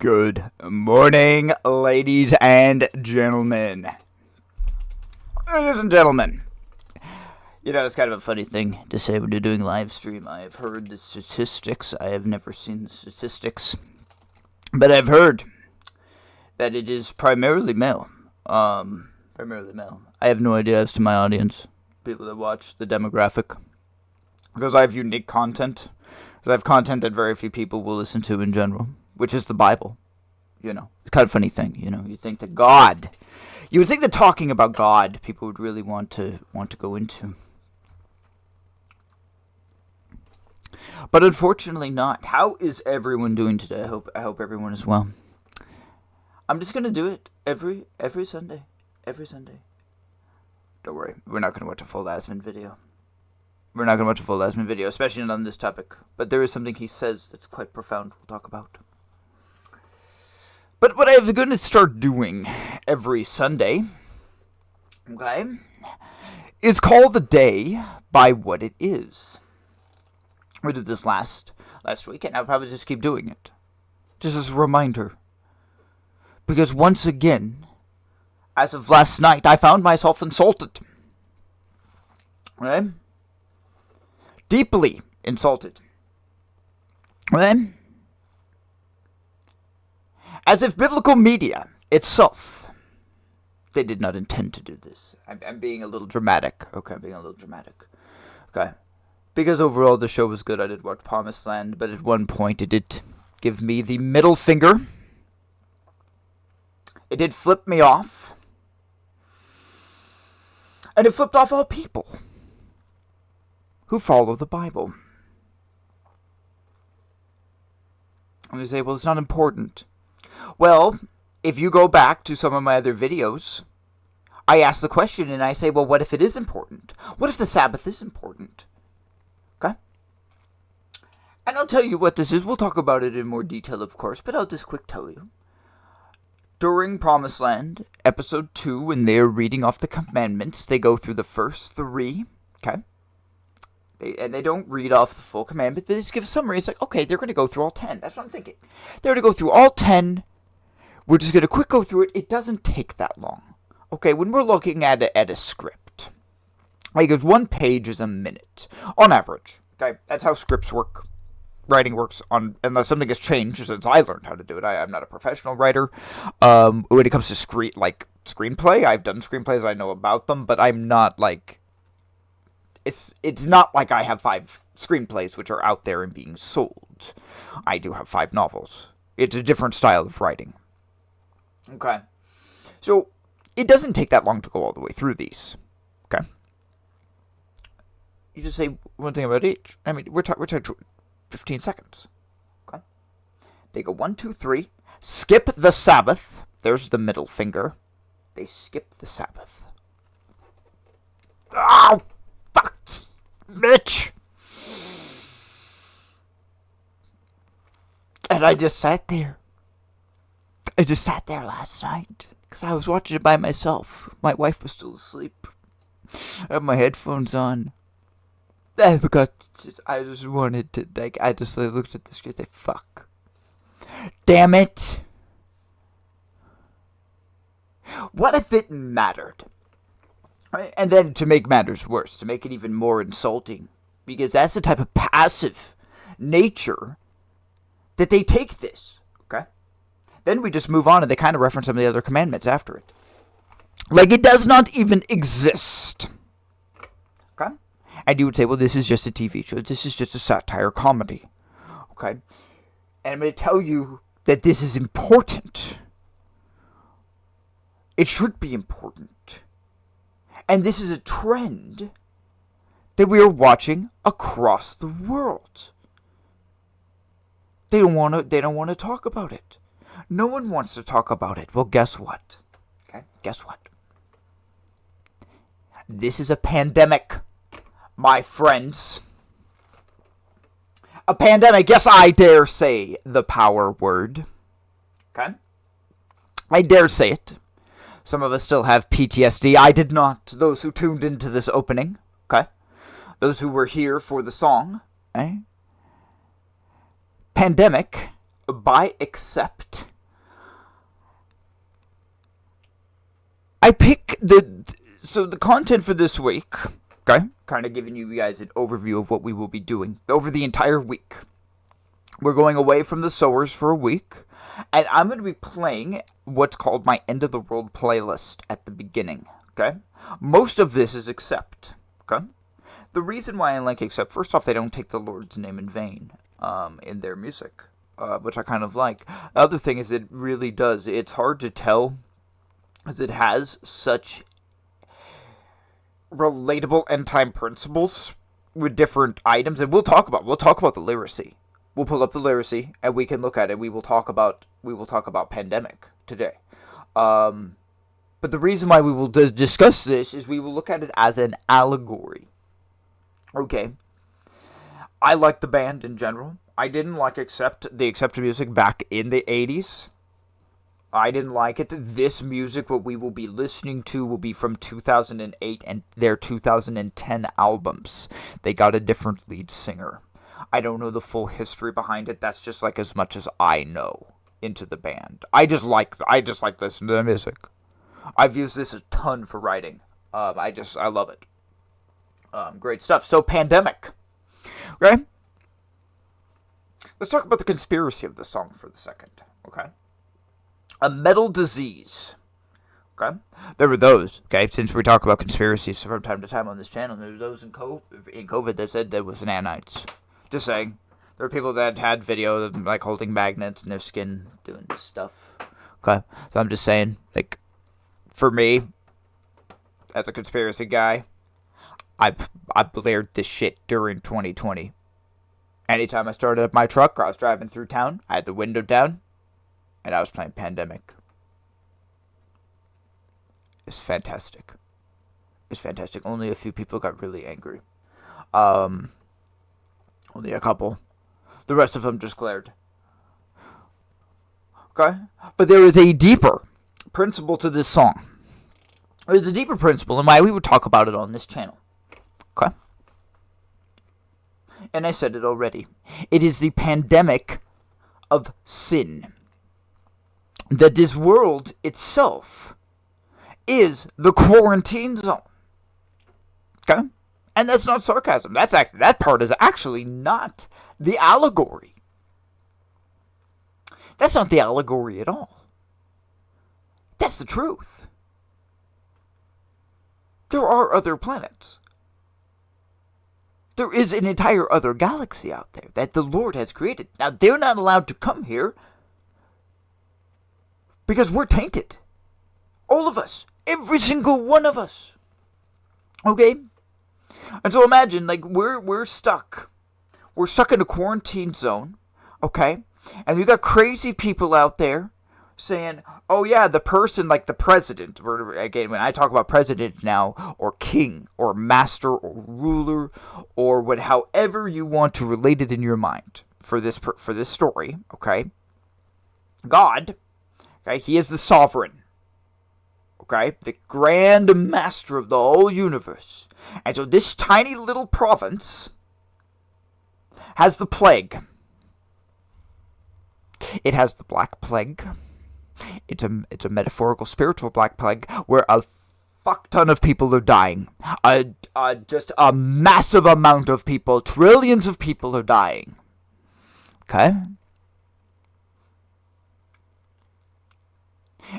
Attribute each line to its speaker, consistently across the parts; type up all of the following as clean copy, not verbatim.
Speaker 1: Good morning, ladies and gentlemen. Ladies and gentlemen. You know, it's kind of a funny thing to say when you're doing live stream. I have heard the statistics. I have never seen the statistics. But I've heard that it is primarily male. Primarily male. I have no idea as to my audience. People that watch the demographic. Because I have unique content. Because I have content that very few people will listen to in general. Which is the Bible. You know, it's kind of a funny thing. You know, you think that God, you would think that talking about God, people would really want to go into. But unfortunately not. How is everyone doing today? I hope everyone is well. I'm just gonna do it every Sunday. Every Sunday. Don't worry, we're not gonna watch a full Asman video. We're not gonna watch a full Asman video, especially not on this topic. But there is something he says that's quite profound. We'll talk about. But what I'm going to start doing every Sunday, okay, is call the day by what it is. We did this last week, and I'll probably just keep doing it. Just as a reminder. Because once again, as of last night, I found myself insulted. Okay? Deeply insulted. Okay? As if biblical media itself, they did not intend to do this. I'm being a little dramatic. Okay, I'm being a little dramatic. Okay. Because overall the show was good. I did watch Promised Land, but at one point it did give me the middle finger. It did flip me off. And it flipped off all people who follow the Bible. And they say, well, it's not important. Well, if you go back to some of my other videos, I ask the question and I say, well, what if it is important? What if the Sabbath is important? Okay? And I'll tell you what this is. We'll talk about it in more detail, of course, but I'll just quick tell you. During Promised Land, episode 2, when they're reading off the commandments, they go through the first 3, okay? And they don't read off the full commandment, they just give a summary. It's like, okay, they're going to go through all 10. That's what I'm thinking. They're going to go through all 10. We're just going to quick go through it. It doesn't take that long. Okay, when we're looking at a script, like if 1 page is a minute, on average. Okay, that's how scripts work. Writing works unless something has changed since I learned how to do it. I'm not a professional writer. When it comes to screenplay, I've done screenplays. I know about them, but I'm not like... It's not like I have 5 screenplays which are out there and being sold. I do have 5 novels. It's a different style of writing. Okay. So, it doesn't take that long to go all the way through these. Okay. You just say one thing about each. I mean, we're talking 15 seconds. Okay. They go 1, 2, 3. Skip the Sabbath. There's the middle finger. They skip the Sabbath. Oh! Fuck! Bitch! And I just sat there. I just sat there last night. Because I was watching it by myself. My wife was still asleep. I had my headphones on. Because I just wanted to, like, I just looked at the screen and said, fuck. Damn it! What if it mattered? Right? And then to make matters worse, to make it even more insulting, because that's the type of passive nature that they take this, okay? Then we just move on and they kind of reference some of the other commandments after it. Like it does not even exist, okay? And you would say, well, this is just a TV show. This is just a satire comedy, okay? And I'm going to tell you that this is important. It should be important. And this is a trend that we are watching across the world. They don't want to talk about it. No one wants to talk about it. Well, guess what? Okay? Guess what? This is a pandemic, my friends. A pandemic. Yes, I dare say the power word. Okay? I dare say it. Some of us still have PTSD. I did not. Those who tuned into this opening. Okay? Those who were here for the song. Okay? Pandemic, by accept, I pick the content for this week, okay? Kind of giving you guys an overview of what we will be doing over the entire week. We're going away from the sowers for a week, and I'm going to be playing what's called my End of the World playlist at the beginning, okay? Most of this is Accept, okay? The reason why I like Accept, first off, they don't take the Lord's name in vain in their music, which I kind of like. The other thing is it really does. It's hard to tell because it has such relatable end-time principles with different items, and we'll talk about the lyricy. We'll pull up the lyricy, and we can look at it. We will talk about pandemic today. But the reason why we will discuss this is we will look at it as an allegory. Okay. I like the band in general. I didn't like the Accept music back in the 80s. I didn't like it. This music, what we will be listening to, will be from 2008 and their 2010 albums. They got a different lead singer. I don't know the full history behind it. That's just like as much as I know into the band. I just like listening to the music. I've used this a ton for writing. I love it. Great stuff. So, Pandemic. Okay? Let's talk about the conspiracy of the song for the second. Okay? A metal disease. Okay? There were those, okay, since we talk about conspiracies from time to time on this channel, there were those in COVID that said there was nanites. Just saying. There were people that had video of them, like, holding magnets in their skin, doing stuff. Okay? So I'm just saying, like, for me, as a conspiracy guy, I blared this shit during 2020. Anytime I started up my truck or I was driving through town, I had the window down, and I was playing Pandemic. It's fantastic. It's fantastic. Only a few people got really angry. Only a couple. The rest of them just glared. Okay? But there is a deeper principle to this song. There's a deeper principle and why we would talk about it on this channel. Okay? And I said it already. It is the pandemic of sin. That this world itself is the quarantine zone. Okay? And that's not sarcasm. That part is actually not the allegory. That's not the allegory at all. That's the truth. There are other planets. There is an entire other galaxy out there that the Lord has created. Now, they're not allowed to come here because we're tainted. All of us. Every single one of us. Okay? And so imagine, like, we're stuck. We're stuck in a quarantine zone. Okay? And we've got crazy people out there saying, oh yeah, the person, like the president, or again, when I talk about president now, or king, or master, or ruler, or however you want to relate it in your mind for this story, okay? God, okay, he is the sovereign, okay? The grand master of the whole universe. And so this tiny little province has the plague. It has the Black Plague. It's a metaphorical, spiritual Black Plague where a fuck ton of people are dying. Just a massive amount of people, trillions of people are dying. Okay?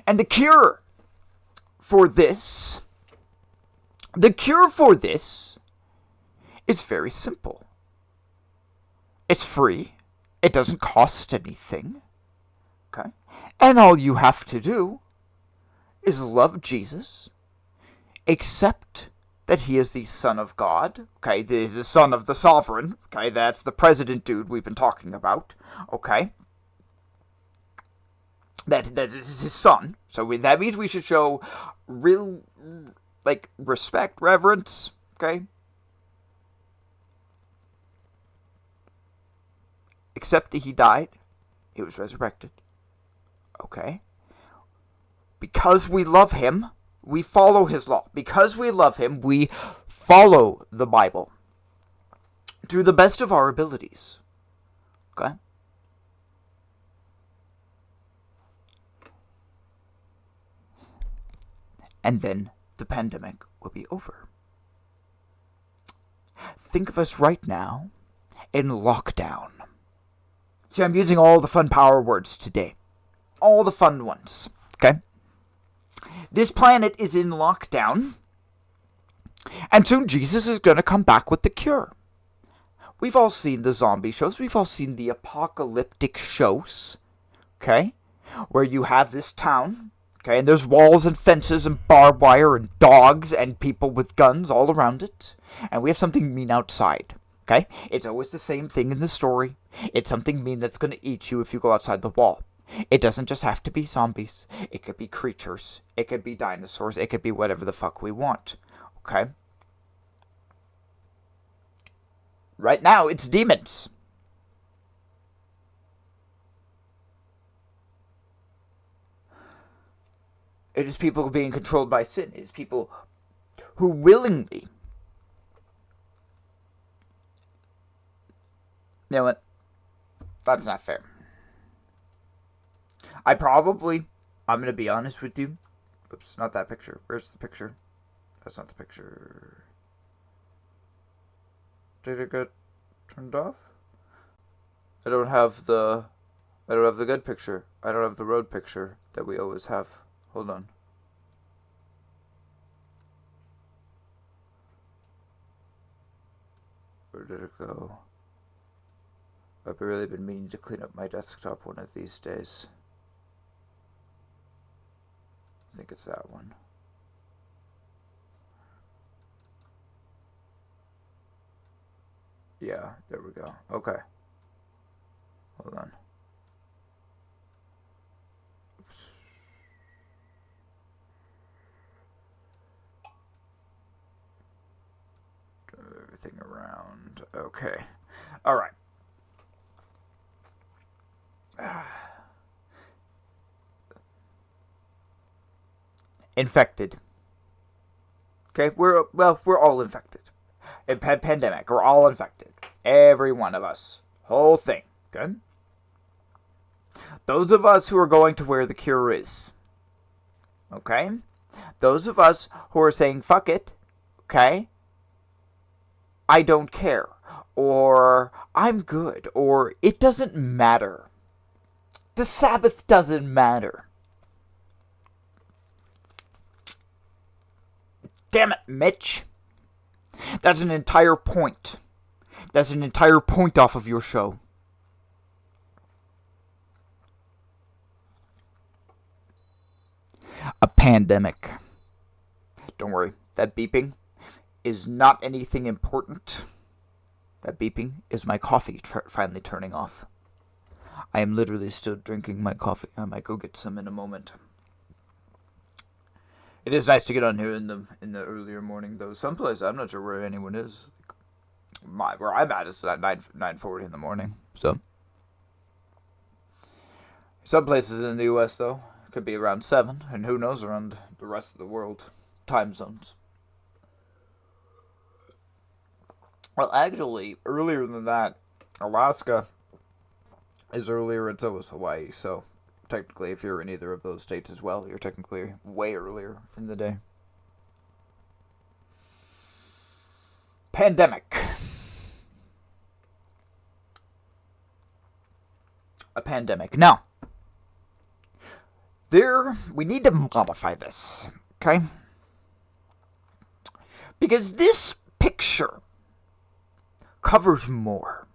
Speaker 1: And the cure for this is very simple. It's free. It doesn't cost anything. Okay? And all you have to do is love Jesus, accept that he is the Son of God, okay, the Son of the Sovereign, okay, that's the president dude we've been talking about, okay, that is his son, so that means we should show real, like, respect, reverence, okay, accept that he died, he was resurrected. Okay? Because we love him, we follow his law. Because we love him, we follow the Bible to the best of our abilities. Okay? and then the pandemic will be over. Think of us right now in lockdown. See, I'm using all the fun power words today. All the fun ones, okay? This planet is in lockdown, and soon Jesus is going to come back with the cure. We've all seen the zombie shows. We've all seen the apocalyptic shows, okay? Where you have this town, okay, and there's walls and fences and barbed wire and dogs and people with guns all around it. And we have something mean outside, okay? It's always the same thing in the story. It's something mean that's going to eat you if you go outside the wall. It doesn't just have to be zombies. It could be creatures. It could be dinosaurs. It could be whatever the fuck we want, okay? Right now, it's demons. It is people being controlled by sin. It is people who willingly... You know what? That's not fair. I'm going to be honest with you. Oops, not that picture. Where's the picture? That's not the picture. Did it get turned off? I don't have the good picture. I don't have the road picture that we always have. Hold on. Where did it go? I've really been meaning to clean up my desktop one of these days. I think it's that one. Yeah, there we go. Okay. Hold on. Oops. Turn everything around. Okay. All right. Infected. Okay, we're all infected. A pandemic, we're all infected. Every one of us. Whole thing. Okay? Those of us who are going to where the cure is. Okay? Those of us who are saying, fuck it. Okay? I don't care. Or, I'm good. Or, it doesn't matter. The Sabbath doesn't matter. Damn it, Mitch. That's an entire point. That's an entire point off of your show. A pandemic. Don't worry. That beeping is not anything important. That beeping is my coffee finally turning off. I am literally still drinking my coffee. I might go get some in a moment. It is nice to get on here in the earlier morning, though. Someplace I'm not sure where anyone is. Where I'm at is at 9:40 in the morning. So some places in the U.S. though could be around 7, and who knows around the rest of the world time zones. Well, actually, earlier than that, Alaska is earlier, and so is Hawaii. So technically, if you're in either of those states as well, you're technically way earlier in the day. Pandemic. A pandemic. Now, we need to modify this, okay? Because this picture covers more.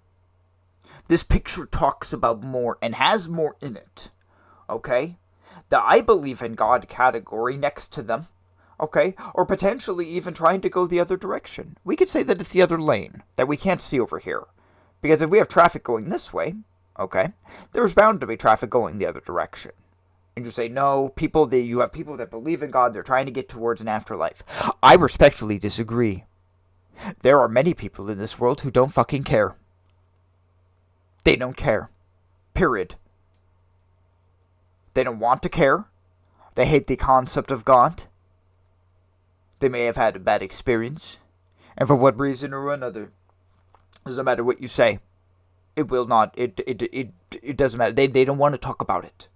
Speaker 1: This picture talks about more and has more in it, okay? The I believe in God category next to them, okay? Or potentially even trying to go the other direction. We could say that it's the other lane that we can't see over here. Because if we have traffic going this way, okay, there's bound to be traffic going the other direction. And you say, no, you have people that believe in God, they're trying to get towards an afterlife. I respectfully disagree. There are many people in this world who don't fucking care. They don't care. Period. They don't want to care. They hate the concept of God. They may have had a bad experience. And for what reason or another, doesn't matter what you say. It will not. It doesn't matter. They don't want to talk about it.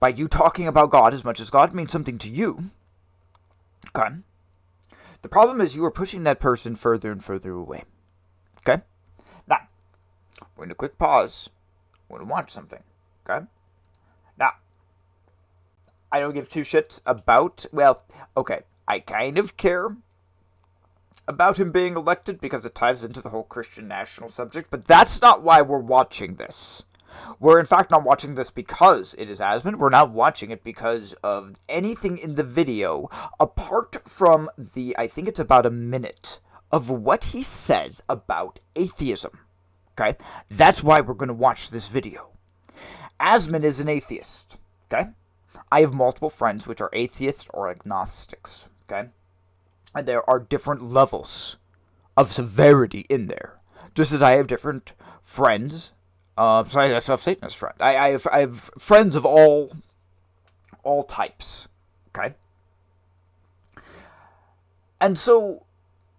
Speaker 1: by you talking about God as much as God means something to you. Okay? The problem is you are pushing that person further and further away. Okay? Now, we're going to quick pause. We're going to watch something. Okay? Now, I don't give two shits about, well, okay, I kind of care about him being elected because it ties into the whole Christian national subject, but that's not why we're watching this. We're in fact not watching this because it is Asmund. We're not watching it because of anything in the video apart from the, I think it's about a minute, of what he says about atheism. Okay? That's why we're going to watch this video. Asmund is an atheist. Okay? I have multiple friends which are atheists or agnostics. Okay? And there are different levels of severity in there. Just as I have different friends. Sorry, that's a Satanist friend. I have friends of all types. Okay? And so,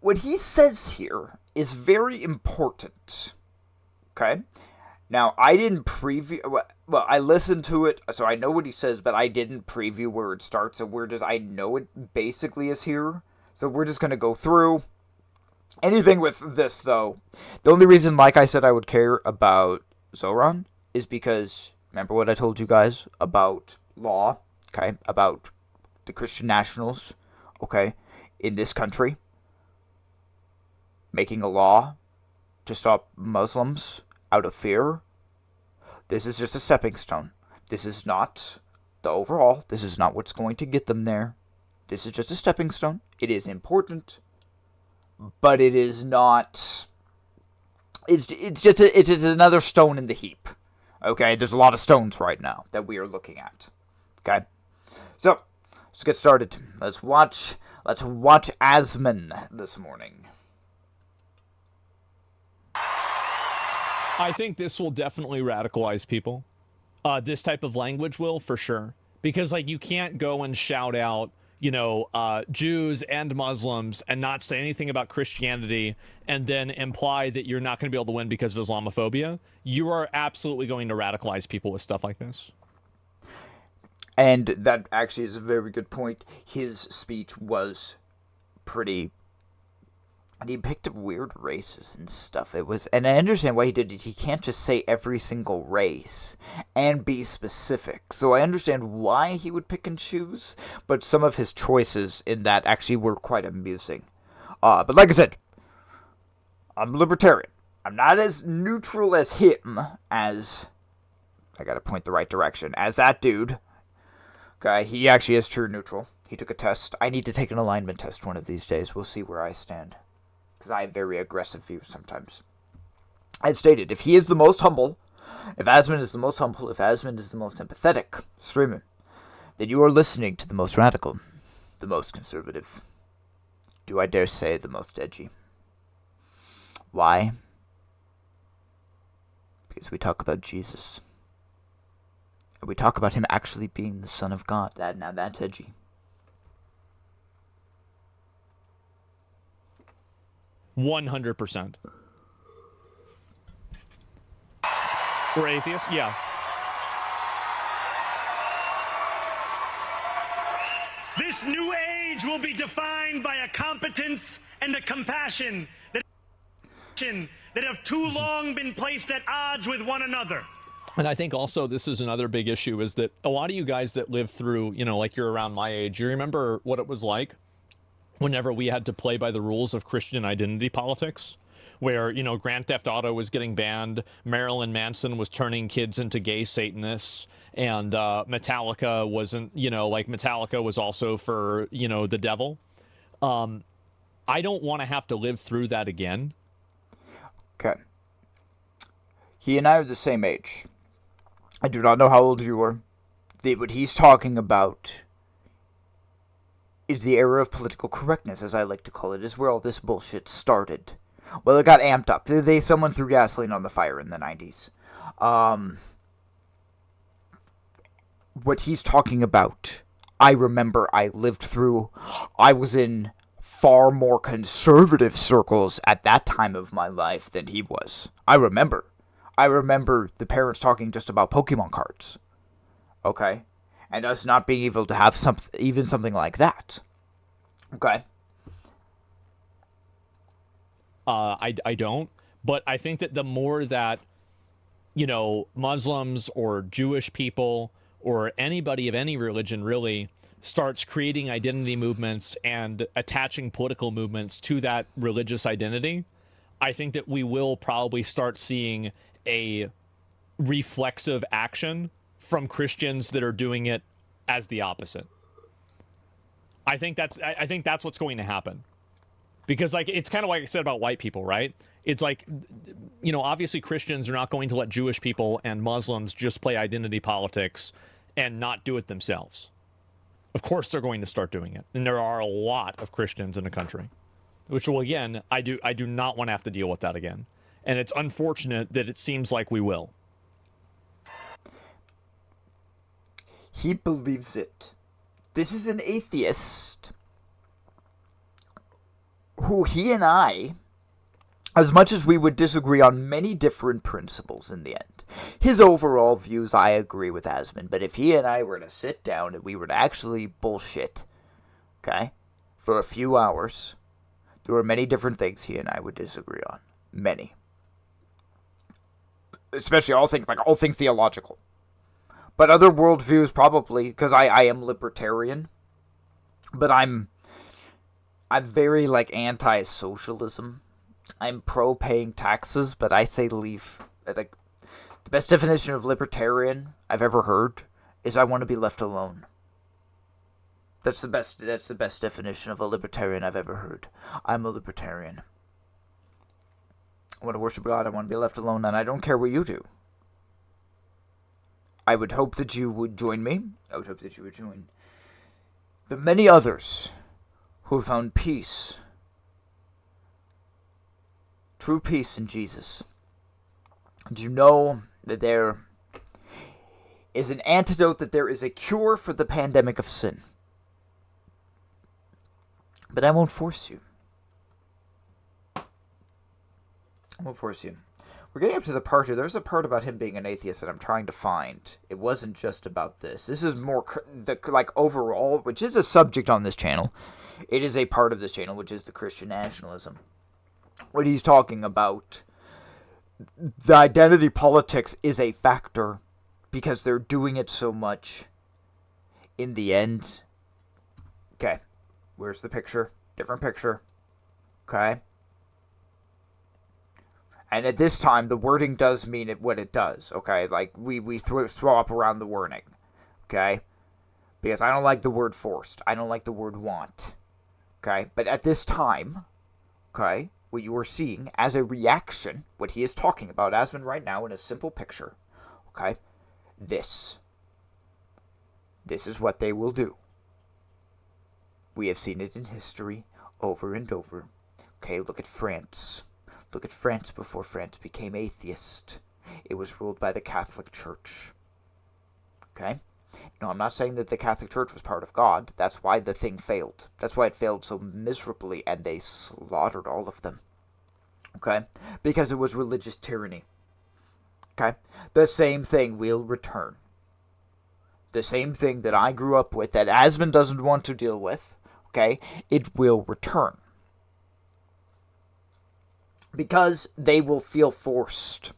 Speaker 1: what he says here is very important. Okay? Now, I didn't preview... Well, I listened to it, so I know what he says, but I didn't preview where it starts, so I know it basically is here. So we're just going to go through. Anything with this, though, the only reason, like I said, I would care about Zoran is because, remember what I told you guys about law, okay, about the Christian nationals, okay, in this country, making a law to stop Muslims out of fear. This is just a stepping stone. This is not the overall. This is not what's going to get them there. This is just a stepping stone. It is important, but it is not... It's just another stone in the heap. Okay? There's a lot of stones right now that we are looking at. Okay? So, let's get started. Let's watch Asmund this morning.
Speaker 2: I think this will definitely radicalize people. This type of language will, for sure. Because, like, you can't go and shout out, you know, Jews and Muslims and not say anything about Christianity and then imply that you're not going to be able to win because of Islamophobia. You are absolutely going to radicalize people with stuff like this.
Speaker 1: And that actually is a very good point. His speech was pretty... And he picked up weird races and stuff. And I understand why he did it. He can't just say every single race and be specific. So I understand why he would pick and choose, but some of his choices in that actually were quite amusing. But like I said, I'm libertarian. I'm not as neutral as him as... I gotta point the right direction. As that dude. Okay, he actually is true neutral. He took a test. I need to take an alignment test one of these days. We'll see where I stand. Because I have very aggressive views sometimes. I had stated, if he is the most humble, if Asmund is the most humble, if Asmund is the most empathetic streamer, then you are listening to the most radical, the most conservative, do I dare say the most edgy. Why? Because we talk about Jesus. And we talk about him actually being the Son of God. Now that's edgy.
Speaker 2: 100%. We're atheists? Yeah.
Speaker 3: This new age will be defined by a competence and a compassion that have too long been placed at odds with one another.
Speaker 2: And I think also this is another big issue is that a lot of you guys that live through, you know, like you're around my age, you remember what it was like whenever we had to play by the rules of Christian identity politics, where, you know, Grand Theft Auto was getting banned, Marilyn Manson was turning kids into gay Satanists, and Metallica wasn't, you know, like Metallica was also for, you know, the devil. I don't want to have to live through that again.
Speaker 1: Okay. He and I are the same age. I do not know how old you are. What he's talking about is the era of political correctness, as I like to call it, is where all this bullshit started. Well, it got amped up. Someone threw gasoline on the fire in the 90s. What he's talking about, I remember I lived through. I was in far more conservative circles at that time of my life than he was. I remember the parents talking just about Pokemon cards. Okay? and us not being able to have even something like that. Okay.
Speaker 2: I don't, but I think that the more that, you know, Muslims or Jewish people or anybody of any religion really starts creating identity movements and attaching political movements to that religious identity, I think that we will probably start seeing a reflexive action from Christians that are doing it as the opposite. I think that's what's going to happen. Because, like, it's kind of like I said about white people, right? It's like, you know, obviously Christians are not going to let Jewish people and Muslims just play identity politics and not do it themselves. Of course they're going to start doing it. And there are a lot of Christians in the country, which will, again, I do not want to have to deal with that again. And it's unfortunate that it seems like we will.
Speaker 1: He believes it. This is an atheist who he and I, as much as we would disagree on many different principles in the end, his overall views, I agree with Asmund, but if he and I were to sit down and we were to actually bullshit, okay, for a few hours, there are many different things he and I would disagree on. Many. Especially all things theological. But other worldviews probably, because I am libertarian, but I'm very, like, anti-socialism. I'm pro-paying taxes, but I say leave. Like, the best definition of libertarian I've ever heard is I want to be left alone. That's the best definition of a libertarian I've ever heard. I'm a libertarian. I want to worship God, I want to be left alone, and I don't care what you do. I would hope that you would join me. I would hope that you would join the many others who have found peace, true peace in Jesus. Do you know that there is an antidote, that there is a cure for the pandemic of sin? But I won't force you. I won't force you. We're getting up to the part here. There's a part about him being an atheist that I'm trying to find. It wasn't just about this. This is more overall, which is a subject on this channel. It is a part of this channel, which is the Christian nationalism. What he's talking about, the identity politics is a factor because they're doing it so much. In the end, okay, where's the picture? Different picture. Okay. And at this time, the wording does mean what it does, okay? Like, we swap around the wording, okay? Because I don't like the word forced. I don't like the word want, okay? But at this time, okay, what you are seeing as a reaction, what he is talking about, Asmund, right now in a simple picture, okay? This is what they will do. We have seen it in history over and over. Okay, look at France. Look at France before France became atheist. It was ruled by the Catholic Church. Okay? No, I'm not saying that the Catholic Church was part of God. That's why the thing failed. That's why it failed so miserably, and they slaughtered all of them. Okay? Because it was religious tyranny. Okay? The same thing will return. The same thing that I grew up with, that Asmund doesn't want to deal with, okay? It will return. Because they will feel forced.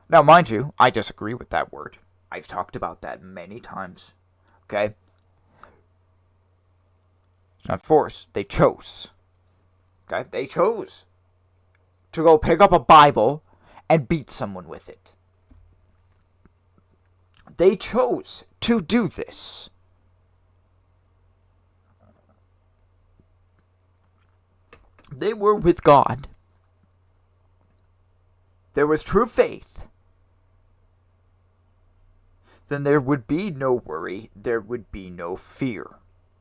Speaker 1: Now, mind you, I disagree with that word. I've talked about that many times. Okay? It's not forced. They chose. Okay? They chose to go pick up a Bible and beat someone with it. They chose to do this. They were with God. There was true faith. Then there would be no worry. There would be no fear.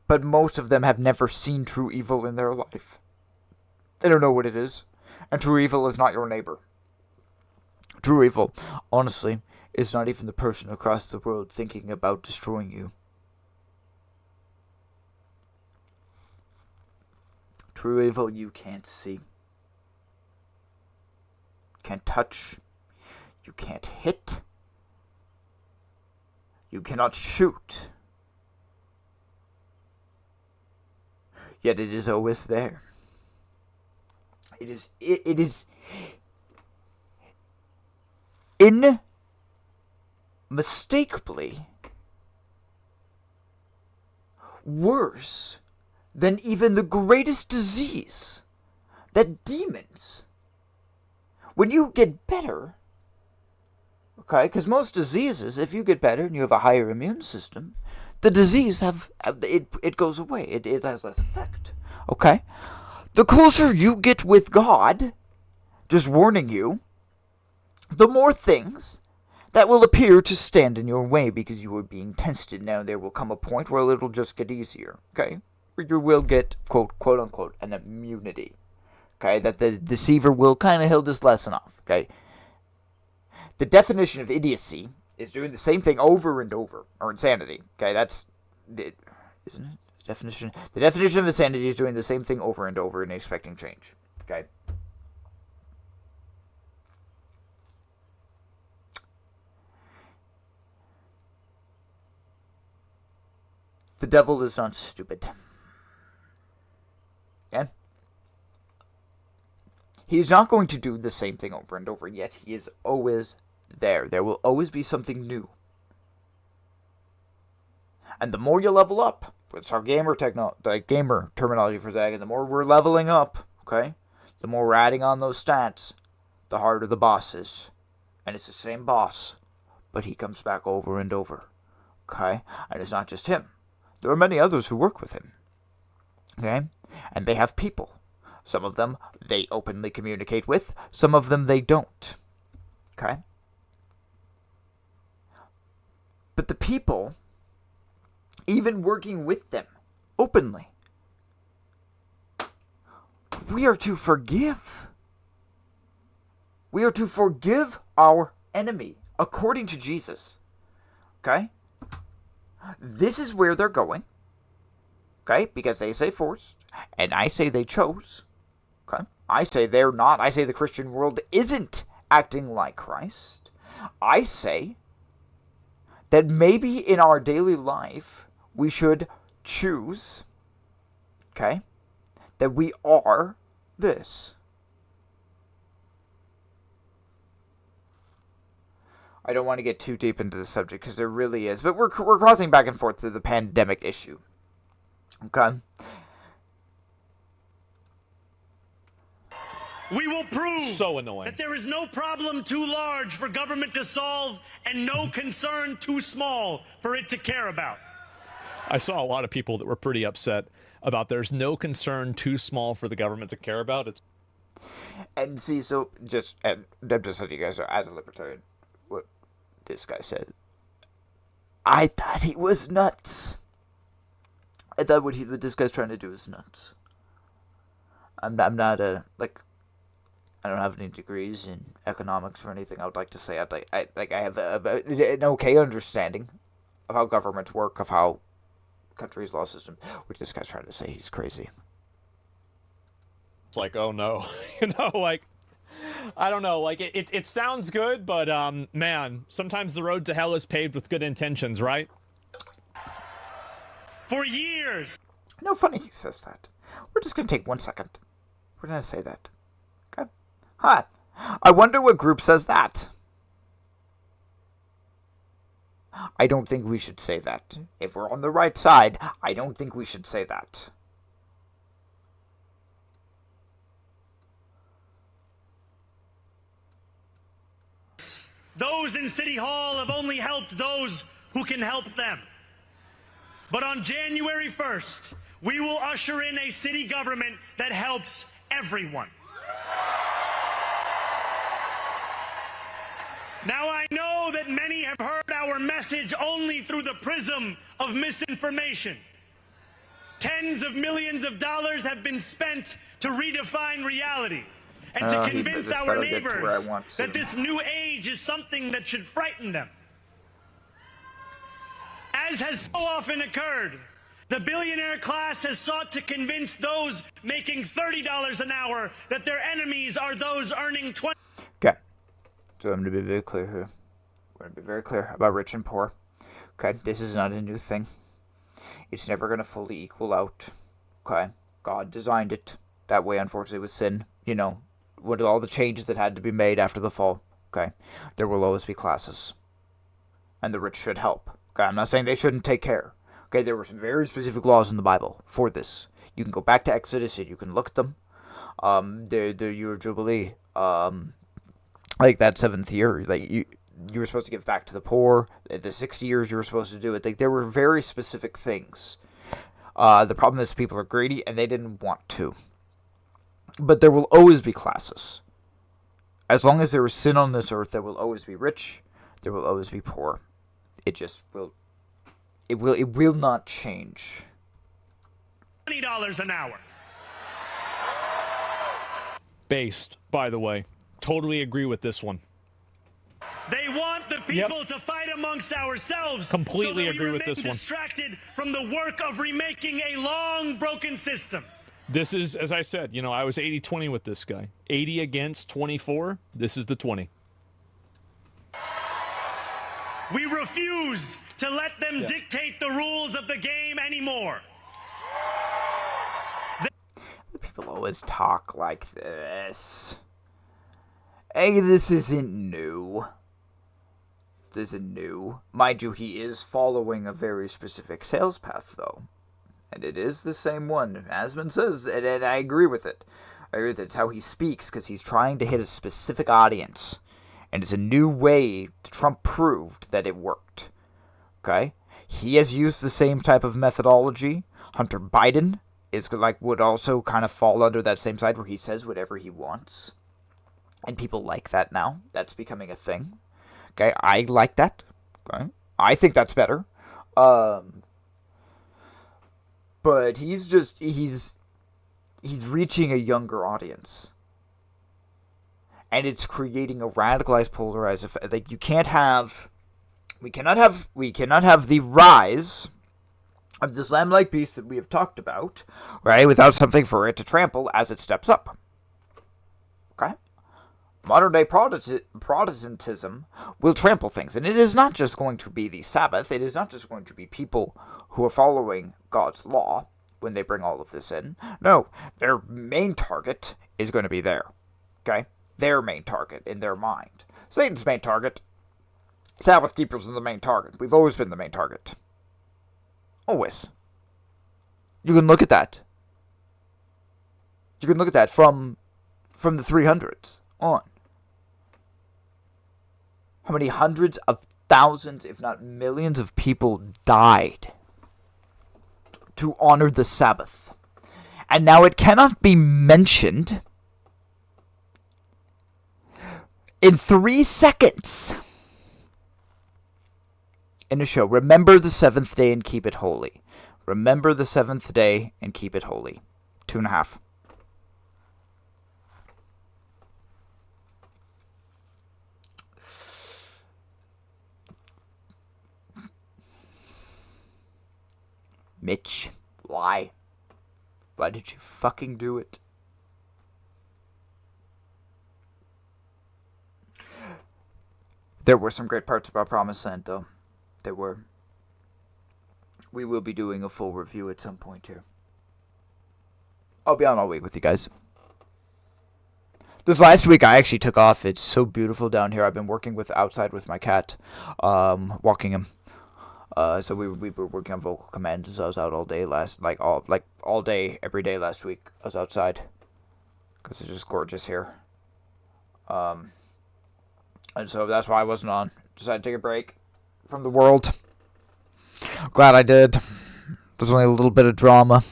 Speaker 1: But most of them have never seen true evil in their life. They don't know what it is. And true evil is not your neighbor. True evil, honestly, is not even the person across the world thinking about destroying you. True evil you can't see. Can't touch. You can't hit. You cannot shoot. Yet it is always there. It is unmistakably worse than even the greatest disease. That demons, when you get better, okay, because most diseases, if you get better and you have a higher immune system, the disease it goes away. It has less effect. Okay? The closer you get with God, just warning you, the more things that will appear to stand in your way because you are being tested. Now there will come a point where it'll just get easier. Okay? Where you will get, quote unquote, an immunity. Okay? That the deceiver will he'll just lessen off. Okay? The definition of idiocy is doing the same thing over and over, or insanity. Okay, that's it, isn't it? The definition of insanity is doing the same thing over and over and expecting change. Okay. The devil is not stupid. Okay? He's not going to do the same thing over and over, yet he is always there. There will always be something new. And the more you level up, it's our gamer terminology for that, the more we're leveling up, okay? The more we're adding on those stats, the harder the boss is. And it's the same boss, but he comes back over and over, okay? And it's not just him. There are many others who work with him, okay? And they have people. Some of them they openly communicate with, some of them they don't, okay? But the people, even working with them openly, we are to forgive. We are to forgive our enemy, according to Jesus. Okay? This is where they're going. Okay? Because they say forced, and I say they chose. Okay? I say they're not. I say the Christian world isn't acting like Christ. I say that maybe in our daily life, we should choose, okay, that we are this. I don't want to get too deep into the subject because there really is, but we're crossing back and forth to the pandemic issue. Okay?
Speaker 3: We will prove
Speaker 2: So annoying.
Speaker 3: that there is no problem too large for government to solve and no concern too small for it to care about.
Speaker 2: I saw a lot of people that were pretty upset about there's no concern too small for the government to care about. It's
Speaker 1: And see, so I'm just letting you guys know, as a libertarian, what this guy said, I thought he was nuts. I thought what this guy's trying to do is nuts. I'm not I don't have any degrees in economics or anything. I would like to say I have an okay understanding of how governments work, of how country's law system, which this guy's trying to say he's crazy.
Speaker 2: It's like, oh no, I don't know, it sounds good, but man, sometimes the road to hell is paved with good intentions, right?
Speaker 3: For years.
Speaker 1: No, funny he says that. We're just gonna take 1 second. We're gonna say that. Okay. Hi. I wonder what group says that. I don't think we should say that. If we're on the right side, I don't think we should say that.
Speaker 3: Those in City Hall have only helped those who can help them. But on January 1st, we will usher in a city government that helps everyone. Now, I know that many have heard our message only through the prism of misinformation. Tens of millions of dollars have been spent to redefine reality and to convince our neighbors that this new age is something that should frighten them. As has so often occurred, the billionaire class has sought to convince those making $30 an hour that their enemies are those earning $20.
Speaker 1: Okay. So I'm going to be very clear here. We're going to be very clear about rich and poor. Okay, this is not a new thing. It's never going to fully equal out. Okay, God designed it that way, unfortunately, with sin. You know, with all the changes that had to be made after the fall. Okay, there will always be classes. And the rich should help. Okay, I'm not saying they shouldn't take care. Okay, there were some very specific laws in the Bible for this. You can go back to Exodus and you can look at them. The year of Jubilee, like that 7th year, like you were supposed to give back to the poor. The 60 years you were supposed to do it. Like, there were very specific things. The problem is people are greedy and they didn't want to. But there will always be classes. As long as there is sin on this earth, there will always be rich. There will always be poor. It just will. It will not change.
Speaker 3: $20 an hour.
Speaker 2: Based, by the way. Totally agree with this one.
Speaker 3: They want the people to fight amongst ourselves.
Speaker 2: Completely
Speaker 3: so that
Speaker 2: agree
Speaker 3: we
Speaker 2: with this one.
Speaker 3: Distracted from the work of remaking a long broken system.
Speaker 2: This is, as I said, you know, I was 80-20 with this guy. 80 against 24. This is the 20.
Speaker 3: We refuse to let them dictate the rules of the game anymore.
Speaker 1: People always talk like this. Hey, this isn't new. This isn't new. Mind you, he is following a very specific sales path, though. And it is the same one, Asmund says, and I agree with it. I agree with it. It's how he speaks, because he's trying to hit a specific audience. And it's a new way Trump proved that it worked. Okay? He has used the same type of methodology. Hunter Biden is would also kind of fall under that same side where he says whatever he wants. And people like that now. That's becoming a thing. Okay? I like that. Okay? I think that's better. But he's reaching a younger audience. And it's creating a radicalized, polarized effect. Like, we cannot have the rise of this lamb-like beast that we have talked about, right, without something for it to trample as it steps up. Okay? Modern-day Protestantism will trample things. And it is not just going to be the Sabbath. It is not just going to be people who are following God's law when they bring all of this in. No, their main target is going to be there. Okay? Their main target in their mind. Satan's main target. Sabbath keepers are the main target. We've always been the main target. Always. You can look at that. You can look at that from the 300s on. How many hundreds of thousands, if not millions of people died to honor the Sabbath. And now it cannot be mentioned in 3 seconds in a show. Remember the 7th day and keep it holy. Remember the 7th day and keep it holy. 2.5. Mitch, why? Why did you fucking do it? There were some great parts about Promised Land, though. There were. We will be doing a full review at some point here. I'll be on all week with you guys. This last week I actually took off. It's so beautiful down here. I've been working outside with my cat, walking him. So we were working on vocal commands, so I was out all day all day, every day last week. I was outside because it's just gorgeous here. And so that's why I wasn't on. Decided to take a break from the world. Glad I did. There's only a little bit of drama.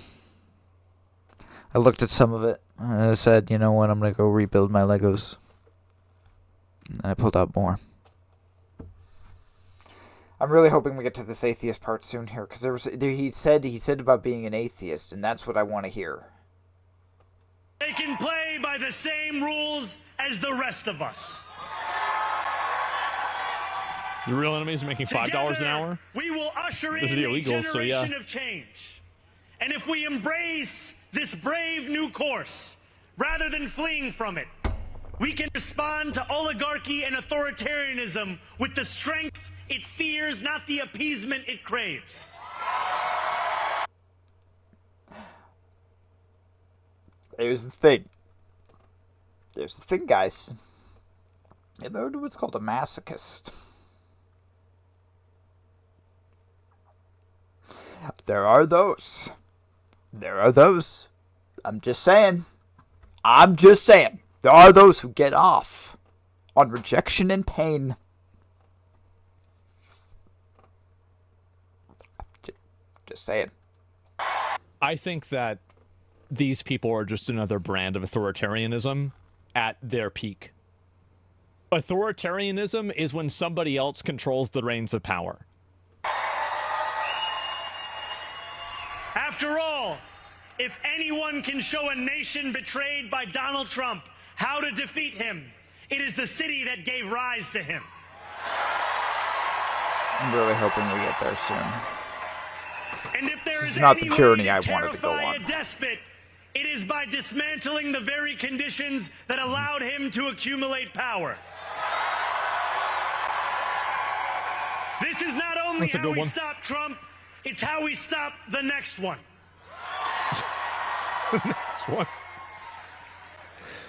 Speaker 1: I looked at some of it and I said, you know what, I'm gonna go rebuild my Legos. And I pulled out more. I'm really hoping we get to this atheist part soon here, because he said about being an atheist, and that's what I want to hear.
Speaker 3: They can play by the same rules as the rest of us.
Speaker 2: The real enemy is making $5 an hour.
Speaker 3: We will usher in
Speaker 2: the
Speaker 3: a
Speaker 2: illegals,
Speaker 3: generation of change. And if we embrace this brave new course, rather than fleeing from it, We can respond to oligarchy and authoritarianism with the strength it fears, not the appeasement it craves.
Speaker 1: Here's the thing. There's the thing, guys. You ever heard of what's called a masochist? There are those. There are those. I'm just saying. There are those who get off on rejection and pain. Just saying.
Speaker 2: I think that these people are just another brand of authoritarianism at their peak. Authoritarianism is when somebody else controls the reins of power.
Speaker 3: After all, if anyone can show a nation betrayed by Donald Trump how to defeat him, it is the city that gave rise to him.
Speaker 1: I'm really hoping we get there soon.
Speaker 3: And if there is
Speaker 1: not the
Speaker 3: any
Speaker 1: tyranny
Speaker 3: way
Speaker 1: I
Speaker 3: to
Speaker 1: wanted to go
Speaker 3: terrify
Speaker 1: on.
Speaker 3: a despot, it is by dismantling the very conditions that allowed him to accumulate power. This is not only
Speaker 2: That's a
Speaker 3: how
Speaker 2: good
Speaker 3: we
Speaker 2: one.
Speaker 3: stop Trump, it's how we stop the next one.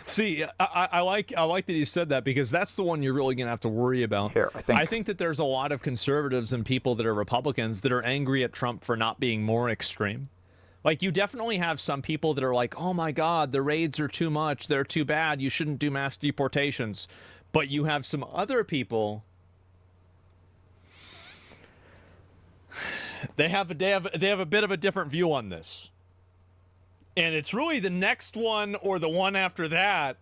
Speaker 2: See, I like that he said that, because that's the one you're really going to have to worry about.
Speaker 1: Here,
Speaker 2: I think that there's a lot of conservatives and people that are Republicans that are angry at Trump for not being more extreme. Like, you definitely have some people that are like, oh my God, the raids are too much, they're too bad, you shouldn't do mass deportations. But you have some other people, they have a bit of a different view on this. And it's really the next one or the one after that.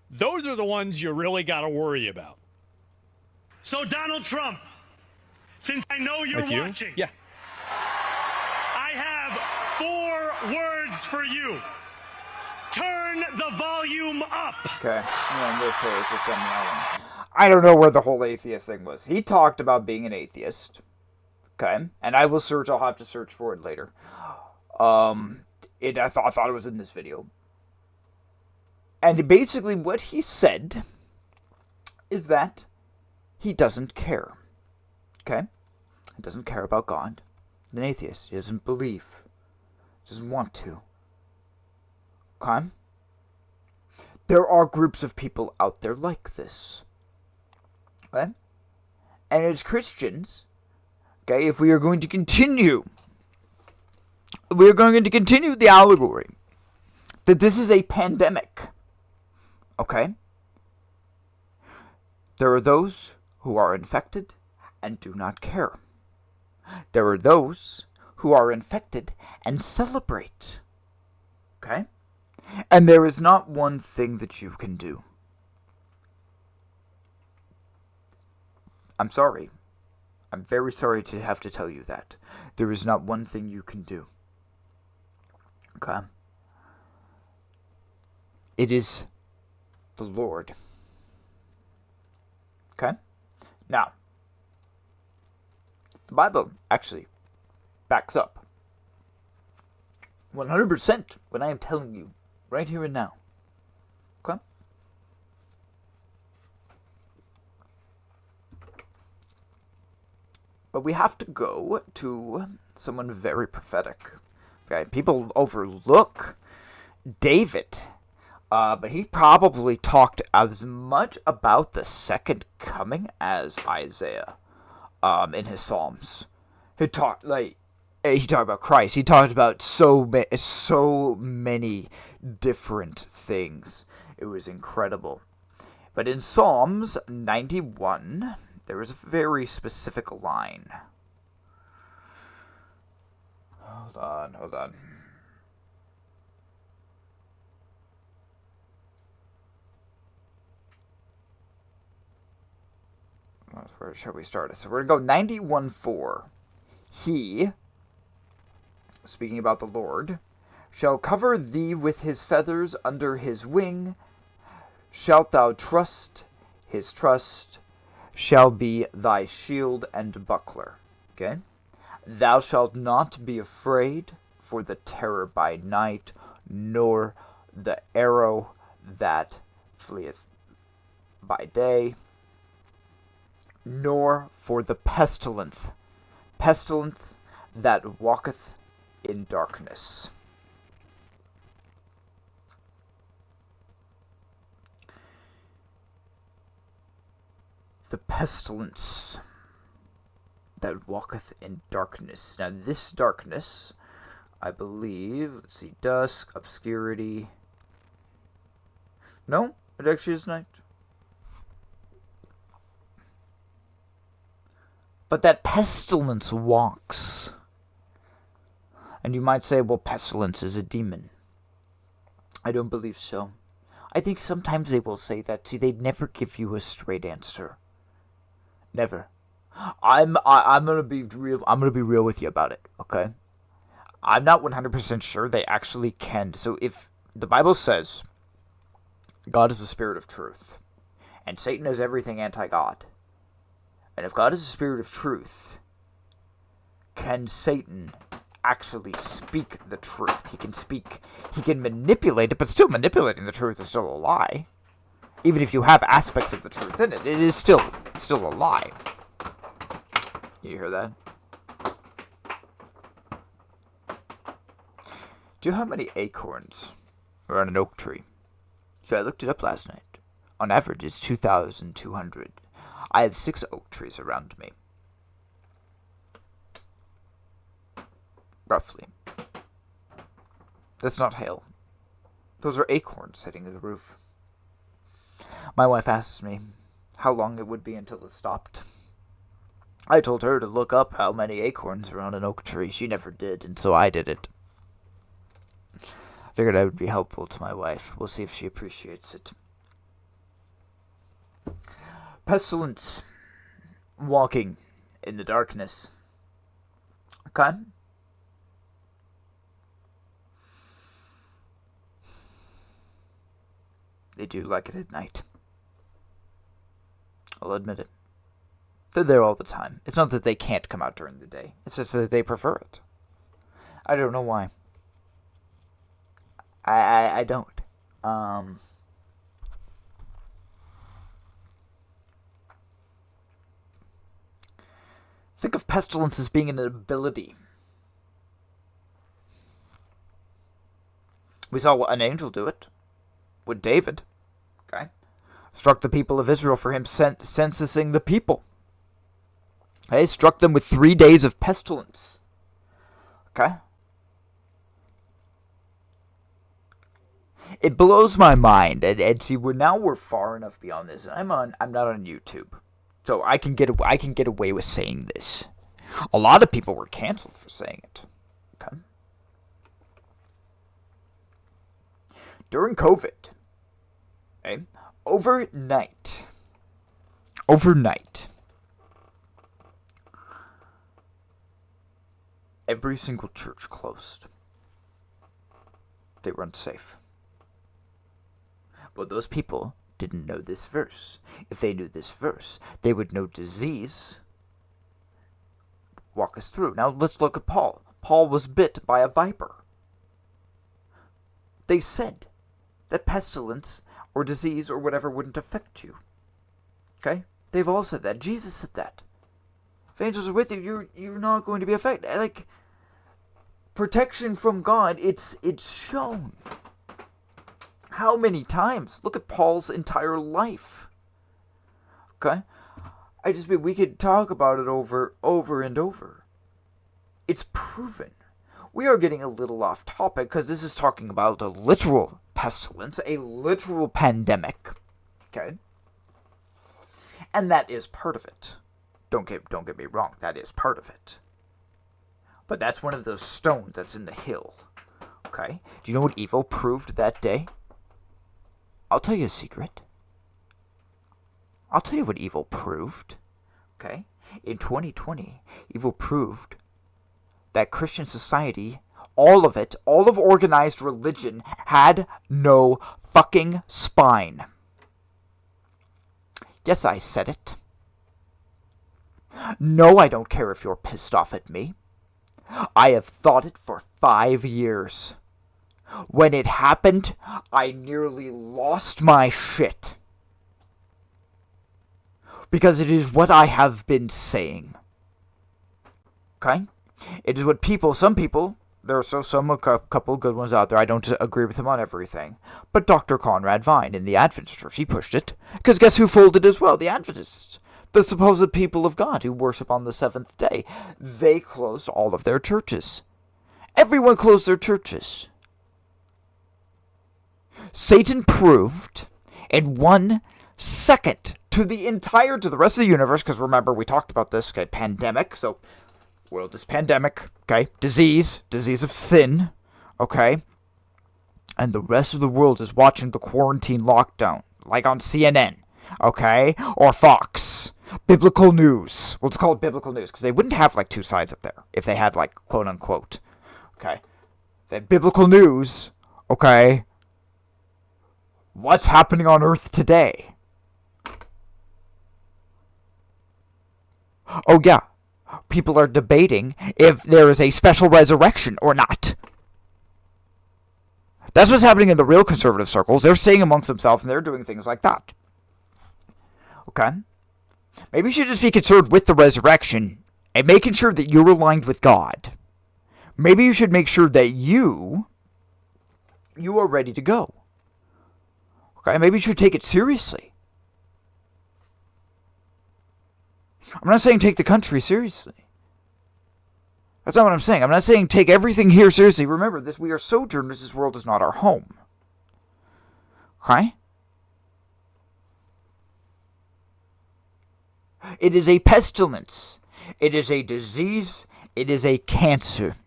Speaker 2: Those are the ones you really got to worry about.
Speaker 3: So, Donald Trump, since I know you're
Speaker 2: Like you?
Speaker 3: watching,
Speaker 2: Yeah.
Speaker 3: I have 4 words for you. Turn the volume up.
Speaker 1: Okay. And this here is just them yelling. I don't know where the whole atheist thing was. He talked about being an atheist. Okay. And I will search. I'll have to search for it later. I thought it was in this video. And basically what he said is that he doesn't care. Okay? He doesn't care about God. He's an atheist. He doesn't believe. He doesn't want to. Okay? There are groups of people out there like this. Okay? And as Christians, okay, if we are going to continue the allegory that this is a pandemic, okay? There are those who are infected and do not care. There are those who are infected and celebrate, okay? And there is not one thing that you can do. I'm sorry. I'm very sorry to have to tell you that. There is not one thing you can do. Okay? It is the Lord. Okay? Now, the Bible actually backs up 100% what I am telling you right here and now. Okay? But we have to go to someone very prophetic. Okay? People overlook David. But he probably talked as much about the second coming as Isaiah in his Psalms. He talked about Christ. He talked about so many different things. It was incredible. But in Psalms 91, there was a very specific line. Hold on. Where shall we start? So we're going to go 91:4. He, speaking about the Lord, shall cover thee with his feathers under his wing. Shalt thou trust, his trust shall be thy shield and buckler. Okay? Thou shalt not be afraid for the terror by night, nor the arrow that fleeth by day, nor for the pestilence that walketh in darkness. The pestilence that walketh in darkness. Now this darkness, I believe, let's see, dusk, obscurity. No, it actually is night. But that pestilence walks. And you might say, well, pestilence is a demon. I don't believe so. I think sometimes they will say that. See, they'd never give you a straight answer. Never. I'm gonna be real. I'm gonna be real with you about it. Okay. I'm not 100% sure they actually can. So if the Bible says God is the spirit of truth, and Satan is everything anti-God, and if God is the spirit of truth, can Satan actually speak the truth? He can manipulate it, but still manipulating the truth is still a lie. Even if you have aspects of the truth in it, it is still a lie. You hear that? Do you know how many acorns are on an oak tree? So I looked it up last night. On average, it's 2,200. I have 6 oak trees around me. Roughly. That's not hail. Those are acorns hitting the roof. My wife asks me how long it would be until it stopped. I told her to look up how many acorns are on an oak tree. She never did, and so I did it. Figured I would be helpful to my wife. We'll see if she appreciates it. Pestilence. Walking in the darkness. Okay? They do like it at night. I'll admit it. They're there all the time. It's not that they can't come out during the day. It's just that they prefer it. I don't know why. I don't. Think of pestilence as being an ability. We saw an angel do it with David. Okay? Struck the people of Israel for him censusing the people. Okay? Struck them with 3 days of pestilence. Okay? It blows my mind, and see, we're far enough beyond this. I'm not on YouTube, so I can get away with saying this. A lot of people were canceled for saying it. Okay. During COVID, okay, overnight, every single church closed. They were unsafe. But those people didn't know this verse. If they knew this verse, they would know disease. Walk us through. Now let's look at Paul. Paul was bit by a viper. They said that pestilence or disease or whatever wouldn't affect you. Okay? They've all said that. Jesus said that. If angels are with you, you're not going to be affected. Like, protection from God, it's shown. How many times? Look at Paul's entire life. Okay? We could talk about it over and over. It's proven. We are getting a little off topic because this is talking about a literal pestilence, a literal pandemic. Okay? And that is part of it. Don't get me wrong, that is part of it. But that's one of those stones that's in the hill. Okay? Do you know what evil proved that day? I'll tell you a secret. I'll tell you what evil proved. Okay? In 2020, evil proved that Christian society, all of organized religion, had no fucking spine. Yes, I said it. No, I don't care if you're pissed off at me. I have thought it for 5 years. When it happened, I nearly lost my shit. Because it is what I have been saying. Okay? It is what some people, there are a couple good ones out there, I don't agree with him on everything. But Dr. Conrad Vine in the Adventist Church, he pushed it. Because guess who folded as well? The Adventists. The supposed people of God who worship on the seventh day. They closed all of their churches. Everyone closed their churches. Satan proved in 1 second to the rest of the universe, because remember, we talked about this, okay, pandemic, so, world is pandemic, okay, disease of sin, okay, and the rest of the world is watching the quarantine lockdown, like on CNN, okay, or Fox, biblical news, let's call it biblical news, because they wouldn't have, like, 2 sides up there, if they had, like, quote-unquote, okay, that biblical news, okay, what's happening on Earth today? Oh yeah, people are debating if there is a special resurrection or not. That's what's happening in the real conservative circles. They're staying amongst themselves and they're doing things like that. Okay? Maybe you should just be concerned with the resurrection and making sure that you're aligned with God. Maybe you should make sure that you are ready to go. Okay? Maybe you should take it seriously. I'm not saying take the country seriously. That's not what I'm saying. I'm not saying take everything here seriously. Remember, we are sojourners. This world is not our home. Okay? It is a pestilence. It is a disease. It is a cancer.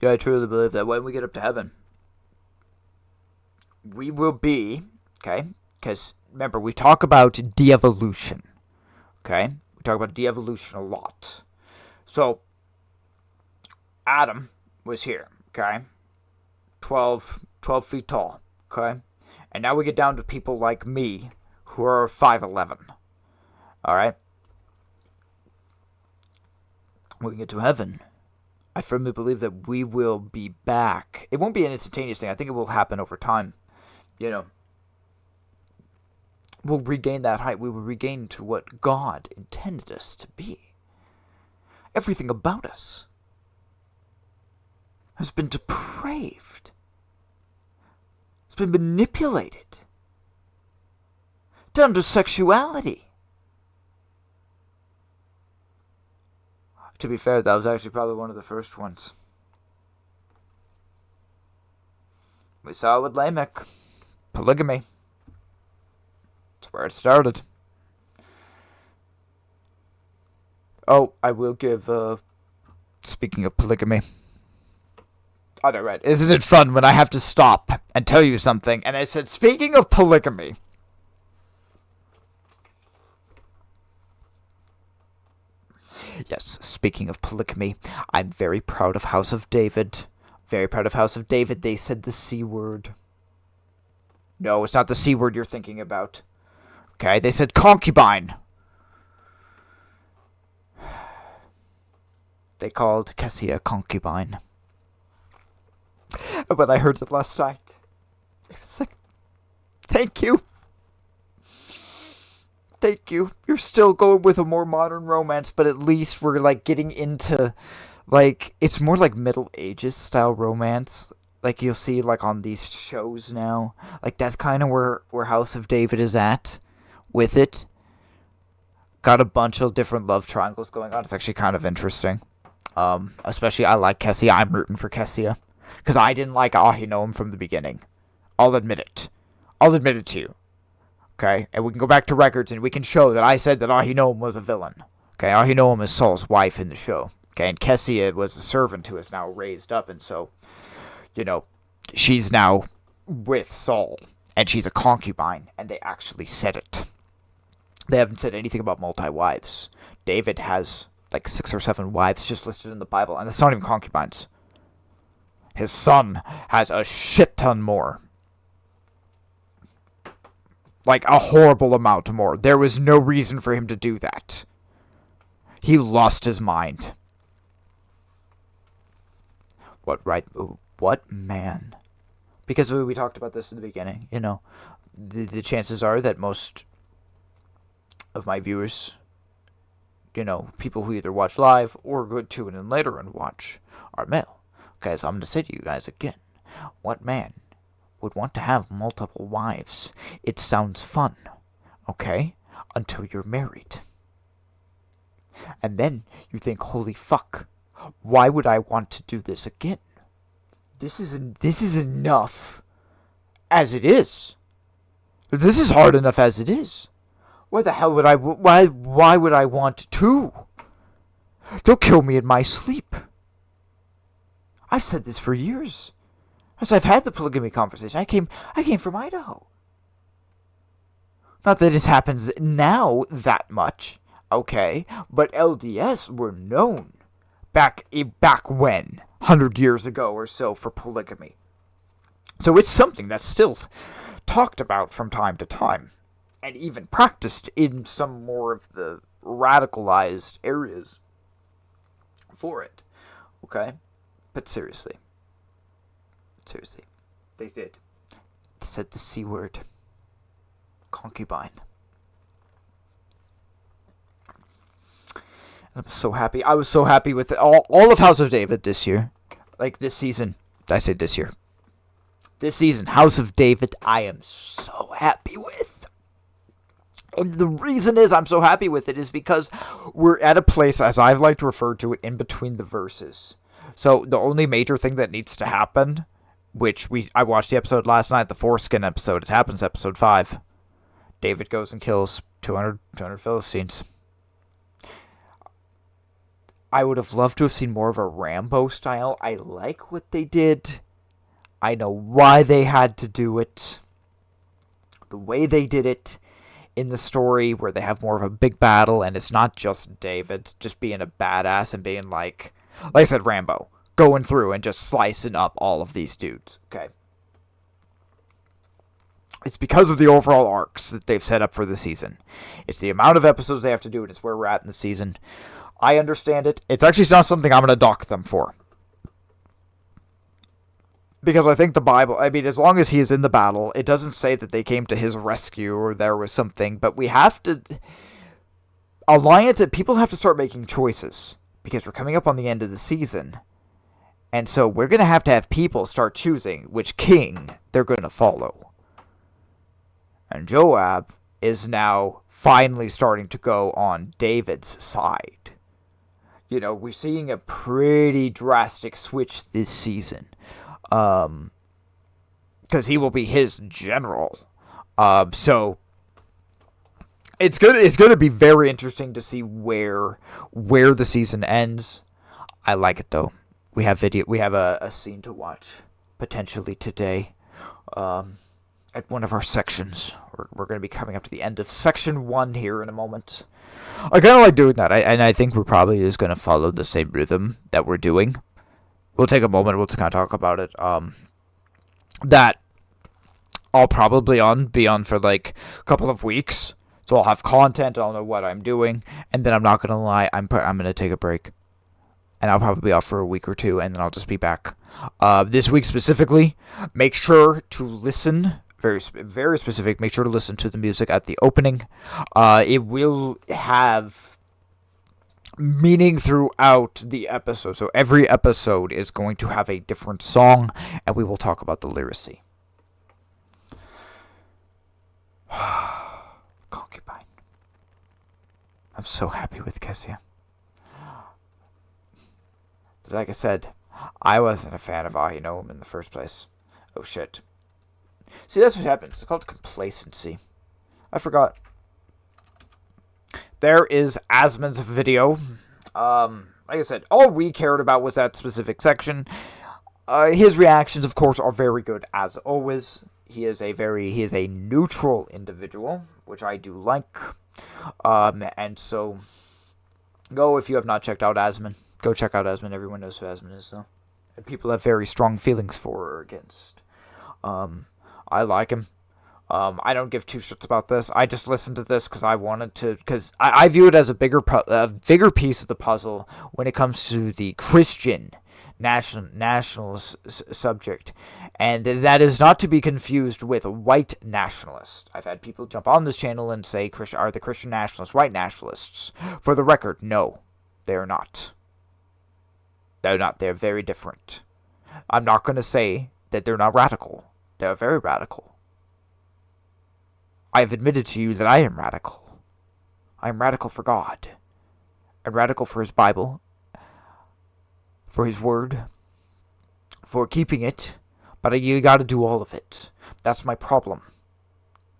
Speaker 1: Yeah, I truly believe that when we get up to heaven, we will be, okay, because remember, we talk about de-evolution, okay? We talk about de-evolution a lot. So, Adam was here, okay? 12 feet tall, okay? And now we get down to people like me, who are 5'11", all right? When we get to heaven, I firmly believe that we will be back. It won't be an instantaneous thing. I think it will happen over time. You know, we'll regain that height. We will regain to what God intended us to be. Everything about us has been depraved. It's been manipulated down to sexuality. To be fair, that was actually probably one of the first ones. We saw it with Lamech. Polygamy. That's where it started. Oh, I will give, speaking of polygamy. Oh, no, right. Isn't it fun when I have to stop and tell you something, and I said, speaking of polygamy. Yes, speaking of polygamy, I'm very proud of House of David. Very proud of House of David. They said the C word. No, it's not the C word you're thinking about. Okay, they said concubine. They called Cassie a concubine. But I heard it last night. It was like, thank you. Thank you. You're still going with a more modern romance, but at least we're, like, getting into, like, it's more like Middle Ages style romance. Like, you'll see, like, on these shows now. Like, that's kind of where House of David is at with it. Got a bunch of different love triangles going on. It's actually kind of interesting. Especially, I like Kessia. I'm rooting for Kessia. Because I didn't like Ahinoam from the beginning. I'll admit it. I'll admit it to you. Okay? And we can go back to records and we can show that I said that Ahinoam was a villain. Okay? Ahinoam is Saul's wife in the show. Okay? And Kessia was a servant who is now raised up, and so, you know, she's now with Saul. And she's a concubine. And they actually said it. They haven't said anything about multi-wives. David has like 6 or 7 wives just listed in the Bible. And it's not even concubines. His son has a shit ton more. Like a horrible amount more. There was no reason for him to do that. He lost his mind. What man Because we talked about this in the beginning, the chances are that most of my viewers, people who either watch live or go tune in later and watch, are male. Okay, so I'm going to say to you guys again, what man would want to have multiple wives? It sounds fun, okay? Until you're married. And then you think, holy fuck, why would I want to do this again? This is enough as it is. This is hard enough as it is. Why the hell would why would I want to? They'll kill me in my sleep. I've said this for years. As I've had the polygamy conversation. I came from Idaho. Not that it happens now that much, okay? But LDS were known back when, 100 years ago or so, for polygamy. So it's something that's still talked about from time to time, and even practiced in some more of the radicalized areas for it, okay? But seriously, they did. It said the C word. Concubine. I'm so happy. I was so happy with all of House of David this year. Like this season. I say this year. This season, House of David, I am so happy with. And the reason is I'm so happy with it is because we're at a place, as I've liked to refer to it, in between the verses. So the only major thing that needs to happen, which I watched the episode last night, the foreskin episode. It happens, episode 5. David goes and kills 200 Philistines. I would have loved to have seen more of a Rambo style. I like what they did. I know why they had to do it. The way they did it in the story, where they have more of a big battle, and it's not just David just being a badass and being like I said, Rambo, going through and just slicing up all of these dudes, okay? It's because of the overall arcs that they've set up for the season. It's the amount of episodes they have to do, and it's where we're at in the season. I understand it. It's actually not something I'm going to dock them for. Because I think the Bible, as long as he is in the battle, it doesn't say that they came to his rescue or there was something, but we have to... People have to start making choices. Because we're coming up on the end of the season. And so we're going to have people start choosing which king they're going to follow. And Joab is now finally starting to go on David's side. We're seeing a pretty drastic switch this season. Because he will be his general. So... It's going to be very interesting to see where the season ends. I like it though. We have a scene to watch potentially today, at one of our sections. We're going to be coming up to the end of section 1 here in a moment. I kind of like doing that, and I think we're probably just going to follow the same rhythm that we're doing. We'll take a moment. We'll just kind of talk about it. That I'll probably be on for like a couple of weeks. So I'll have content, I'll know what I'm doing, and then I'm not going to lie, I'm going to take a break. And I'll probably be off for a week or two, and then I'll just be back. This week specifically, make sure to listen, very, very specific, make sure to listen to the music at the opening. It will have meaning throughout the episode, so every episode is going to have a different song, and we will talk about the lyricy. Concubine. I'm so happy with Kessia. Like I said, I wasn't a fan of Ahinoam in the first place. Oh shit. See, that's what happens. It's called complacency. I forgot. There is Asmon's video. Like I said, all we cared about was that specific section. His reactions, of course, are very good as always. He is a neutral individual, which I do like. And so, if you have not checked out Asmon, go check out Asmon. Everyone knows who Asmon is, though. And people have very strong feelings for or against. I like him. I don't give two shits about this. I just listened to this because I wanted to, because I view it as a bigger piece of the puzzle when it comes to the Christian nationalist subject, and that is not to be confused with white nationalist. I've had people jump on this channel and say, are the Christian nationalists white nationalists? For the record, no, they're not. They're not. They're very different. I'm not going to say that they're not radical. They're very radical. I have admitted to you that I am radical. I am radical for God. I'm radical for His Bible, for His Word, for keeping it, but you gotta do all of it. That's my problem.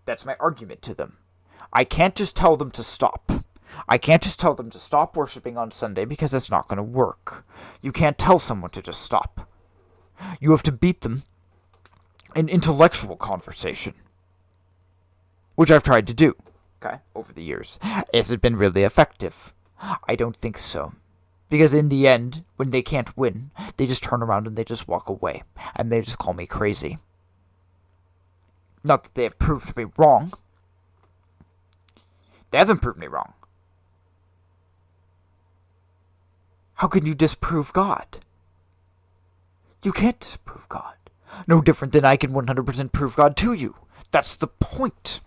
Speaker 1: That's my argument to them. I can't just tell them to stop. I can't just tell them to stop worshiping on Sunday because that's not going to work. You can't tell someone to just stop. You have to beat them in intellectual conversation, which I've tried to do, okay, over the years. Has it been really effective? I don't think so. Because in the end, when they can't win, they just turn around and they just walk away. And they just call me crazy. Not that they have proved me wrong. They haven't proved me wrong. How can you disprove God? You can't disprove God. No different than I can 100% prove God to you. That's the point.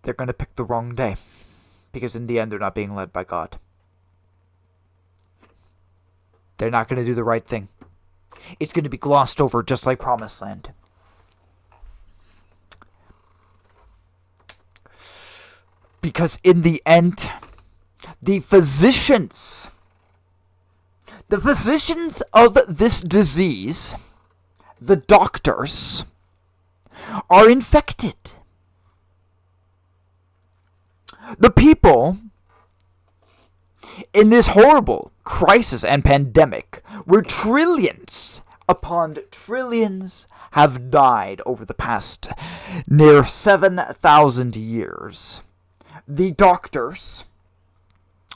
Speaker 1: They're going to pick the wrong day. Because in the end, they're not being led by God. They're not going to do the right thing. It's going to be glossed over just like Promised Land. Because in the end, the physicians of this disease, the doctors, are infected. The people in this horrible crisis and pandemic, where trillions upon trillions have died over the past near 7,000 years, the doctors,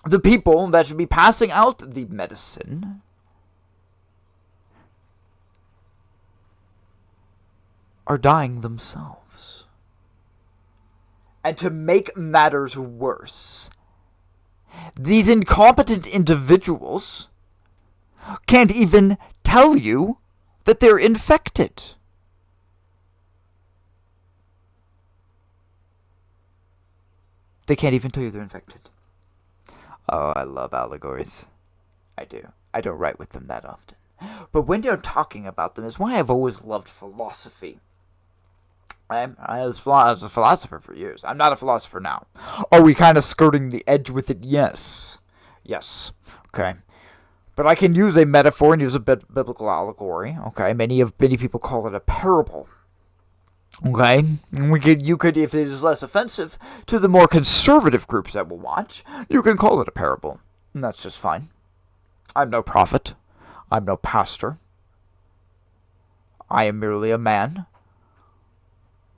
Speaker 1: the people that should be passing out the medicine, are dying themselves. And to make matters worse, these incompetent individuals can't even tell you that they're infected. They can't even tell you they're infected. Oh, I love allegories. I do. I don't write with them that often. But when you're talking about them is why I've always loved philosophy. I was a philosopher for years. I'm not a philosopher now. Are we kind of skirting the edge with it? Yes. Yes. Okay. But I can use a metaphor and use a biblical allegory. Okay. Many people call it a parable. Okay. You could, if it is less offensive to the more conservative groups that will watch, you can call it a parable. And that's just fine. I'm no prophet. I'm no pastor. I am merely a man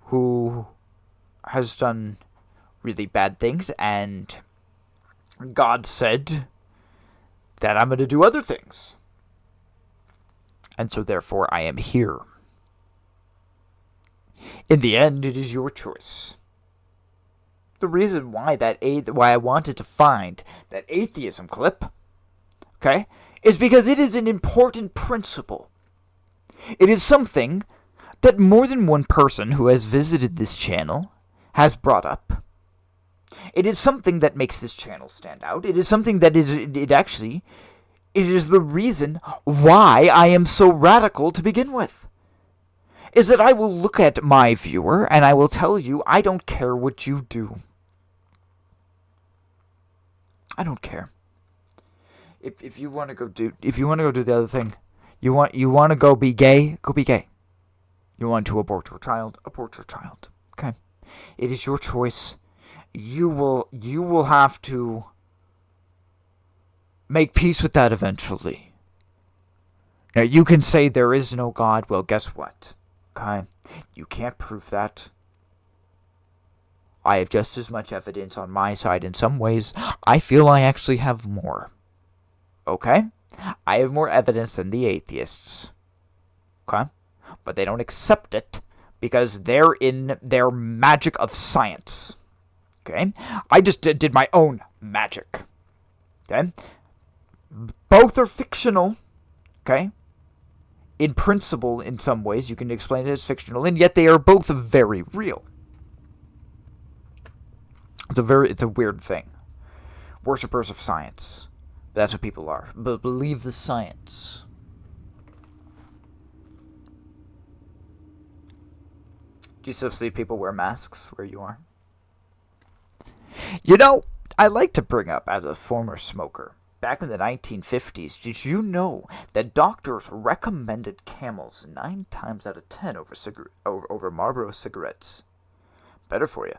Speaker 1: who has done really bad things, and God said that I'm going to do other things. And so therefore I am here. In the end, it is your choice. The reason why why I wanted to find that atheism clip, okay, is because it is an important principle. It is something that more than one person who has visited this channel has brought up. It is something that makes this channel stand out. It is something that it is the reason why I am so radical to begin with. Is that I will look at my viewer and I will tell you, I don't care what you do. I don't care. If you want to go do the other thing, you want to go be gay, go be gay. You want to abort your child, abort your child. Okay. It is your choice. You will have to make peace with that eventually. Now you can say there is no God. Well, guess what? Okay. You can't prove that. I have just as much evidence on my side. In some ways, I feel I actually have more. Okay? I have more evidence than the atheists. Okay? But they don't accept it because they're in their magic of science. Okay? I just did my own magic. Okay? Both are fictional. Okay? In principle, in some ways, you can explain it as fictional, and yet they are both very real. It's a weird thing. Worshippers of science. That's what people are. But believe the science. Do you still see people wear masks where you are? You know, I like to bring up, as a former smoker, back in the 1950s, did you know that doctors recommended Camels 9 times out of 10 over Marlboro cigarettes? Better for you.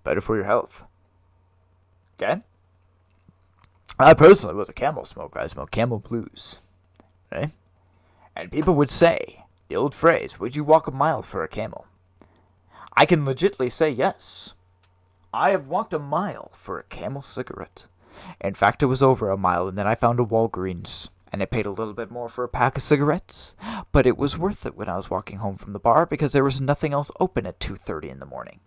Speaker 1: Better for your health. Okay? I personally was a Camel smoker. I smoked Camel Blues. Okay? And people would say, the old phrase, would you walk a mile for a Camel? I can legitimately say yes. I have walked a mile for a Camel cigarette. In fact, it was over a mile, and then I found a Walgreens, and I paid a little bit more for a pack of cigarettes, but it was worth it when I was walking home from the bar because there was nothing else open at 2:30 in the morning.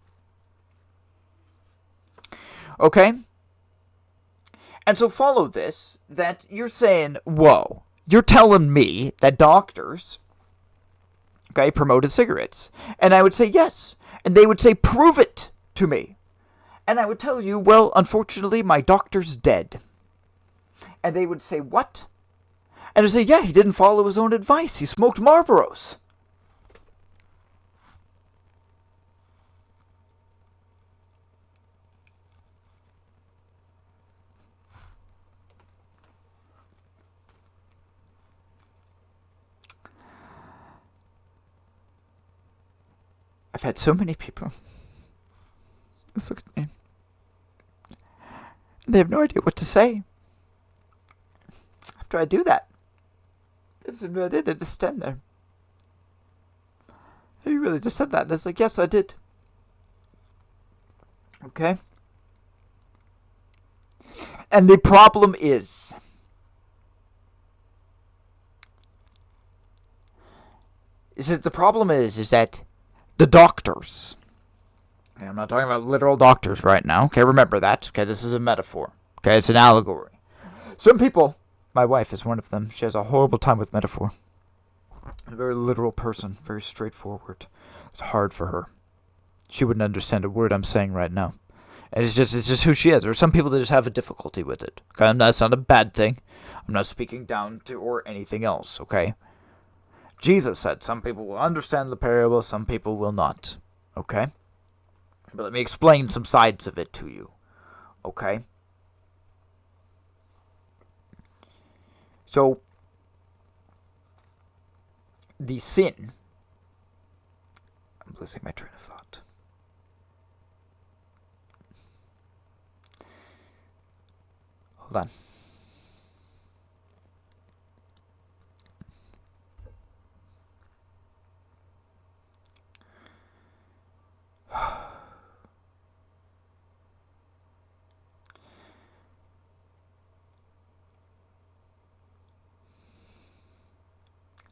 Speaker 1: Okay? And so follow this, that you're saying, whoa, you're telling me that doctors, okay, promoted cigarettes. And I would say yes. And they would say, prove it to me. And I would tell you, well, unfortunately, my doctor's dead. And they would say, what? And I'd say, yeah, he didn't follow his own advice. He smoked Marlboros. I've had so many people just look at me. They have no idea what to say after I do that. They have no idea. They just stand there. You really just said that? And it's like, yes, I did. Okay? And the problem is, that the doctors, okay, I'm not talking about literal doctors right now, okay, remember that, okay, this is a metaphor, okay, it's an allegory. Some people, my wife is one of them, she has a horrible time with metaphor. A very literal person, very straightforward. It's hard for her. She wouldn't understand a word I'm saying right now. And it's just who she is. There are some people that just have a difficulty with it, okay, that's not a bad thing. I'm not speaking down to or anything else, okay. Jesus said some people will understand the parable, some people will not. Okay? But let me explain some sides of it to you. Okay? So, the sin... I'm losing my train of thought. Hold on.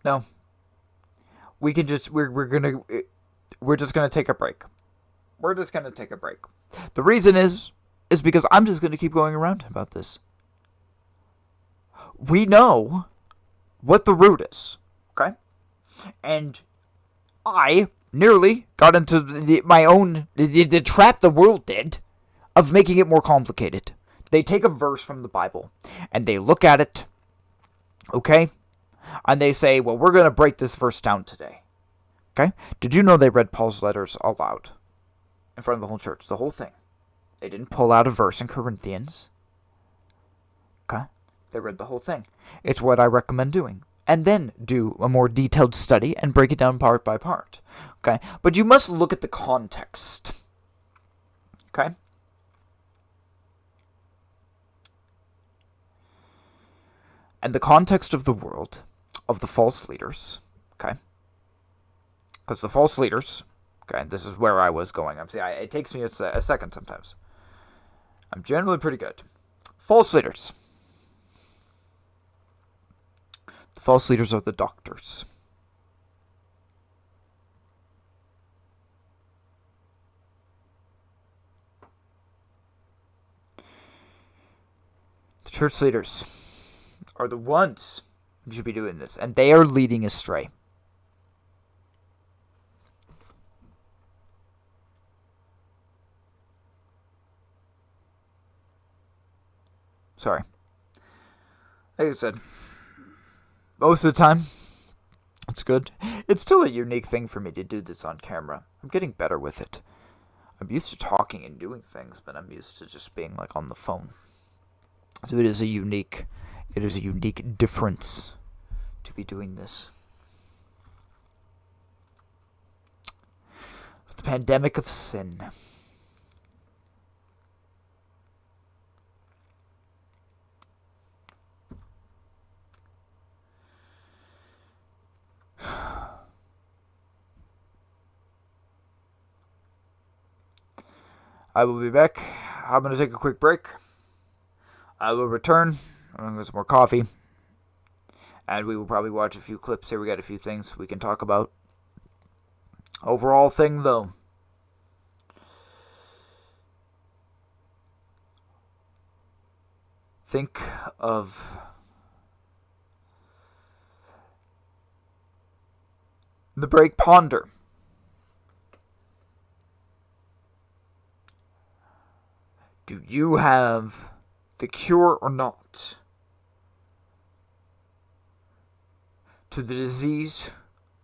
Speaker 1: No. We can just we're just gonna take a break. We're just gonna take a break. The reason is because I'm just gonna keep going around about this. We know what the root is, okay? And I nearly got into the trap the world did of making it more complicated. They take a verse from the Bible and they look at it, okay? And they say, well, we're going to break this verse down today. Okay? Did you know they read Paul's letters aloud in front of the whole church? The whole thing. They didn't pull out a verse in Corinthians. Okay? They read the whole thing. It's what I recommend doing. And then do a more detailed study and break it down part by part. Okay? But you must look at the context. Okay? And the context of the world, of the false leaders, okay? Because the false leaders, okay, this is where I was going. It takes me a second sometimes. I'm generally pretty good. False leaders. The false leaders are the doctors. Church leaders are the ones who should be doing this, and they are leading astray. Sorry. Like I said, most of the time, it's good. It's still a unique thing for me to do this on camera. I'm getting better with it. I'm used to talking and doing things, but I'm used to just being like on the phone. So it is a unique difference to be doing this. The pandemic of sin. I will be back. I'm going to take a quick break. I will return. I'm going to get some more coffee. And we will probably watch a few clips here. We got a few things we can talk about. Overall thing, though. Think of the break, ponder. Do you have the cure or not to the disease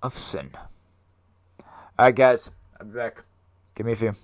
Speaker 1: of sin? Alright, guys, I'll be back. Give me a few.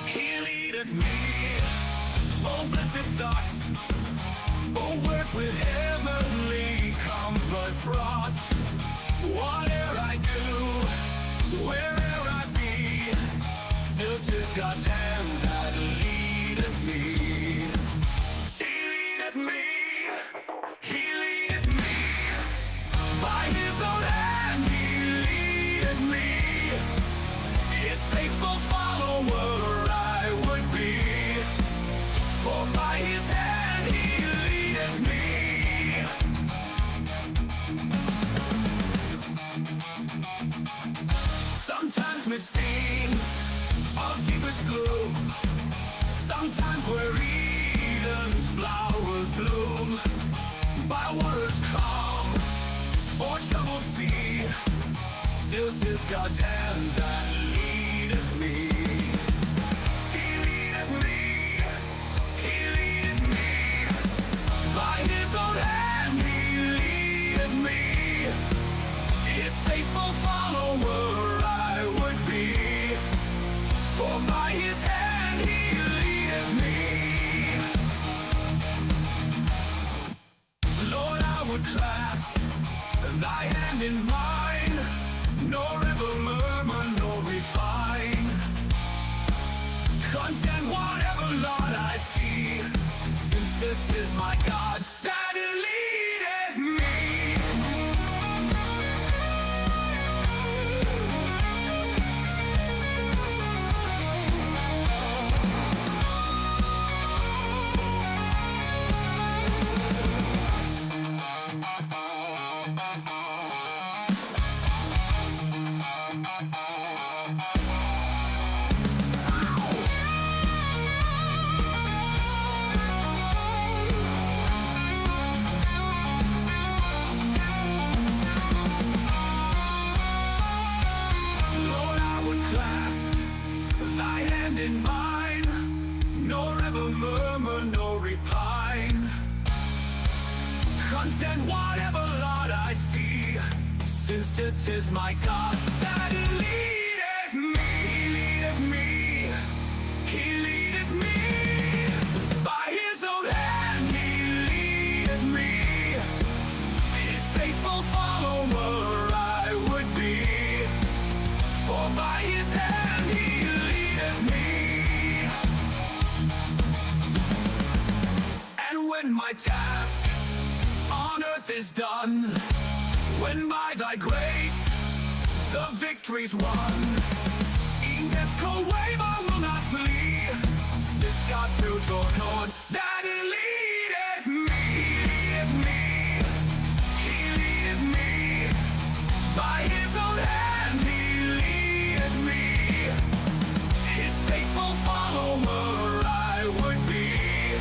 Speaker 4: He leadeth me, oh blessed thoughts, oh words with heavenly comfort fraught. Whate'er I do, where'er I be, still 'tis God's hand that leadeth me. He leadeth me, he leadeth me, by his own hand he leadeth me. His faithful follower I would be, for by his hand he leadeth me. Sometimes mid scenes of deepest gloom, sometimes where Eden's flowers bloom, by waters calm or troubled sea, still 'tis God's hand that leadeth me. He leadeth me, he leadeth me, by his own hand he leadeth me. His faithful follower I would be, for by his hand he leadeth me. Lord, I would clasp thy hand in mine, nor ever murmur nor repine. Content whatever lot I see, since 'tis my God that leadeth me. content, whatever lot I see, since it is my God that leadeth me. He leadeth me, he leadeth me, by his own hand he leadeth me. His faithful follower I would be, for by his hand he leadeth me. And when my task on earth is done, when by thy grace the victory's won, e'en death's cold wave I will not flee, since God through joy Lord that leadeth me. He leadeth me, by his own hand he leadeth me. His faithful follower I would be,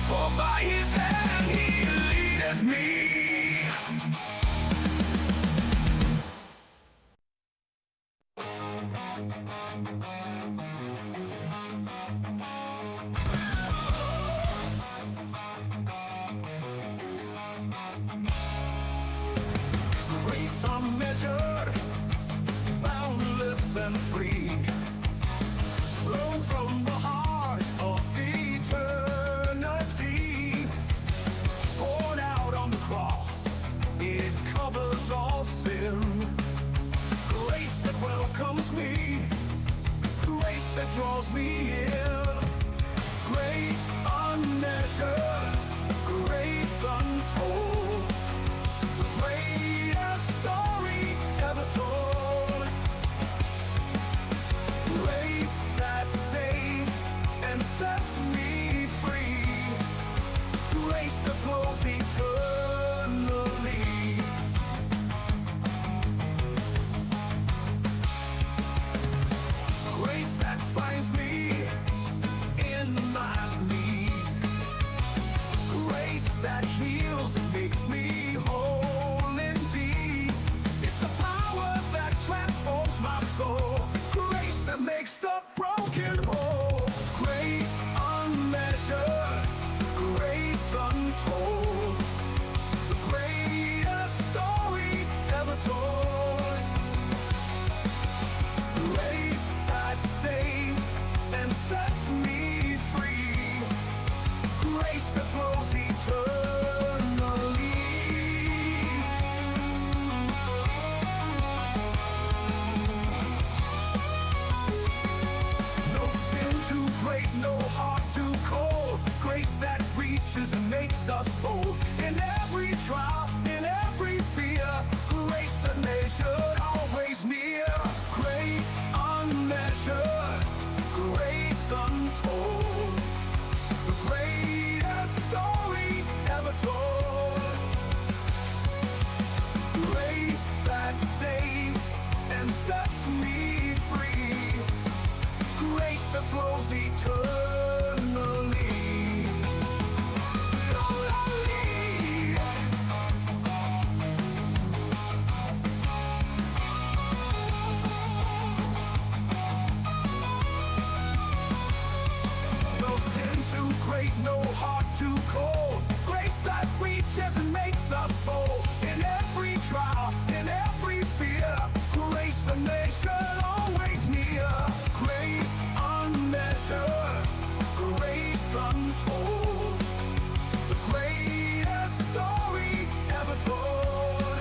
Speaker 4: for by his hand he leadeth me. Grace unmeasured, boundless and free, flowing from the heart of eternity, poured out on the cross, it covers all sin. Grace that welcomes me, grace that draws me in, grace unmeasured, grace untold, the greatest story ever told. Grace that saves and sets me free, grace that flows eternally. Grace that finds me in my need, grace that heals and makes me whole indeed. It's the power that transforms my soul, grace that makes the broken whole. Grace unmeasured, grace untold, the greatest story ever told. Grace that saves and sets me free, grace that flows eternally. No sin too great, no heart too cold, grace that reaches and makes us bold. In every trial, in every fear, grace that measured, always near. Grace unmeasured, grace untold, the greatest story ever told. Grace that saves and sets me free, grace that flows eternally. No sin too great, no heart too cold, grace that reaches and makes us bold. In every trial, in every fear, grace that measured, always near. Grace unmeasured, grace untold, the greatest story ever told.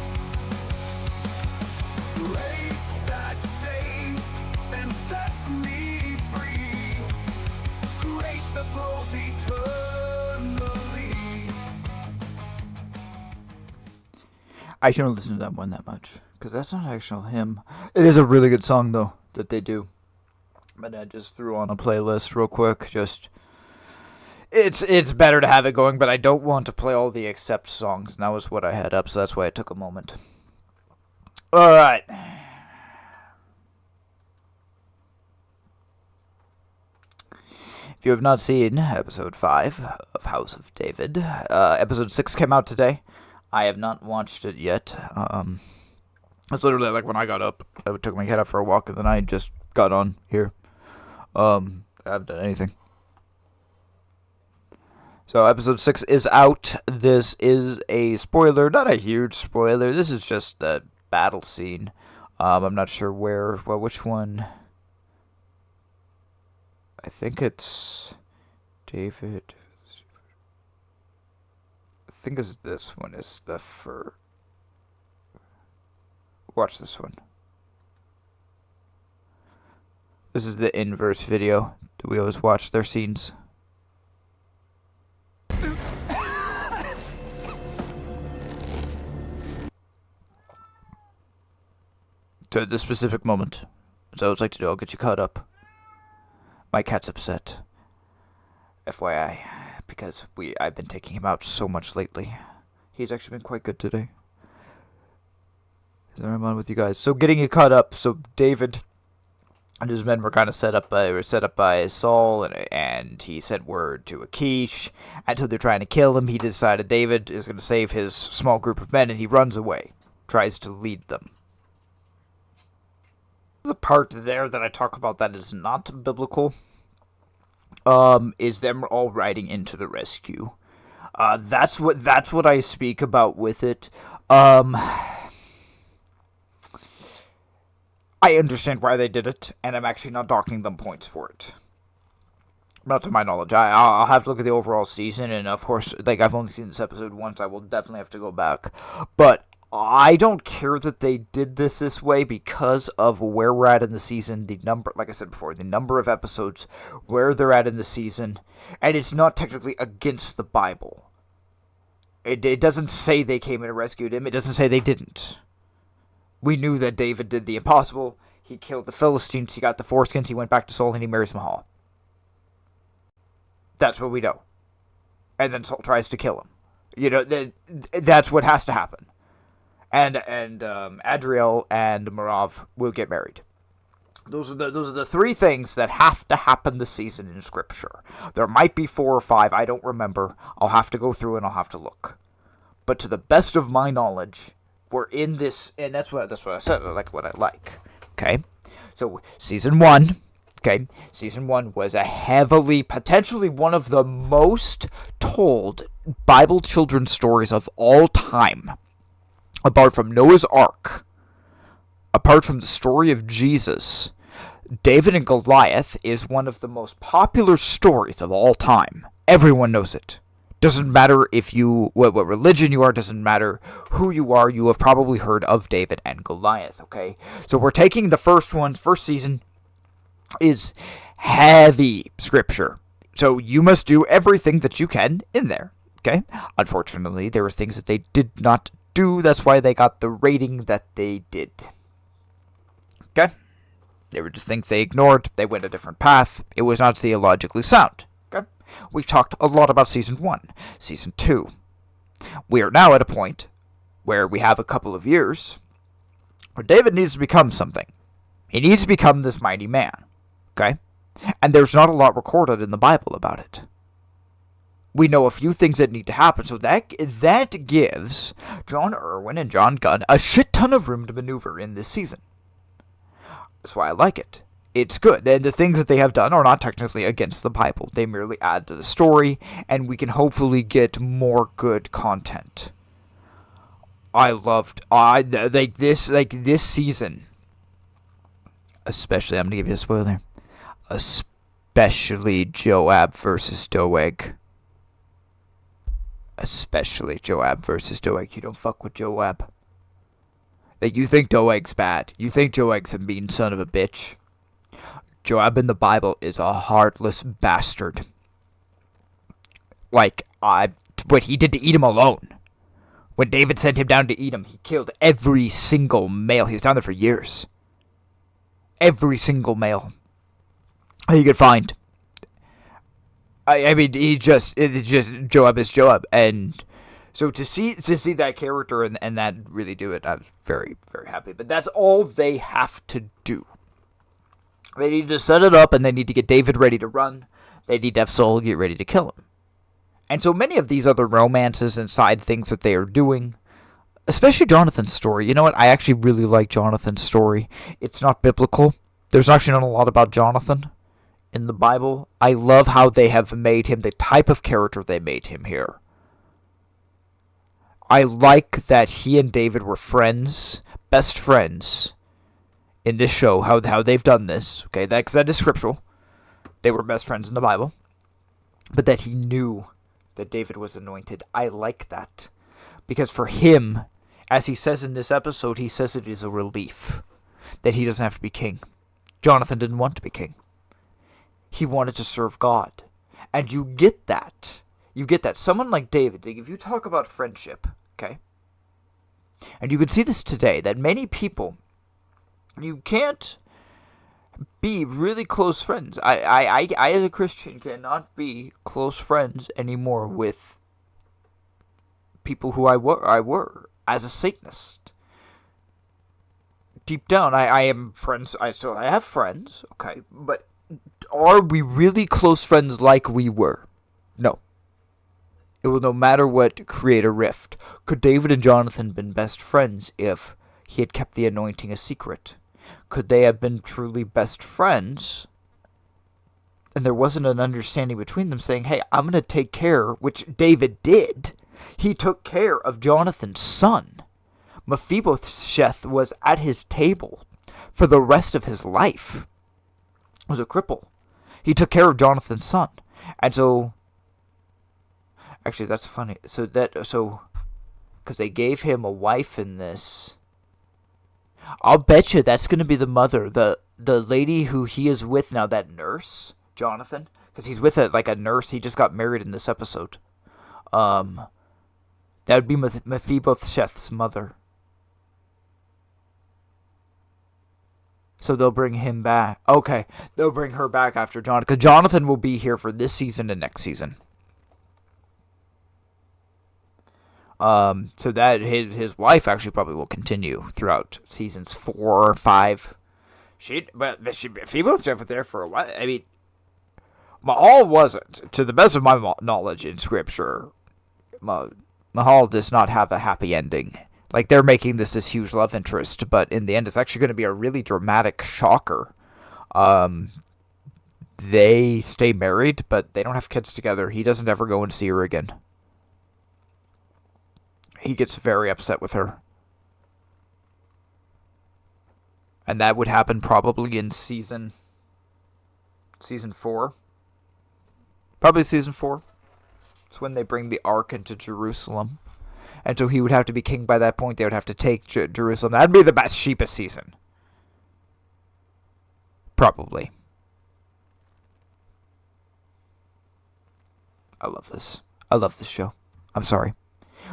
Speaker 4: Grace that saves and sets me free, grace that flows eternally.
Speaker 1: I shouldn't listen to that one that much, because that's not actual hymn. It is a really good song, though, that they do. But I just threw on a playlist real quick. Just, it's better to have it going, but I don't want to play all the accept songs. And that was what I had up, so that's why it took a moment. Alright. If you have not seen episode 5 of House of David, episode 6 came out today. I have not watched it yet. It's literally like when I got up, I took my cat out for a walk, and then I just got on here. I haven't done anything. So episode 6 is out. This is a spoiler, not a huge spoiler. This is just the battle scene. I'm not sure which one. I think it's David. I think this one is the first. Watch this one. This is the Innerverse video. Do we always watch their scenes? To this specific moment. As I always like to do, I'll get you caught up. My cat's upset. FYI. Because I've been taking him out so much lately. He's actually been quite good today. So I'm on with you guys. So getting you caught up. So David and his men were kind of set up by Saul, and he sent word to Achish. Until they're trying to kill him, he decided David is going to save his small group of men, and he runs away. Tries to lead them. The part there that I talk about that is not biblical is them all riding into the rescue. That's what I speak about with it. I understand why they did it, and I'm actually not docking them points for it. Not to my knowledge. I'll have to look at the overall season, and of course, like, I've only seen this episode once. I will definitely have to go back. But I don't care that they did this way because of where we're at in the season, the number, like I said before, the number of episodes, where they're at in the season, and it's not technically against the Bible. It doesn't say they came in and rescued him. It doesn't say they didn't. We knew that David did the impossible. He killed the Philistines, he got the foreskins, he went back to Saul, and he marries Mahal. That's what we know. And then Saul tries to kill him. You know, that's what has to happen. And Adriel and Marav will get married. Those are the three things that have to happen this season in Scripture. There might be 4 or 5, I don't remember. I'll have to go through and I'll have to look. But to the best of my knowledge, we're in this, and that's what I said. I like what I like. Okay, so season 1. Okay, season 1 was potentially one of the most told Bible children's stories of all time. Apart from Noah's Ark, apart from the story of Jesus, David and Goliath is one of the most popular stories of all time. Everyone knows it. Doesn't matter what religion you are, doesn't matter who you are, you have probably heard of David and Goliath, okay? So we're taking the first season is heavy scripture. So you must do everything that you can in there, okay? Unfortunately, there were things that they did not do. That's why they got the rating that they did. Okay? They were just things they ignored. They went a different path. It was not theologically sound. Okay? We've talked a lot about Season 1. Season 2. We are now at a point where we have a couple of years where David needs to become something. He needs to become this mighty man. Okay? And there's not a lot recorded in the Bible about it. We know a few things that need to happen, so that gives John Irwin and John Gunn a shit ton of room to maneuver in this season. That's why I like it. It's good, and the things that they have done are not technically against the Bible. They merely add to the story, and we can hopefully get more good content. This season, especially, I'm gonna give you a spoiler, especially Joab versus Doeg. Especially Joab versus Doeg. You don't fuck with Joab. Like, you think Doeg's bad. You think Doeg's a mean son of a bitch. Joab in the Bible is a heartless bastard. Like, what he did to Edom alone. When David sent him down to Edom, he killed every single male. He was down there for years. Every single male he could find. I mean, Joab is Joab, and so to see that character and that really do it, I was very, very happy. But that's all they have to do. They need to set it up, and they need to get David ready to run. They need to have Saul get ready to kill him. And so many of these other romances and side things that they are doing, especially Jonathan's story. You know what? I actually really like Jonathan's story. It's not biblical. There's actually not a lot about Jonathan in the Bible. I love how they have made him the type of character they made him here. I like that he and David were friends, best friends, in this show, how they've done this. Okay, because that is scriptural. They were best friends in the Bible. But that he knew that David was anointed. I like that. Because for him, as he says in this episode, he says it is a relief that he doesn't have to be king. Jonathan didn't want to be king. He wanted to serve God. And you get that. You get that. Someone like David, if you talk about friendship, okay? And you can see this today, that many people, you can't be really close friends. I as a Christian, cannot be close friends anymore with people who I were as a Satanist. Deep down, I am friends. I have friends, okay, but are we really close friends like we were? No. It will no matter what create a rift. Could David and Jonathan been best friends if he had kept the anointing a secret? Could they have been truly best friends and there wasn't an understanding between them saying, hey, I'm going to take care, which David did. He took care of Jonathan's son. Mephibosheth was at his table for the rest of his life. He was a cripple. He took care of Jonathan's son. And so, actually, that's funny. Because they gave him a wife in this. I'll bet you that's going to be the mother, the lady who he is with now, that nurse, Jonathan. Because he's with a nurse. He just got married in this episode. That would be Mephibosheth's mother. So they'll bring him back. Okay, they'll bring her back after Jonathan. Because Jonathan will be here for this season and next season. So that his wife actually probably will continue throughout seasons 4 or 5. Mephibosheth was there for a while. I mean, Mahal wasn't. To the best of my knowledge in Scripture, Mahal does not have a happy ending. Like, they're making this huge love interest, but in the end, it's actually going to be a really dramatic shocker. They stay married, but they don't have kids together. He doesn't ever go and see her again. He gets very upset with her. And that would happen probably in season 4. Probably season 4. It's when they bring the ark into Jerusalem. And so he would have to be king by that point. They would have to take Jerusalem. That'd be the best, cheapest season. Probably. I love this. I love this show. I'm sorry.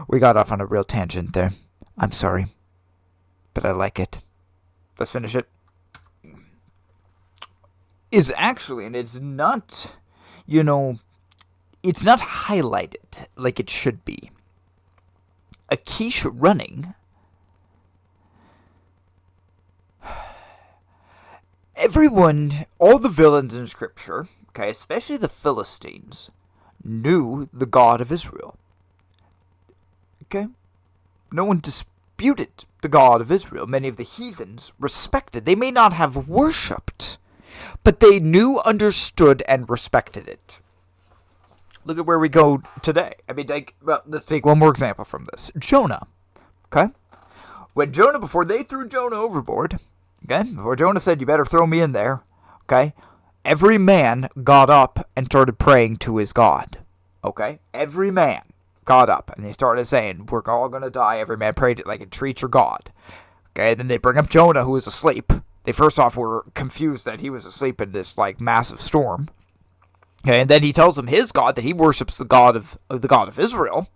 Speaker 1: We got off on a real tangent there. I'm sorry. But I like it. Let's finish it. It's actually, and it's not, it's not highlighted like it should be. Akish running. Everyone, all the villains in Scripture, okay, especially the Philistines, knew the God of Israel. Okay? No one disputed the God of Israel. Many of the heathens respected. They may not have worshipped, but they knew, understood, and respected it. Look at where we go today. I mean, let's take one more example from this. Jonah. Okay? When Jonah, before they threw Jonah overboard, okay? Before Jonah said, you better throw me in there, okay? Every man got up and started praying to his God. Okay? Every man got up and they started saying, we're all going to die. Every man prayed like entreat your God. Okay? Then they bring up Jonah, who was asleep. They first off were confused that he was asleep in this massive storm. Okay, and then he tells them his God, that he worships the God of Israel,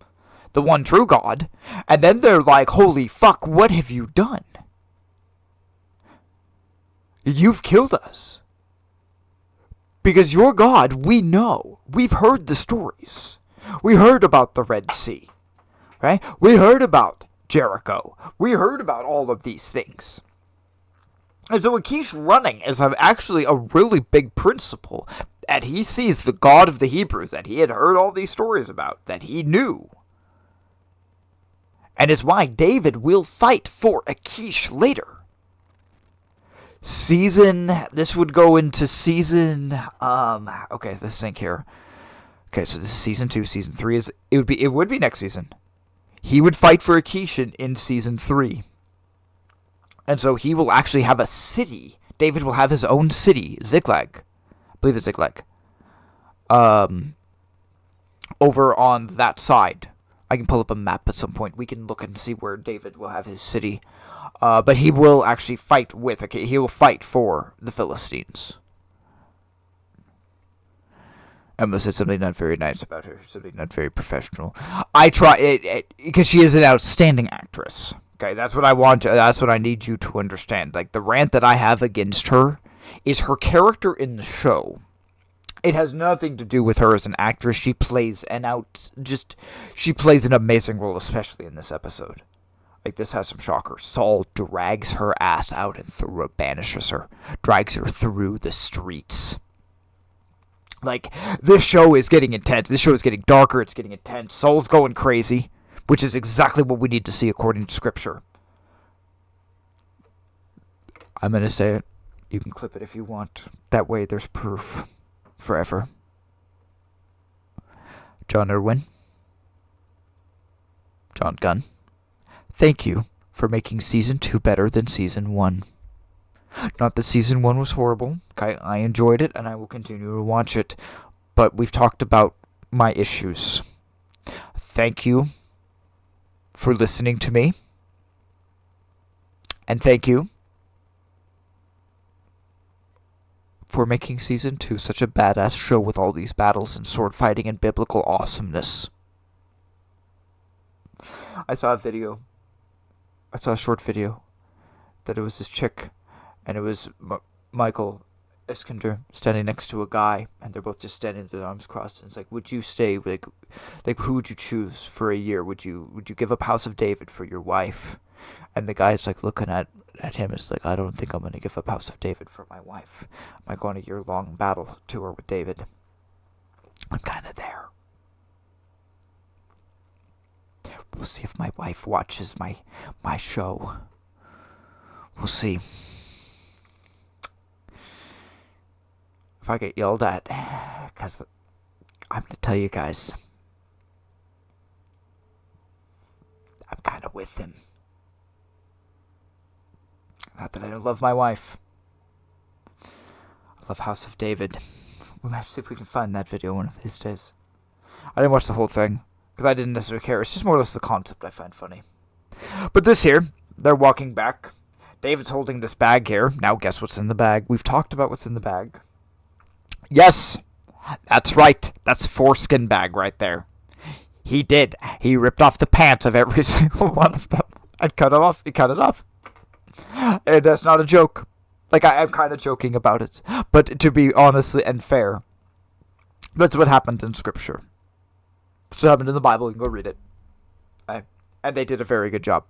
Speaker 1: the one true God. And then they're like, holy fuck, what have you done? You've killed us. Because your God, we know. We've heard the stories. We heard about the Red Sea. Right? We heard about Jericho. We heard about all of these things. And so Akish running is actually a really big principle. That he sees the God of the Hebrews, that he had heard all these stories about, that he knew. And it's why David will fight for Akish later. This would go into season, okay, let's think here. Okay, so this is season 2, season 3 it would be next season. He would fight for Akeisha in season 3. And so he will actually have a city. David will have his own city, Ziklag. I believe it's Ziklag. Over on that side. I can pull up a map at some point. We can look and see where David will have his city. But he will actually fight he will fight for the Philistines. Emma said something not very nice about her, something not very professional. I try because she is an outstanding actress. Okay, that's what I want. That's what I need you to understand. Like the rant that I have against her is her character in the show. It has nothing to do with her as an actress. She plays an amazing role, especially in this episode. Like this has some shockers. Saul drags her ass out and banishes her, drags her through the streets. Like, this show is getting intense. This show is getting darker. It's getting intense. Saul's going crazy, which is exactly what we need to see according to Scripture. I'm going to say it. You can clip it if you want. That way there's proof forever. John Irwin. John Gunn. Thank you for making Season 2 better than Season 1. Not that Season 1 was horrible. I enjoyed it, and I will continue to watch it. But we've talked about my issues. Thank you for listening to me. And thank you for making Season 2 such a badass show with all these battles and sword fighting and biblical awesomeness. I saw a short video that it was this chick, and it was Michael Iskander standing next to a guy, and they're both just standing with their arms crossed. And it's like, would you stay? Like who would you choose for a year? Would you give up House of David for your wife? And the guy's like looking at him. It's like, I don't think I'm gonna give up House of David for my wife. I might go on a year-long battle tour with David. I'm kind of there. We'll see if my wife watches my show. We'll see. If I get yelled at, because I'm going to tell you guys, I'm kind of with him. Not that I don't love my wife. I love House of David. We'll have to see if we can find that video one of these days. I didn't watch the whole thing, because I didn't necessarily care. It's just more or less the concept I find funny. But this here, they're walking back. David's holding this bag here. Now guess what's in the bag. We've talked about what's in the bag. Yes, that's right. That's a foreskin bag right there. He did. He ripped off the pants of every single one of them and cut it off. He cut it off. And that's not a joke. Like, I'm kind of joking about it. But to be honest and fair, that's what happened in Scripture. That's what happened in the Bible. You can go read it. And they did a very good job.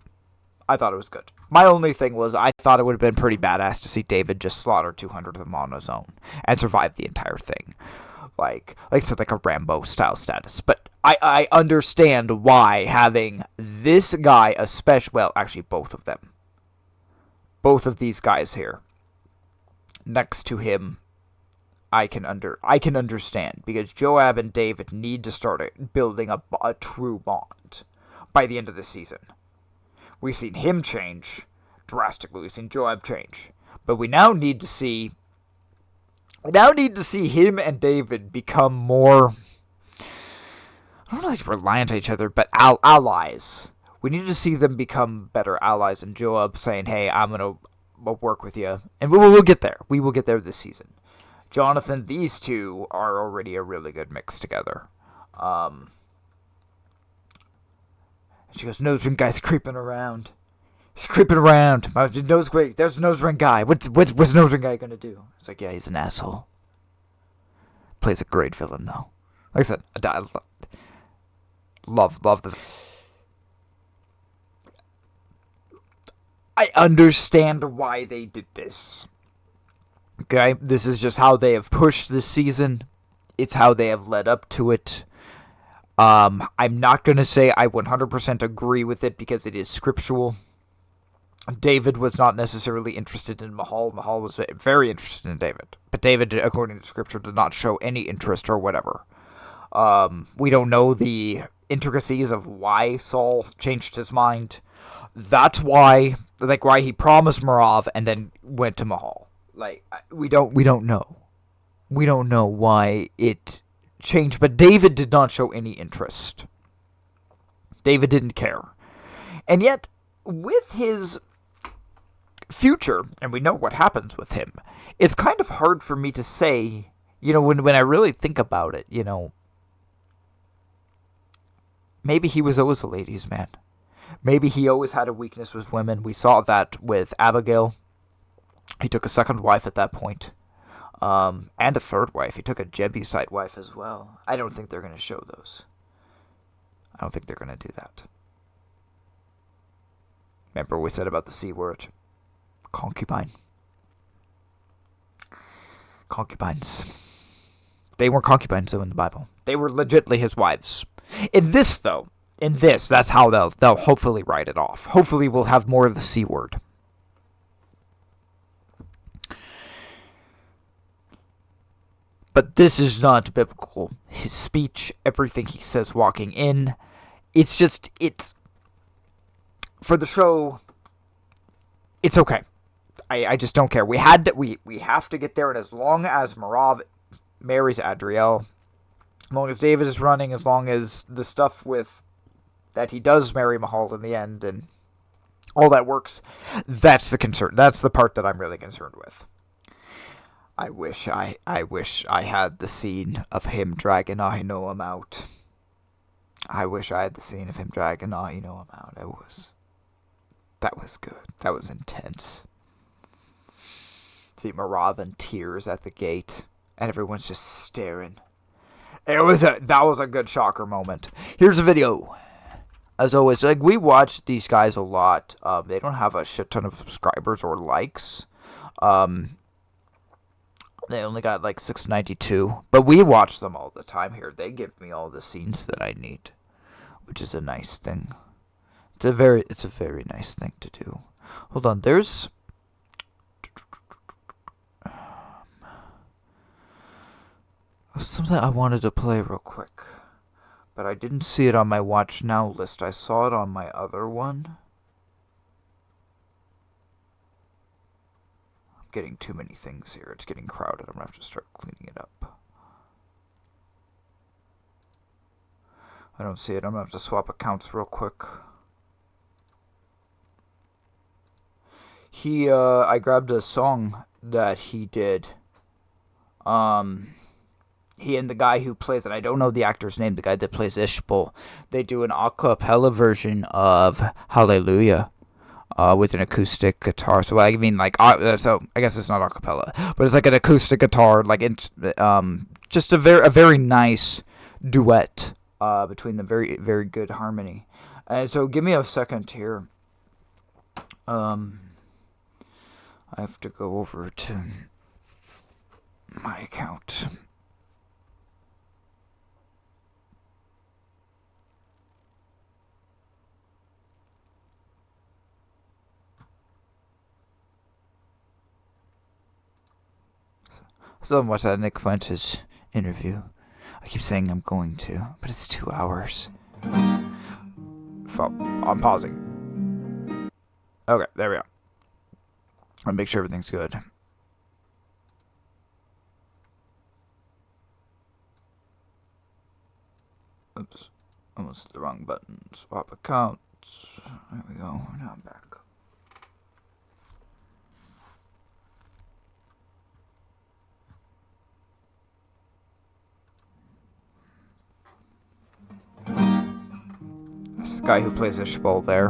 Speaker 1: I thought it was good. My only thing was I thought it would have been pretty badass to see David just slaughter 200 of them on his own and survive the entire thing. Like I said, like a Rambo style status. But I understand why having this guy, well, actually both of them, both of these guys here next to him, I can understand, because Joab and David need to start building a true bond by the end of the season. We've seen him change drastically. We've seen Joab change. But we now need to see him and David become more, I don't know if reliant on each other, but allies. We need to see them become better allies, and Joab saying, hey, I'm going to work with you. And we'll get there. We will get there this season. Jonathan, these two are already a really good mix together. She goes, nose ring guy's creeping around. He's creeping around. There's a nose ring guy. What's nose ring guy gonna do? It's like, yeah, he's an asshole. Plays a great villain though. Like I said, I love the. I understand why they did this. Okay, this is just how they have pushed this season. It's how they have led up to it. I'm not going to say I 100% agree with it because it is scriptural. David was not necessarily interested in Mahal. Mahal was very interested in David. But David, according to Scripture, did not show any interest or whatever. We don't know the intricacies of why Saul changed his mind. That's why, why he promised Merav and then went to Mahal. We don't know. We don't know why it changed, but David did not show any interest. David didn't care. And yet, with his future, and we know what happens with him, it's kind of hard for me to say, when I really think about it, maybe he was always a ladies' man. Maybe he always had a weakness with women. We saw that with Abigail. He took a second wife at that point. And a third wife. He took a Jebusite wife as well. I don't think they're going to show those. I don't think they're going to do that. Remember what we said about the C word? Concubine. Concubines. They weren't concubines, though, in the Bible. They were legitimately his wives. In this, that's how they'll hopefully write it off. Hopefully we'll have more of the C word. But this is not biblical. His speech, everything he says walking in, it's for the show, it's okay. I just don't care. We have to get there, and as long as Merav marries Adriel, as long as David is running, as long as the stuff with that he does marry Mahal in the end and all that works, that's the concern. That's the part that I'm really concerned with. I wish I had the scene of him dragging Ahinoam out. I wish I had the scene of him dragging Ahinoam out. That was good. That was intense. See Merav in tears at the gate, and everyone's just staring. That was a good shocker moment. Here's a video. As always, we watch these guys a lot. They don't have a shit ton of subscribers or likes. They only got 692, but we watch them all the time here. They give me all the scenes that I need, which is a nice thing. It's a very nice thing to do. Hold on, there's something I wanted to play real quick, but I didn't see it on my watch now list. I saw it on my other one. Getting too many things here. It's getting crowded. I'm gonna have to start cleaning it up. I don't see it. I'm gonna have to swap accounts real quick. I grabbed a song that he did. He and the guy who plays it, I don't know the actor's name, the guy that plays Ishbal, they do an a cappella version of Hallelujah. With an acoustic guitar, so I mean, so I guess it's not a cappella, but it's an acoustic guitar, just a very nice duet between the very very good harmony. And so, give me a second here. I have to go over to my account. I still haven't watched that Nick Fuentes interview. I keep saying I'm going to, but it's 2 hours. I'm pausing. Okay, there we go. I'll make sure everything's good. Oops. Almost hit the wrong button. Swap accounts. There we go. Now I'm back. This guy who plays Ishbal there.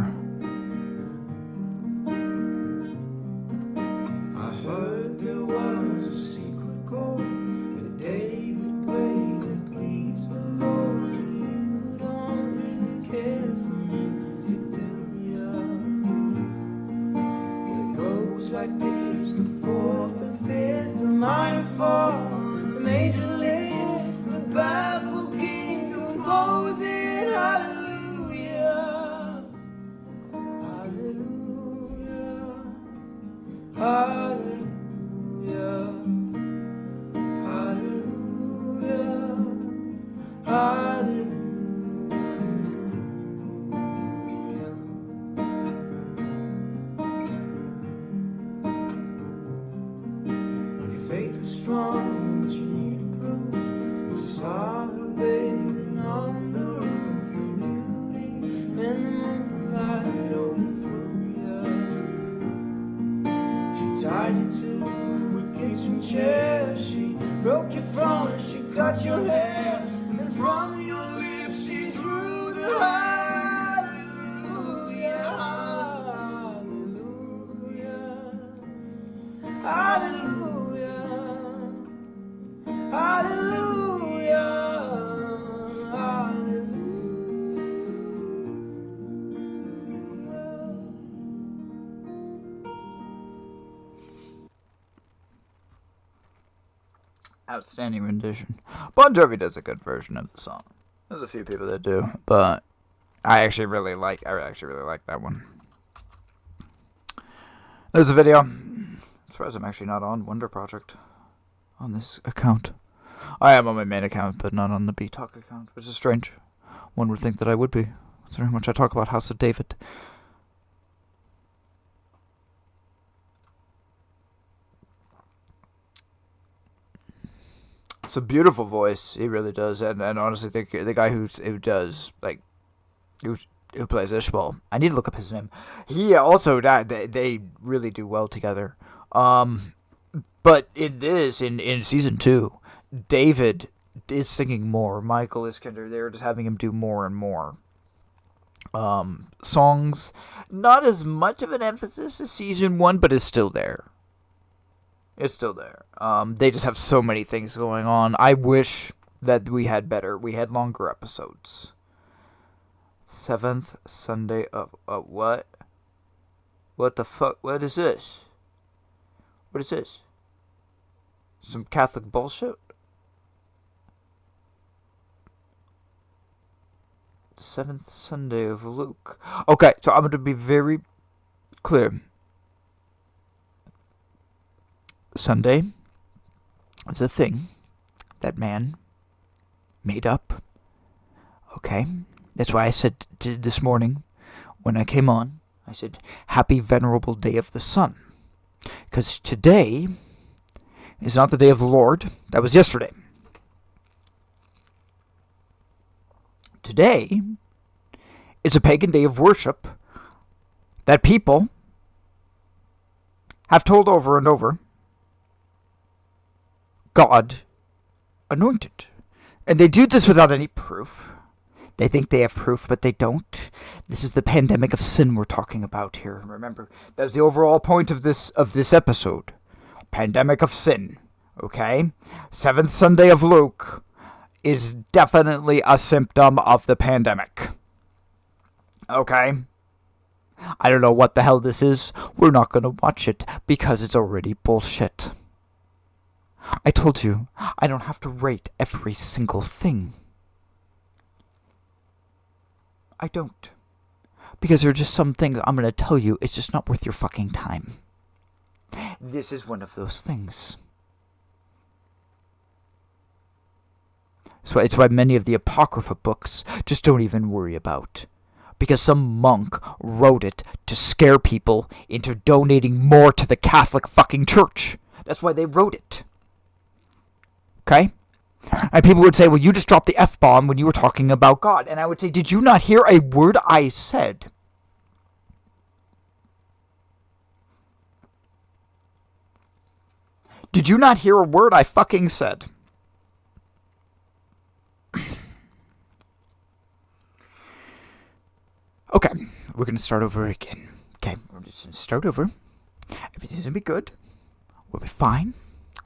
Speaker 4: I heard there was a secret chord that David played and pleased the Lord. You don't really care for music, do ya? It goes like this: the fourth, the fifth, the minor fall, the major lift, the baffled king composing hallelujah.
Speaker 5: strong, but you need to grow. I saw her bathing on the roof, her beauty, and the moonlight overthrew you. She tied you to a kitchen chair, she broke your throne and she cut your hair, and then from your lips she drew the hallelujah, hallelujah, hallelujah, hallelujah, hallelujah.
Speaker 1: Outstanding rendition. Bon Jovi does a good version of the song. There's a few people that do, but I actually really like that one. There's a video. I'm surprised I'm actually not on Wonder Project on this account. I am on my main account, but not on the BTalk account, which is strange. One would think that I would be, considering how much I talk about House of David. It's a beautiful voice, he really does, and honestly, the guy who plays Ishbal, I need to look up his name. He also they really do well together. But in season 2, David is singing more. Michael Iskender, they're just having him do more and more songs. Not as much of an emphasis as season 1, but it's still there. It's still there. They just have so many things going on. I wish that we had longer episodes. 7th Sunday of what? What the fuck? What is this? What is this? Some Catholic bullshit? 7th Sunday of Luke. Okay, so I'm going to be very clear. Sunday is a thing that man made up. Okay? That's why I said this morning when I came on, I said, Happy Venerable Day of the Sun. Because today is not the day of the Lord. That was yesterday. Today is a pagan day of worship that people have told over and over God anointed. And they do this without any proof. They think they have proof, but they don't. This is the pandemic of sin we're talking about here. Remember, that was the overall point of this episode. Pandemic of sin. Okay? 7th Sunday of Luke is definitely a symptom of the pandemic. Okay? I don't know what the hell this is. We're not going to watch it because it's already bullshit. I told you, I don't have to rate every single thing. I don't. Because there are just some things I'm going to tell you, it's just not worth your fucking time. This is one of those things. So it's why many of the Apocrypha books just don't even worry about. Because some monk wrote it to scare people into donating more to the Catholic fucking Church. That's why they wrote it. Okay? And people would say, well, you just dropped the F-bomb when you were talking about God. And I would say, did you not hear a word I said? Did you not hear a word I fucking said? Okay, we're going to start over again. Okay, we're just going to start over. Everything's going to be good. We'll be fine.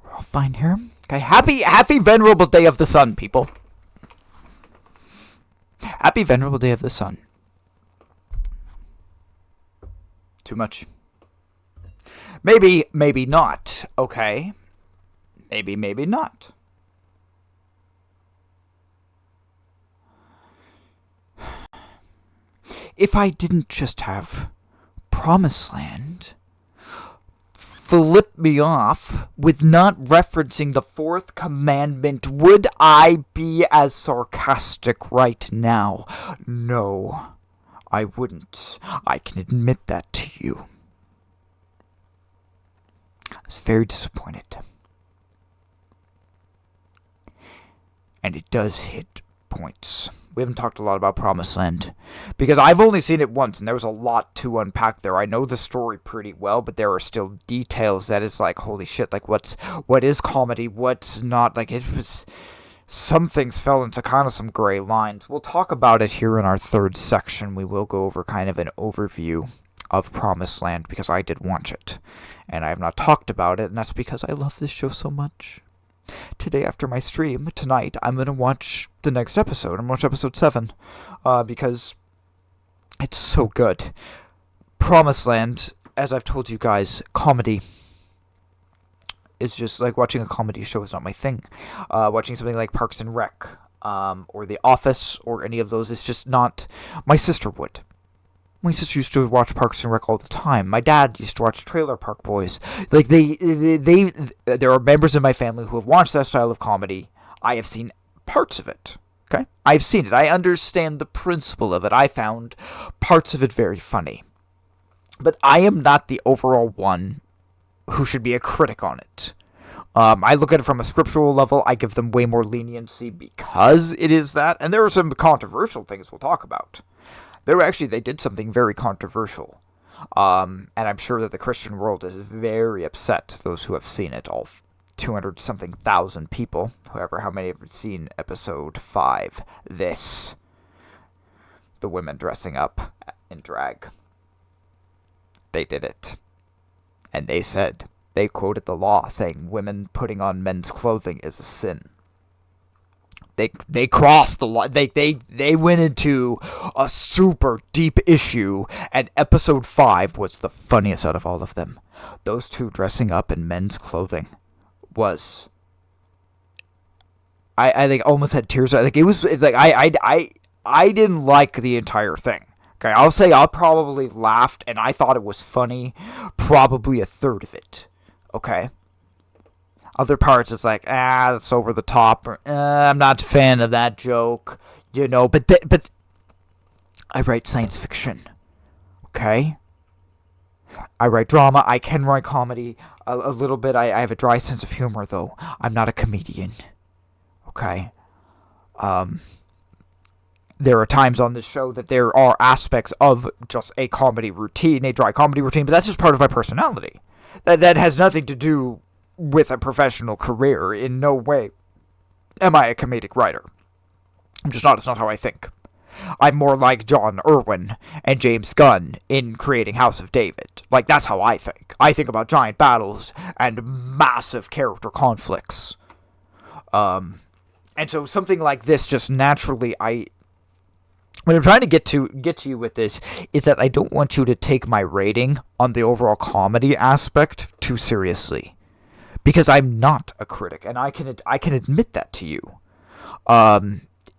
Speaker 1: We're all fine here. Okay, happy Venerable Day of the Sun, people. Happy Venerable Day of the Sun. Too much. Maybe not. Okay. Maybe not. If I didn't just have Promised Land flip me off with not referencing the 4th commandment, would I be as sarcastic right now? No, I wouldn't. I can admit that to you. I was very disappointed. and it does hit points. We haven't talked a lot about Promised Land, because I've only seen it once, and there was a lot to unpack there. I know the story pretty well, but there are still details that is like, holy shit, like what is comedy, what's not. Like, it was, some things fell into kind of some gray lines. We'll talk about it here in our third section. We will go over kind of an overview of Promised Land, because I did watch it, and I have not talked about it, and that's because I love this show so much. Today, after my stream, tonight, I'm going to watch the next episode. I'm going to watch episode 7, because it's so good. Promised Land, as I've told you guys, comedy is just, like, watching a comedy show is not my thing. Watching something like Parks and Rec, or The Office, or any of those is just not. My sister would. My sister used to watch Parks and Rec all the time. My dad used to watch Trailer Park Boys. Like, there are members of my family who have watched that style of comedy. I have seen parts of it. Okay? I've seen it. I understand the principle of it. I found parts of it very funny. But I am not the overall one who should be a critic on it. I look at it from a scriptural level. I give them way more leniency because it is that. And there are some controversial things we'll talk about. They did something very controversial. And I'm sure that the Christian world is very upset, those who have seen it, all 200-something thousand people, however, how many have seen episode 5, this. The women dressing up in drag. They did it. And they quoted the law, saying women putting on men's clothing is a sin. They crossed the line. They went into a super deep issue, and episode 5 was the funniest out of all of them. Those two dressing up in men's clothing was, I think, almost had tears. Like, it's like I didn't like the entire thing. Okay, I'll say I probably laughed, and I thought it was funny, probably a third of it. Okay. Other parts, it's like, that's over the top, or, I'm not a fan of that joke, but I write science fiction, okay? I write drama, I can write comedy, a little bit, I have a dry sense of humor, though. I'm not a comedian, okay? There are times on this show that there are aspects of just a comedy routine, a dry comedy routine, but that's just part of my personality. That has nothing to do with a professional career. In no way am I a comedic writer. I'm just not. It's not how I think. I'm more like John Irwin and James Gunn in creating House of David. Like, that's how I think. I think about giant battles and massive character conflicts. And so something like this just naturally, what I'm trying to get to you with this is that I don't want you to take my rating on the overall comedy aspect too seriously. Because I'm not a critic, and I can admit that to you.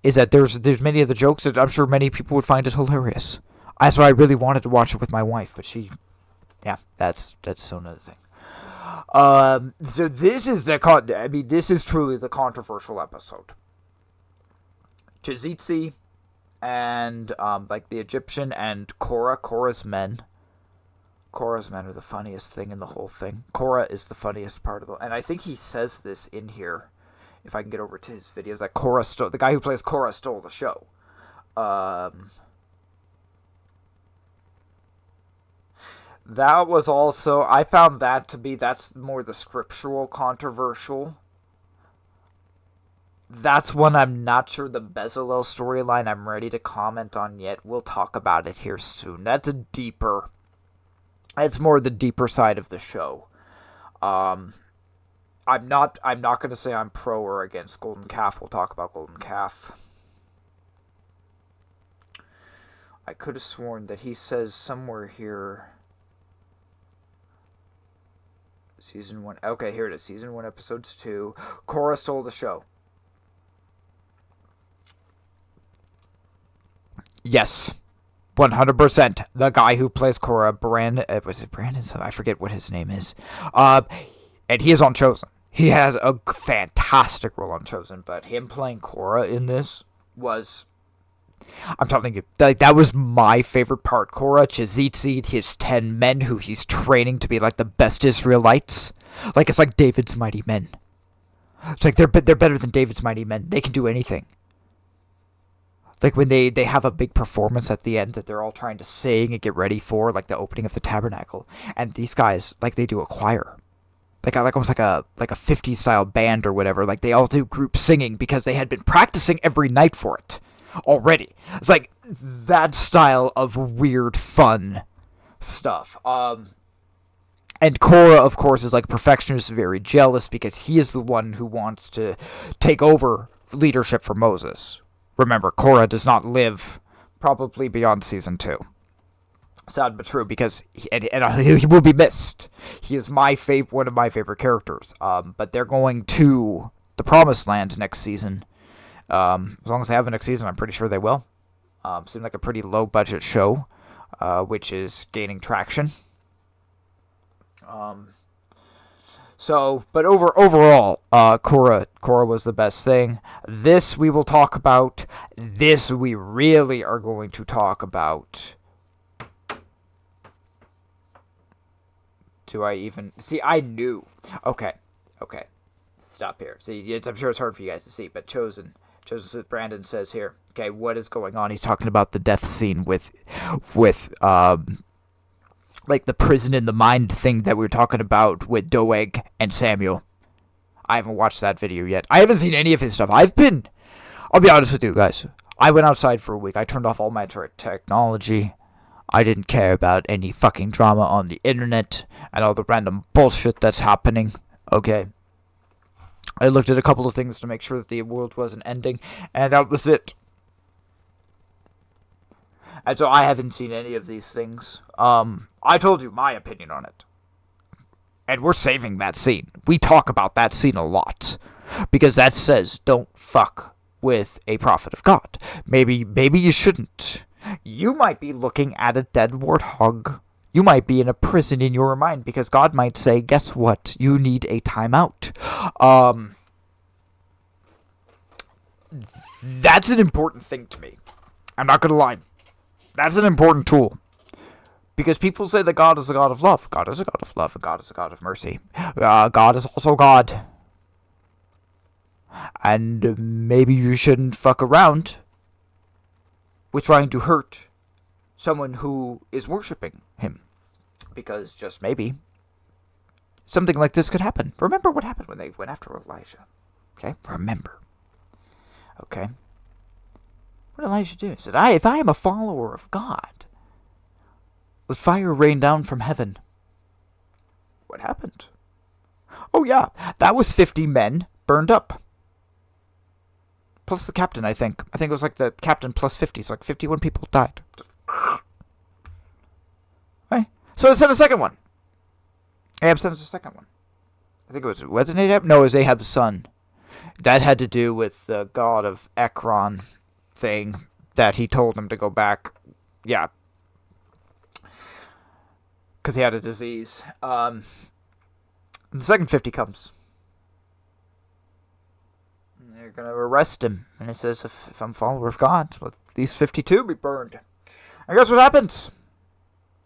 Speaker 1: Is that there's many of the jokes that I'm sure many people would find it hilarious. That's why I really wanted to watch it with my wife, but that's so another thing. So this is this is truly the controversial episode. Chizitsi and like the Egyptian and Korah's men. Korah's men are the funniest thing in the whole thing. Korah is the funniest part of the... And I think he says this in here, if I can get over to his videos, that the guy who plays Korah stole the show. That was also... I found that to be... That's more the scriptural controversial. That's one I'm not sure the Bezalel storyline I'm ready to comment on yet. We'll talk about it here soon. That's a deeper... It's more the deeper side of the show. I'm not going to say I'm pro or against Golden Calf. We'll talk about Golden Calf. I could have sworn that he says somewhere here... Season 1... Okay, here it is. Season 1, Episodes 2. Korah stole the show. Yes. 100%. The guy who plays Korah, was it Brandon? I forget what his name is. And he is on Chosen. He has a fantastic role on Chosen, but him playing Korah in this was... I'm telling you, that was my favorite part. Korah, Chizitsi, his 10 men who he's training to be like the best Israelites. Like, it's like David's mighty men. It's like they're better than David's mighty men. They can do anything. Like when they have a big performance at the end that they're all trying to sing and get ready for, like the opening of the tabernacle. And these guys, like they do a choir. Like almost like a 50s style band or whatever. Like they all do group singing because they had been practicing every night for it already. It's like that style of weird fun stuff. And Korah, of course, is like perfectionist, very jealous because he is the one who wants to take over leadership for Moses. Remember, Korah does not live probably beyond season 2. Sad but true, because he will be missed. He is one of my favorite characters. But they're going to the Promised Land next season. As long as they have a next season, I'm pretty sure they will. Seems like a pretty low budget show, which is gaining traction. But overall, Korah was the best thing. This we will talk about. This we really are going to talk about. Do I even see? I knew. Okay. Stop here. See, I'm sure it's hard for you guys to see, but Chosen, Brandon says here. Okay, what is going on? He's talking about the death scene with like the prison in the mind thing that we were talking about with Doeg and Samuel. I haven't watched that video yet. I haven't seen any of his stuff. I'll be honest with you guys. I went outside for a week. I turned off all my technology. I didn't care about any fucking drama on the internet and all the random bullshit that's happening. Okay. I looked at a couple of things to make sure that the world wasn't ending, and that was it. And so I haven't seen any of these things. I told you my opinion on it. And we're saving that scene. We talk about that scene a lot. Because that says, don't fuck with a prophet of God. Maybe you shouldn't. You might be looking at a dead warthog. You might be in a prison in your mind because God might say, guess what? You need a timeout. That's an important thing to me. I'm not going to lie. That's an important tool. Because people say that God is a God of love. God is a God of love, and God is a God of mercy. God is also God. And maybe you shouldn't fuck around with trying to hurt someone who is worshiping him. Because just maybe something like this could happen. Remember what happened when they went after Elijah. Okay? Remember. Okay? What did Elijah do? He said, if I am a follower of God, let fire rain down from heaven. What happened? Oh yeah, that was 50 men burned up. Plus the captain, I think. I think it was like the captain plus 50. So like 51 people died. Right? So they sent a second one. Ahab sent us a second one. I think wasn't Ahab? No, it was Ahab's son. That had to do with the god of Ekron thing that he told him to go back. Yeah. Because he had a disease. The second 50 comes. And they're going to arrest him. And it says, if I'm a follower of God, well, these 52 be burned. And guess what happens?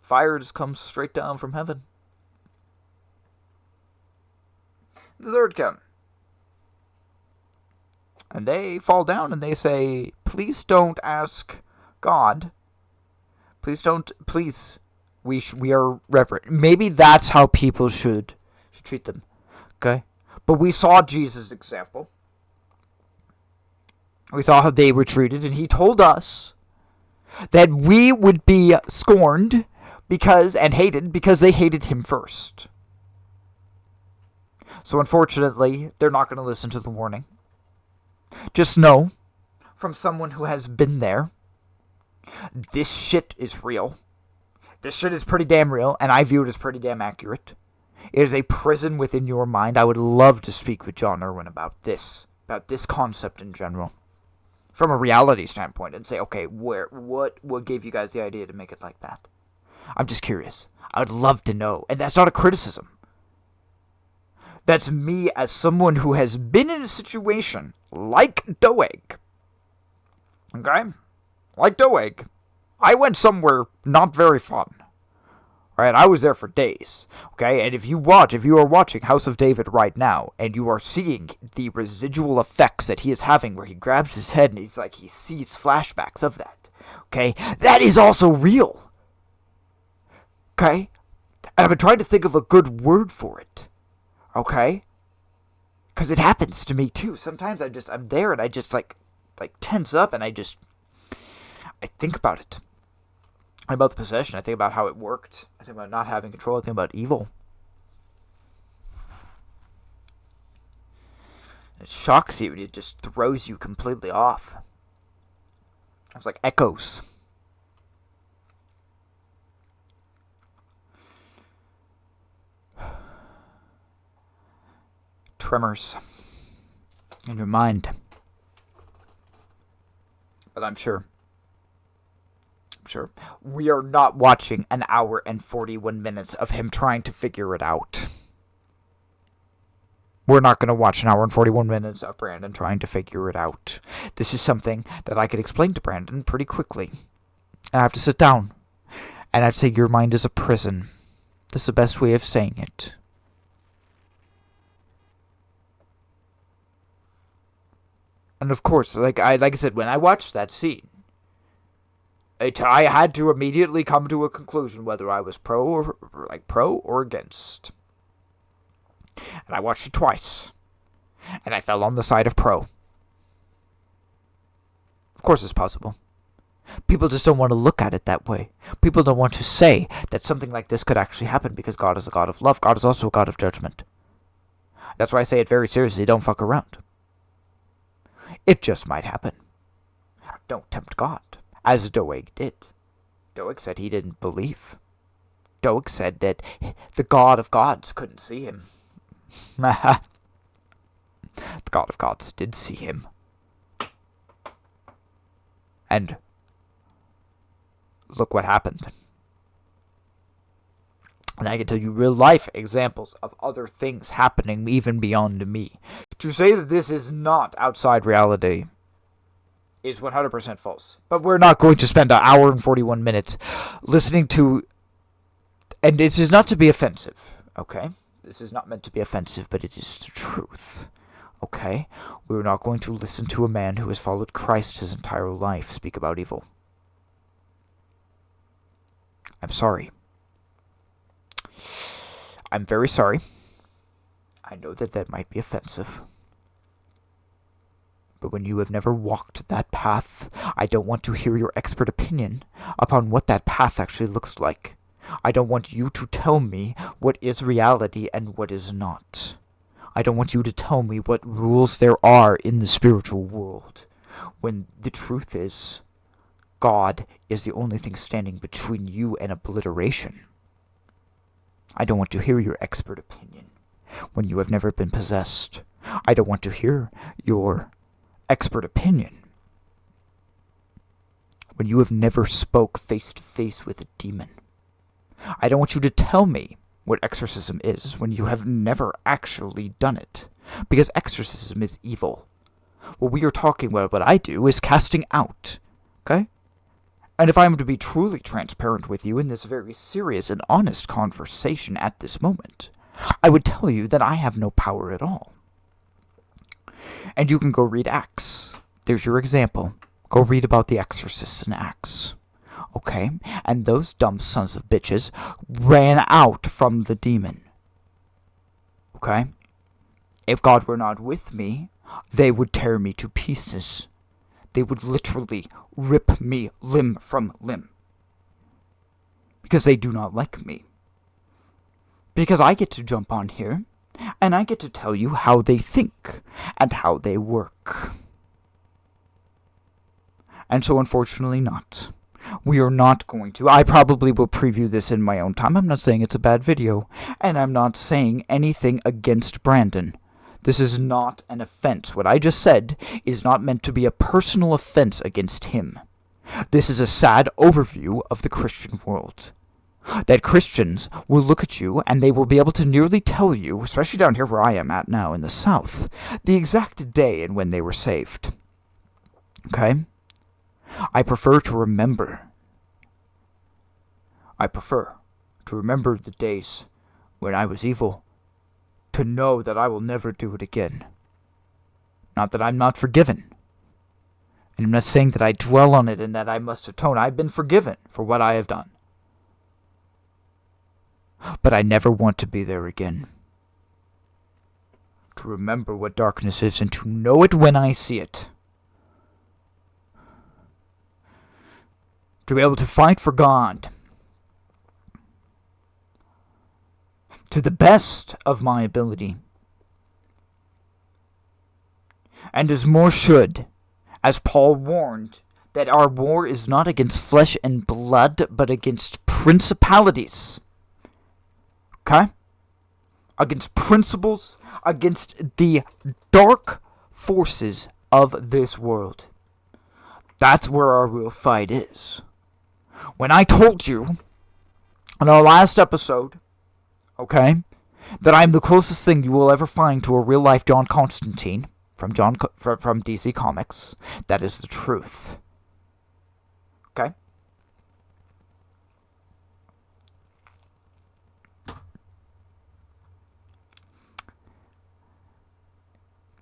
Speaker 1: Fire just comes straight down from heaven. The third come. And they fall down and they say, please don't ask God. Please don't, please. We are reverent. Maybe that's how people should treat them. Okay? But we saw Jesus' example. We saw how they were treated, and he told us that we would be scorned and hated because they hated him first. So unfortunately, they're not going to listen to the warning. Just know, from someone who has been there, this shit is real. This shit is pretty damn real, and I view it as pretty damn accurate. It is a prison within your mind. I would love to speak with John Irwin about this concept in general, from a reality standpoint, and say, okay, what gave you guys the idea to make it like that? I'm just curious. I would love to know, and that's not a criticism. That's me as someone who has been in a situation like Doeg. Okay? Like Doeg. I went somewhere not very fun. Right? I was there for days. Okay? And if you are watching House of David right now, and you are seeing the residual effects that he is having where he grabs his head and he sees flashbacks of that. Okay? That is also real. Okay? And I've been trying to think of a good word for it. Okay? Because it happens to me too. Sometimes I'm there and I just like tense up and I think about it. About the possession. I think about how it worked. I think about not having control. I think about evil. It shocks you and it just throws you completely off. It's like echoes. Tremors in your mind. But I'm sure we are not watching an hour and 41 minutes of him trying to figure it out. We're not going to watch an hour and 41 minutes of Brandon trying to figure it out. This is something that I could explain to Brandon pretty quickly. And I have to sit down. And I have to say, your mind is a prison. That's the best way of saying it. And of course, like I said, when I watched that scene, I had to immediately come to a conclusion whether I was pro or against. And I watched it twice. And I fell on the side of pro. Of course it's possible. People just don't want to look at it that way. People don't want to say that something like this could actually happen because God is a God of love. God is also a God of judgment. That's why I say it very seriously. Don't fuck around. It just might happen. Don't tempt God. As Doeg did. Doeg said he didn't believe. Doeg said that the God of gods couldn't see him. The God of gods did see him. And look what happened. And I can tell you real life examples of other things happening even beyond me. To say that this is not outside reality is 100% false. But we're not going to spend an hour and 41 minutes listening to... And this is not to be offensive, okay? This is not meant to be offensive, but it is the truth, okay? We're not going to listen to a man who has followed Christ his entire life speak about evil. I'm sorry. I'm very sorry. I know that might be offensive. But when you have never walked that path, I don't want to hear your expert opinion upon what that path actually looks like. I don't want you to tell me what is reality and what is not. I don't want you to tell me what rules there are in the spiritual world, when the truth is, God is the only thing standing between you and obliteration. I don't want to hear your expert opinion when you have never been possessed. I don't want to hear your expert opinion when you have never spoke face to face with a demon. I don't want you to tell me what exorcism is when you have never actually done it, because exorcism is evil. What we are talking about, what I do, is casting out, okay? And if I am to be truly transparent with you in this very serious and honest conversation at this moment, I would tell you that I have no power at all. And you can go read Acts. There's your example. Go read about the exorcists in Acts. Okay? And those dumb sons of bitches ran out from the demon. Okay? If God were not with me, they would tear me to pieces. They would literally rip me limb from limb. Because they do not like me. Because I get to jump on here, and I get to tell you how they think, and how they work. And so unfortunately not. We are not going to. I probably will preview this in my own time. I'm not saying it's a bad video, and I'm not saying anything against Brandon. This is not an offense. What I just said is not meant to be a personal offense against him. This is a sad overview of the Christian world. That Christians will look at you and they will be able to nearly tell you, especially down here where I am at now in the South, the exact day and when they were saved. Okay? I prefer to remember. I prefer To remember the days when I was evil. To know that I will never do it again. Not that I'm not forgiven. And I'm not saying that I dwell on it and that I must atone. I've been forgiven for what I have done. But I never want to be there again. To remember what darkness is and to know it when I see it. To be able to fight for God. To the best of my ability. And as more should, as Paul warned, that our war is not against flesh and blood, but against principalities. Okay? Against principles, against the dark forces of this world. That's where our real fight is. When I told you in our last episode, okay, that I'm the closest thing you will ever find to a real-life John Constantine from DC Comics, that is the truth. Okay?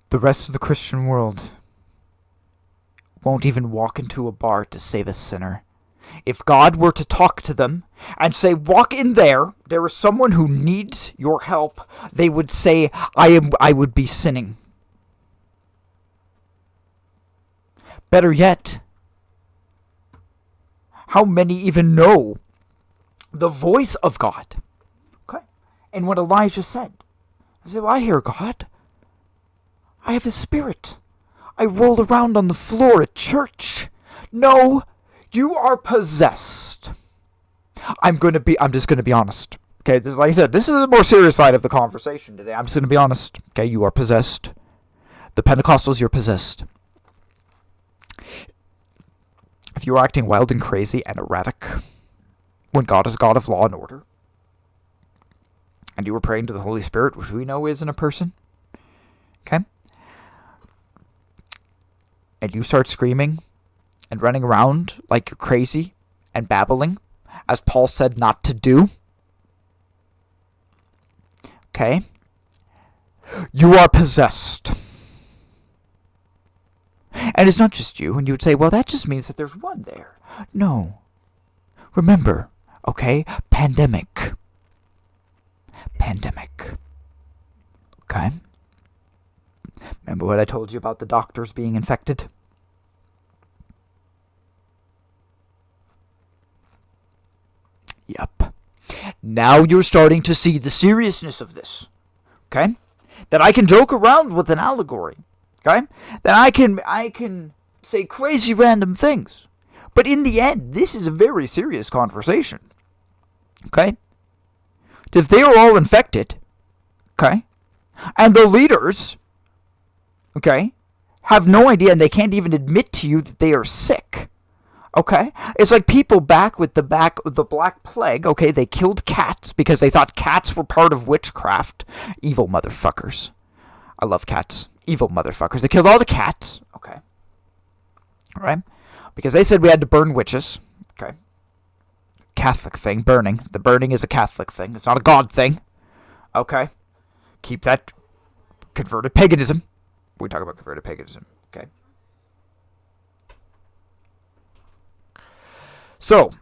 Speaker 1: The rest of the Christian world won't even walk into a bar to save a sinner. If God were to talk to them and say, walk in there is someone who needs your help, they would say, I would be sinning. Better yet, how many even know the voice of God? Okay? And what Elijah said. I said, well, I hear God. I have a spirit. I roll around on the floor at church. No, you are possessed. I'm just gonna be honest. Okay, like I said, this is the more serious side of the conversation today. I'm just gonna be honest. Okay, you are possessed. The Pentecostals, you're possessed. If you're acting wild and crazy and erratic, when God is a God of law and order, and you were praying to the Holy Spirit, which we know isn't a person, okay? And you start screaming and running around like you're crazy and babbling, as Paul said not to do, okay? You are possessed. And it's not just you, and you would say, well, that just means that there's one there. No. Remember, okay? Pandemic. Okay? Remember what I told you about the doctors being infected? Yep. Now you're starting to see the seriousness of this. Okay? That I can joke around with an allegory. Okay? That I can say crazy random things. But in the end, this is a very serious conversation. Okay? If they are all infected, okay, and the leaders, okay, have no idea and they can't even admit to you that they are sick, okay? It's like people back with the Black Plague, okay, they killed cats because they thought cats were part of witchcraft. Evil motherfuckers. I love cats. Evil motherfuckers. They killed all the cats, okay, all right, because they said we had to burn witches, okay? Catholic thing, burning. The burning is a Catholic thing. It's not a God thing. Okay? Keep that converted paganism. We talk about converted paganism. Okay? So,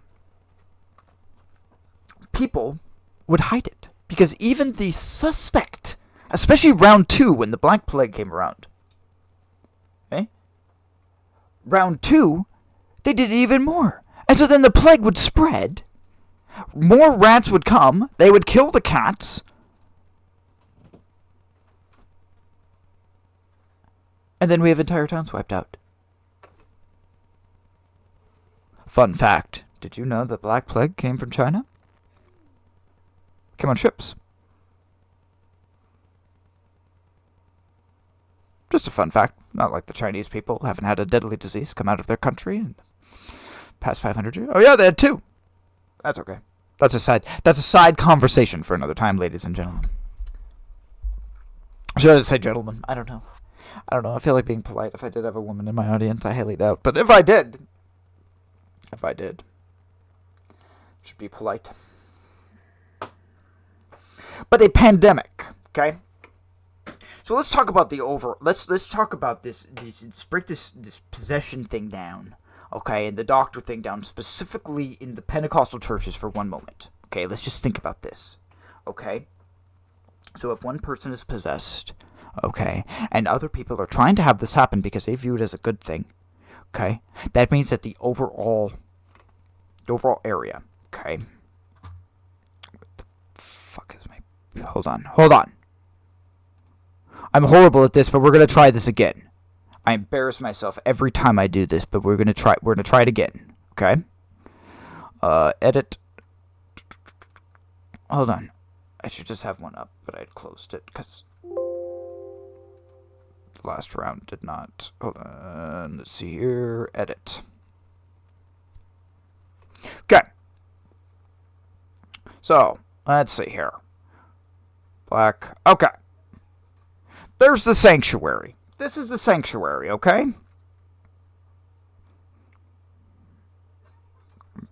Speaker 1: people would hide it. Because even the suspect, especially round 2 when the Black Plague came around. Okay? Round 2, they did even more. And so then the plague would spread. More rats would come. They would kill the cats. And then we have entire towns wiped out. Fun fact. Did you know the Black Plague came from China? Came on ships. Just a fun fact. Not like the Chinese people haven't had a deadly disease come out of their country in past 500 years. Oh yeah, they had 2. That's okay. That's a side conversation for another time, ladies and gentlemen. Should I say gentlemen? I don't know. I feel like being polite. If I did have a woman in my audience, I highly doubt. But if I did, should be polite. but a pandemic. Okay. So let's talk about let's talk about let's break this possession thing down, okay, and the doctor thing down, specifically in the Pentecostal churches for one moment. Okay, let's just think about this. Okay? So if one person is possessed, okay, and other people are trying to have this happen because they view it as a good thing, okay, that means that the overall area, okay. What the fuck is my hold on. I'm horrible at this, but we're going to try this again. I embarrass myself every time I do this, but we're going to try it again. Okay? Edit. Hold on. I should just have one up, but I'd closed it because the last round did not. Hold on. Let's see here. Edit. Okay. So, let's see here. Black. Okay. There's the sanctuary. This is the sanctuary, okay?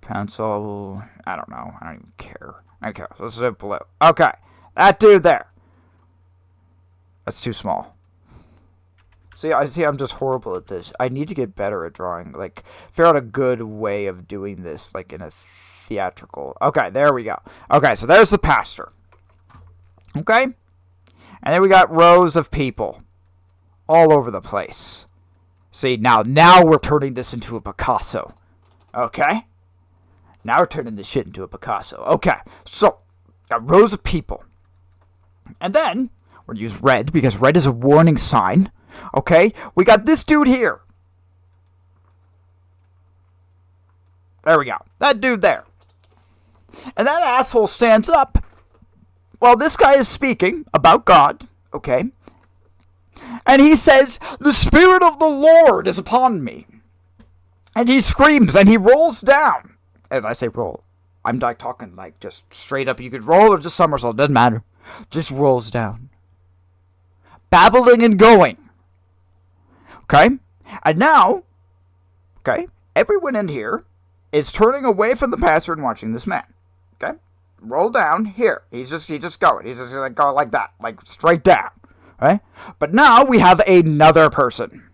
Speaker 1: Pencil. I don't know. I don't even care. Okay, so this is blue. Okay, that dude there. That's too small. See, I'm just horrible at this. I need to get better at drawing. Like, figure out a good way of doing this, like in a theatrical. Okay, there we go. Okay, so there's the pastor. Okay? And then we got rows of people all over the place. See, now we're turning this into a Picasso. Okay? Now we're turning this shit into a Picasso. Okay, so, got rows of people. And then, we're going to use red, because red is a warning sign. Okay? We got this dude here. There we go. That dude there. And that asshole stands up. Well, this guy is speaking about God, okay? And he says, "The Spirit of the Lord is upon me." And he screams and he rolls down. And I say roll. I'm like talking like just straight up. You could roll or just somersault, doesn't matter. Just rolls down. Babbling and going. Okay? And now, okay, everyone in here is turning away from the pastor and watching this man. Okay? Roll down here. He's just going. He's just gonna go like that, like straight down. Right? But now we have another person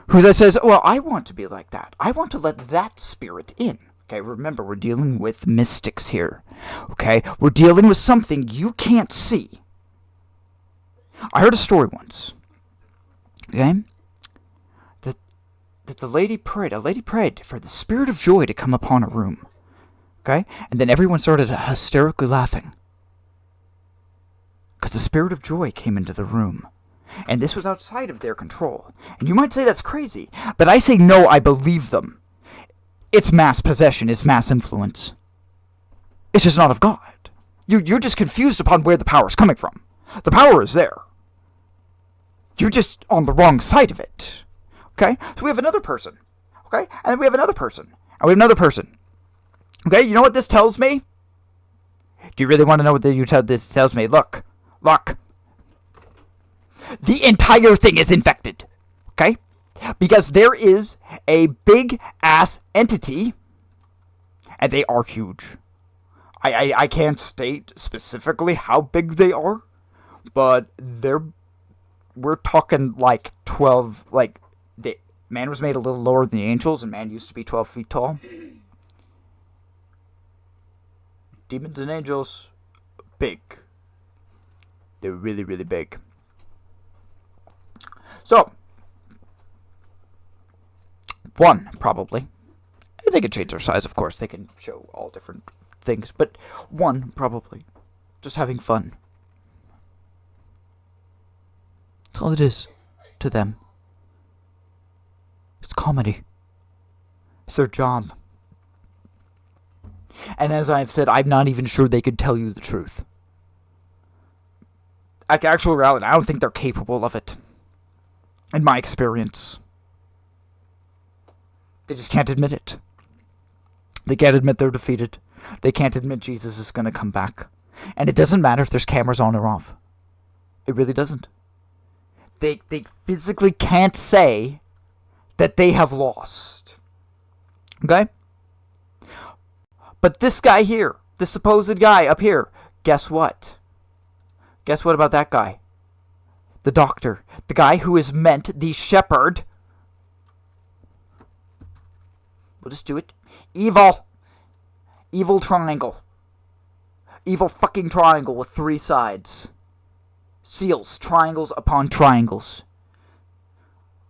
Speaker 1: who says, "Well, I want to be like that. I want to let that spirit in." Okay, remember, we're dealing with mystics here. Okay? We're dealing with something you can't see. I heard a story once. Okay? That a lady prayed for the spirit of joy to come upon a room. Okay? And then everyone started hysterically laughing. Because the spirit of joy came into the room. And this was outside of their control. And you might say that's crazy. But I say no, I believe them. It's mass possession, it's mass influence. It's just not of God. You're just confused upon where the power is coming from. The power is there. You're just on the wrong side of it. Okay? So we have another person. Okay? And then we have another person. And we have another person. Okay, you know what this tells me? Do you really want to know what this tells me? Look. The entire thing is infected. Okay? Because there is a big-ass entity, and they are huge. I can't state specifically how big they are, but we're talking like 12, like, man was made a little lower than the angels, and man used to be 12 feet tall. Demons and angels, big. They're really, really big. So, one, probably. They can change their size, of course. They can show all different things. But one, probably. Just having fun. That's all it is to them. It's comedy. It's their job. And as I've said, I'm not even sure they could tell you the truth. Like actual reality, I don't think they're capable of it. In my experience. They just can't admit it. They can't admit they're defeated. They can't admit Jesus is going to come back. And it doesn't matter if there's cameras on or off. It really doesn't. They physically can't say that they have lost. Okay? But this guy here, this supposed guy up here, guess what? Guess what about that guy? The doctor. The guy who is meant the shepherd. We'll just do it. Evil. Evil triangle. Evil fucking triangle with 3 sides. Seals. Triangles upon triangles.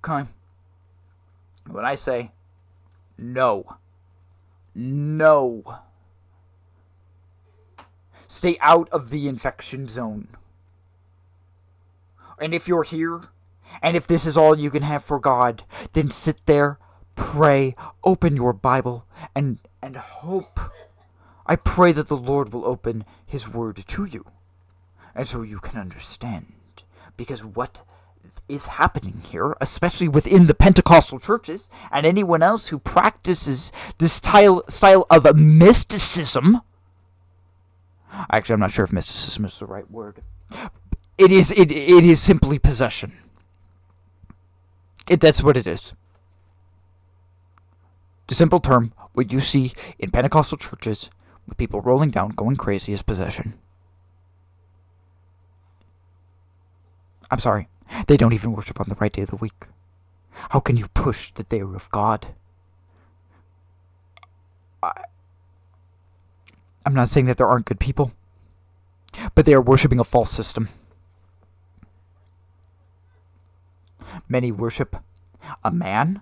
Speaker 1: Okay. When I say no. No. Stay out of the infection zone. And if you're here, and if this is all you can have for God, then sit there, pray, open your Bible, and hope. I pray that the Lord will open His Word to you, and so you can understand. Because what is happening here, especially within the Pentecostal churches, and anyone else who practices this style of mysticism. Actually, I'm not sure if mysticism is the right word. It is simply possession. That's what it is. The simple term, what you see in Pentecostal churches, with people rolling down, going crazy, is possession. I'm sorry. They don't even worship on the right day of the week. How can you push that they are of God? I'm not saying that there aren't good people, but they are worshiping a false system. Many worship a man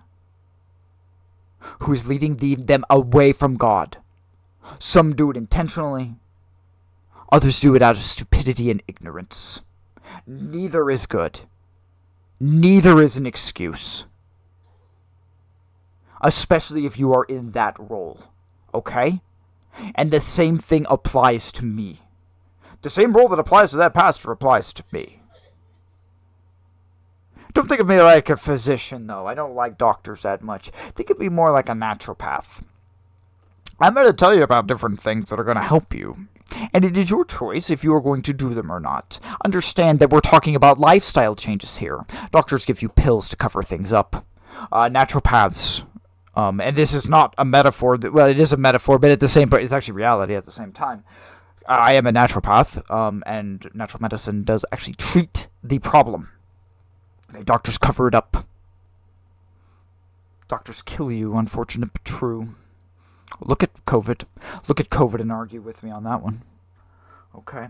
Speaker 1: who is leading them away from God. Some do it intentionally. Others do it out of stupidity and ignorance. Neither is good. Neither is an excuse. Especially if you are in that role. Okay? And the same thing applies to me. The same role that applies to that pastor applies to me. Don't think of me like a physician, though. I don't like doctors that much. Think of me more like a naturopath. I'm going to tell you about different things that are going to help you. And it is your choice if you are going to do them or not. Understand that we're talking about lifestyle changes here. Doctors give you pills to cover things up. Naturopaths, and this is not a metaphor. Well, it is a metaphor, but at the same point, it's actually reality at the same time. I am a naturopath, and natural medicine does actually treat the problem. Doctors cover it up. Doctors kill you, unfortunate but true. Look at COVID. Look at COVID and argue with me on that one. Okay?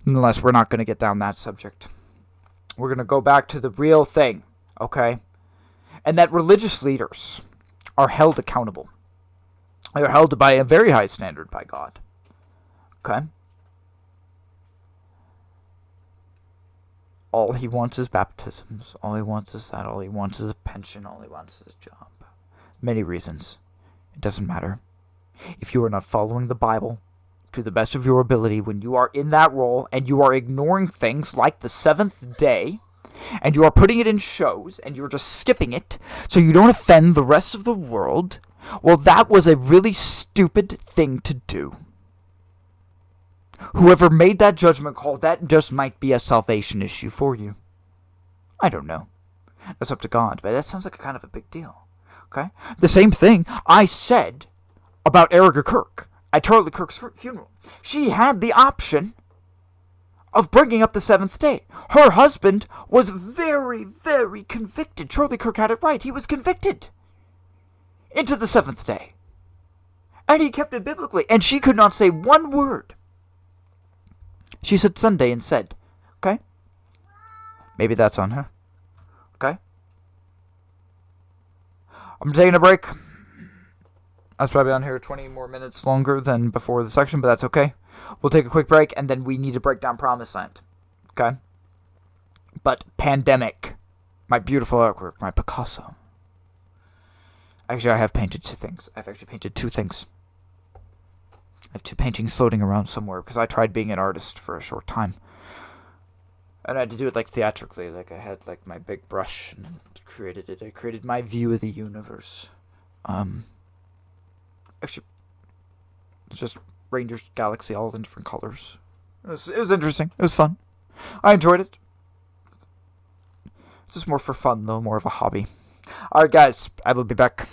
Speaker 1: Nonetheless, we're not going to get down that subject. We're going to go back to the real thing. Okay? And that religious leaders are held accountable. They're held by a very high standard by God. Okay? All he wants is baptisms. All he wants is that. All he wants is a pension. All he wants is a job. Many reasons. It doesn't matter. If you are not following the Bible to the best of your ability when you are in that role and you are ignoring things like the 7th day and you are putting it in shows and you're just skipping it so you don't offend the rest of the world, well, that was a really stupid thing to do. Whoever made that judgment call, that just might be a salvation issue for you. I don't know. That's up to God, but that sounds like a kind of a big deal. Okay? The same thing I said about Erica Kirk at Charlie Kirk's funeral. She had the option of bringing up the 7th day. Her husband was very, very convicted. Charlie Kirk had it right. He was convicted into the 7th day. And he kept it biblically. And she could not say one word. She said Sunday instead. Okay? Maybe that's on her. Okay? I'm taking a break. I was probably on here 20 more minutes longer than before the section, but that's okay. We'll take a quick break, and then we need to break down Promised Land. Okay? But pandemic. My beautiful artwork. My Picasso. Actually, I have painted 2 things. I've actually painted 2 things. I have 2 paintings floating around somewhere, because I tried being an artist for a short time. And I had to do it like theatrically, like I had like my big brush and created it. I created my view of the universe. Actually, it's just Rangers Galaxy all in different colors. It was interesting. It was fun. I enjoyed it. It's just more for fun though, more of a hobby. Alright guys, I will be back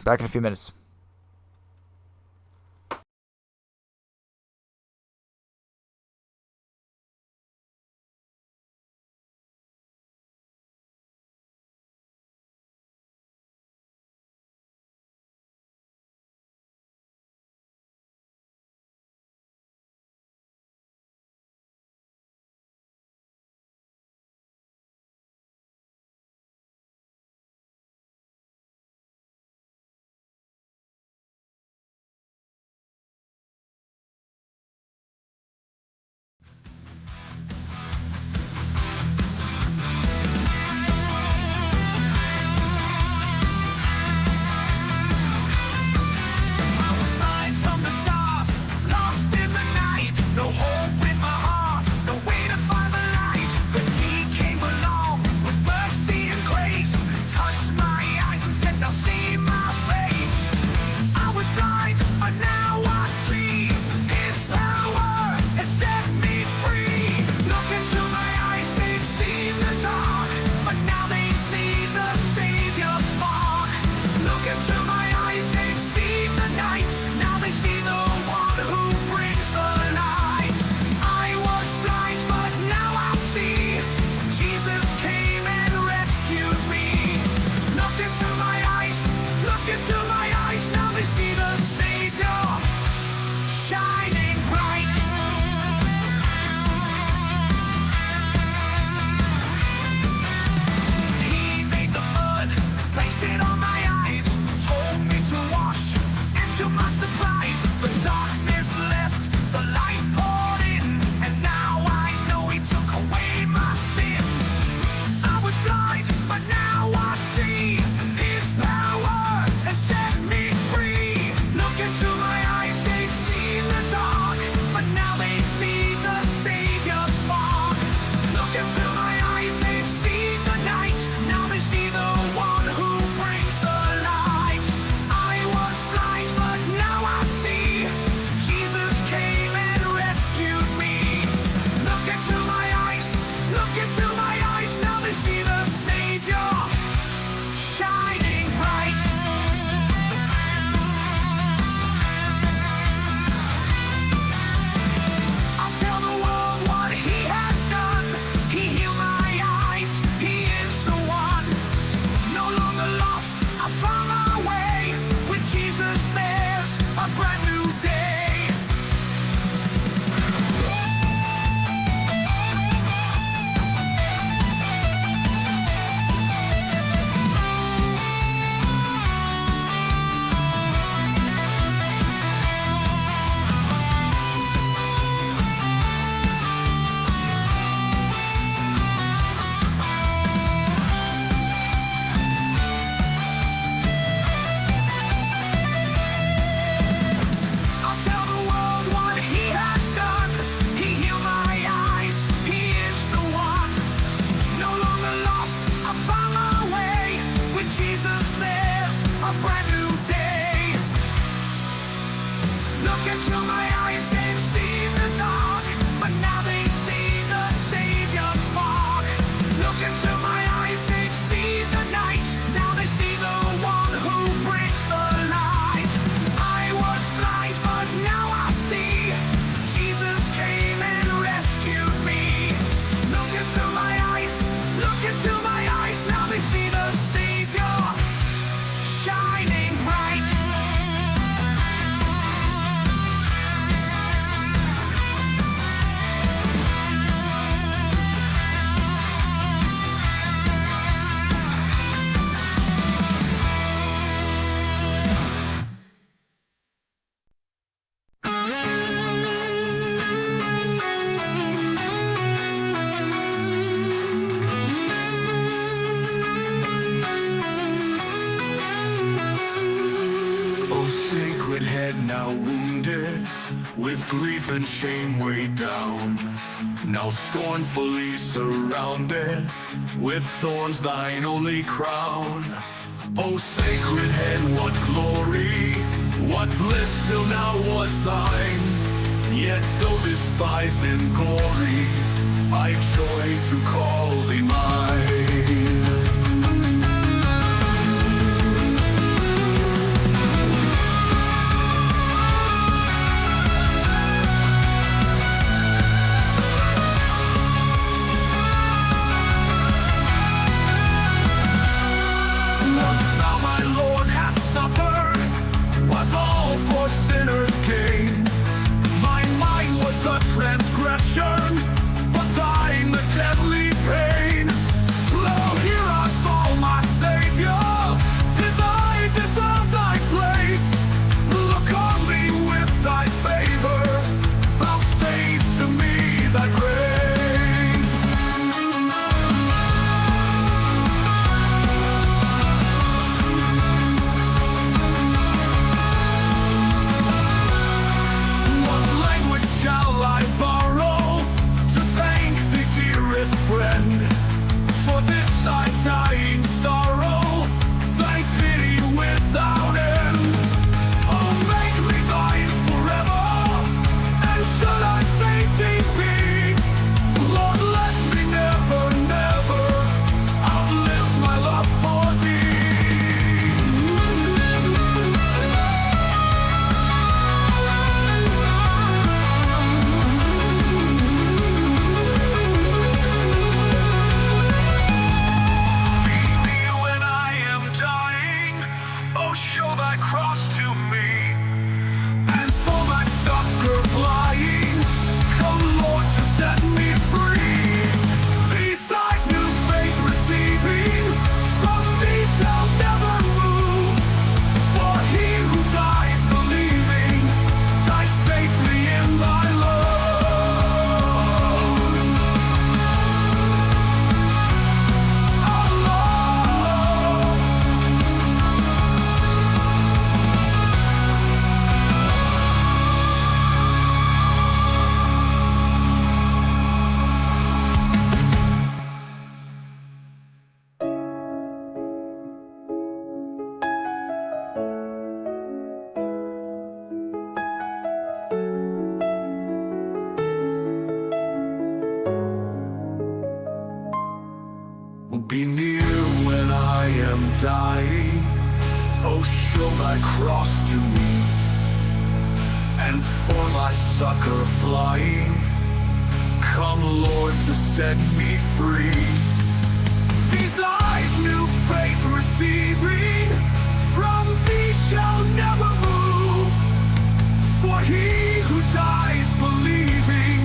Speaker 1: in a few minutes.
Speaker 4: supplies. The darkness left, the light poured in, and now I know he took away my sin. I was blind, but now I see his power has set me free. Look into my eyes, they've seen the dark, but now they see the Savior's spark. Look into my eyes, they've seen the night, now they see the one who brings the light. I was blind, but now I see Jesus came and rescued me. Look into my eyes, look into my eyes, now they see the Savior shining bright. I'll tell the world what he has done. He healed my eyes, he is the one. No longer lost, I found my way. With Jesus there's a brand new day. I'll tell the world what he has done. He healed my eyes, he is the one. No longer lost, I found my way. With Jesus there's a brand new day. Look into my eyes, they've seen the dark, but now they see the Savior's spark. Look into my eyes, they've seen the night, now they see the one who brings the light. I was blind, but now I see Jesus came and rescued me. Look into my eyes, look into my eyes, now they see the Savior shining bright. Oh, sacred head now wounded, with grief and shame weighed down, now scornfully surrounded, with thorns thine only crown. Oh, sacred head, what glory, what bliss till now was thine, yet though despised and gory, I joy to call thee mine. What thou, my Lord, hast suffered was all for sinners' gain. My mind was the transgression, but thine the deadly pain. dying, oh show thy cross to me, and for my succor flying, come Lord to set me free. These eyes new faith receiving, from thee shall never move, for he who dies believing,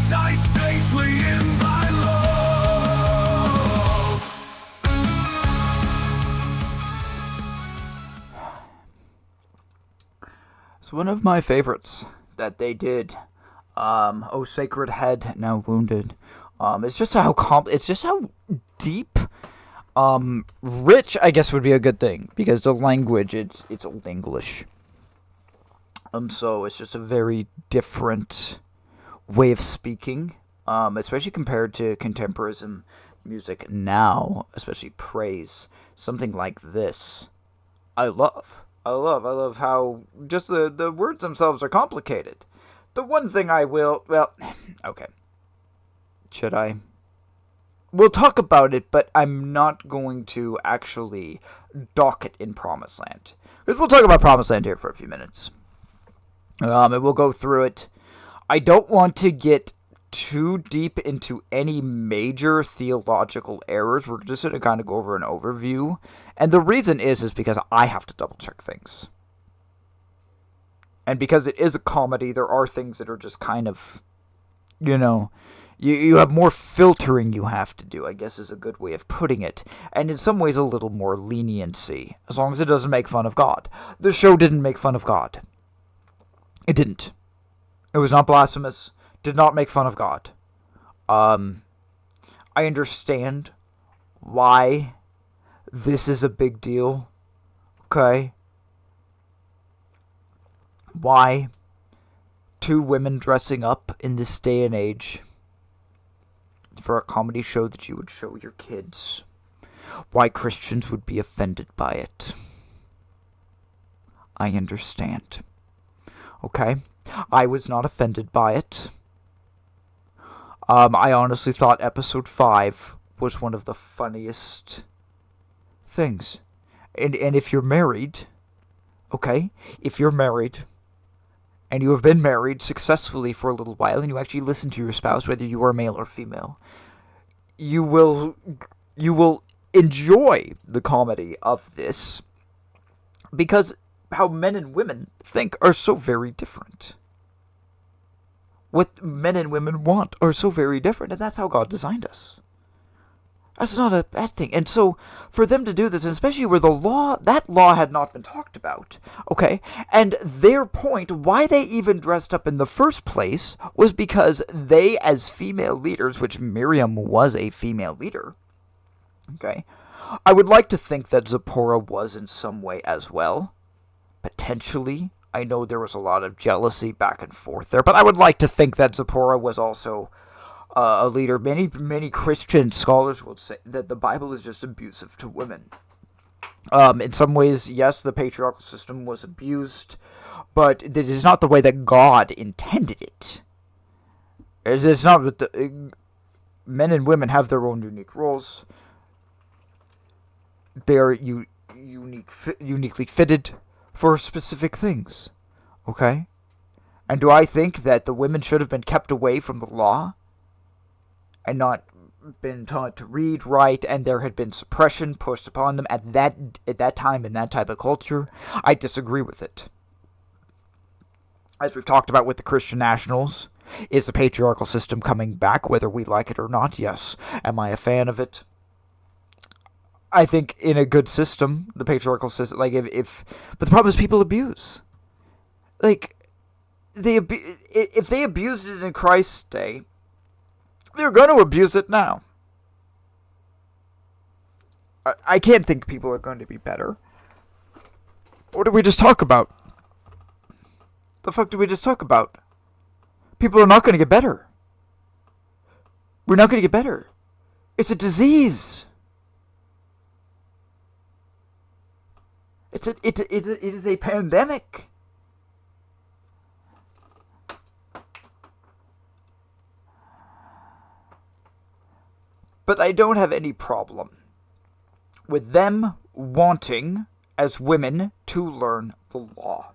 Speaker 4: dies safely in thy love.
Speaker 1: It's one of my favorites that they did. Oh sacred head, now wounded. It's just how deep, rich, I guess would be a good thing, because the language, it's Old English. So it's just a very different way of speaking, especially compared to contemporism music now, especially praise. Something like this, I love how just the words themselves are complicated. The one thing I will, okay. Should I? We'll talk about it, but I'm not going to actually dock it in Promised Land. Because we'll talk about Promised Land here for a few minutes. And we'll go through it. I don't want to get too deep into any major theological errors. We're just going to kind of go over an overview. And the reason is because I have to double check things. And because it is a comedy, there are things that are just kind of, you have more filtering you have to do, I guess is a good way of putting it. And in some ways a little more leniency, as long as it doesn't make fun of God. The show didn't make fun of God. It didn't. It was not blasphemous. Did not make fun of God. I understand why this is a big deal. Okay? Why two women dressing up in this day and age for a comedy show that you would show your kids. Why Christians would be offended by it. I understand. Okay? I was not offended by it. I honestly thought episode 5 was one of the funniest things. And if you're married, okay? If you're married, and you have been married successfully for a little while, and you actually listen to your spouse, whether you are male or female, you will enjoy the comedy of this, because how men and women think are so very different. What men and women want are so very different, and that's how God designed us. That's not a bad thing. And so, for them to do this, and especially where that law had not been talked about, okay, and their point, why they even dressed up in the first place, was because they, as female leaders, which Miriam was a female leader, okay, I would like to think that Zipporah was in some way as well. Potentially. I know there was a lot of jealousy back and forth there, but I would like to think that Zipporah was also a leader. Many Christian scholars will say that the Bible is just abusive to women. In some ways, yes, the patriarchal system was abused, but it is not the way that God intended it. It's not that men and women have their own unique roles. They are uniquely fitted for specific things. Okay? And do I think that the women should have been kept away from the law and not been taught to read, write, and there had been suppression pushed upon them at that time in that type of culture? I disagree with it. As we've talked about with the Christian nationals, is the patriarchal system coming back, whether we like it or not? Yes. Am I a fan of it? I think in a good system, the patriarchal system, but the problem is people abuse. If they abused it in Christ's day, they're going to abuse it now. I can't think people are going to be better. What did we just talk about? The fuck did we just talk about? People are not going to get better. We're not going to get better. It's a disease. It is a pandemic. But I don't have any problem with them wanting, as women, to learn the law.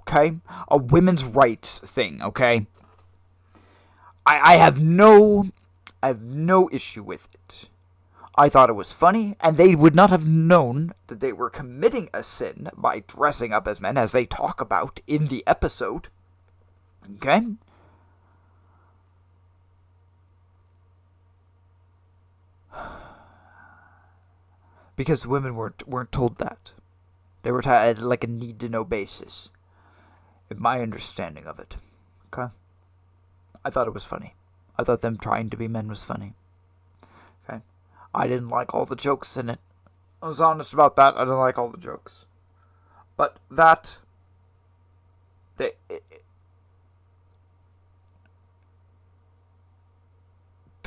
Speaker 1: Okay? A women's rights thing, okay? I have no issue with it. I thought it was funny, and they would not have known that they were committing a sin by dressing up as men, as they talk about in the episode. Okay? Because women weren't told that. They were taught like a need-to-know basis. In my understanding of it. Okay? I thought it was funny. I thought them trying to be men was funny. Okay? I didn't like all the jokes in it. I was honest about that. I didn't like all the jokes. But that... the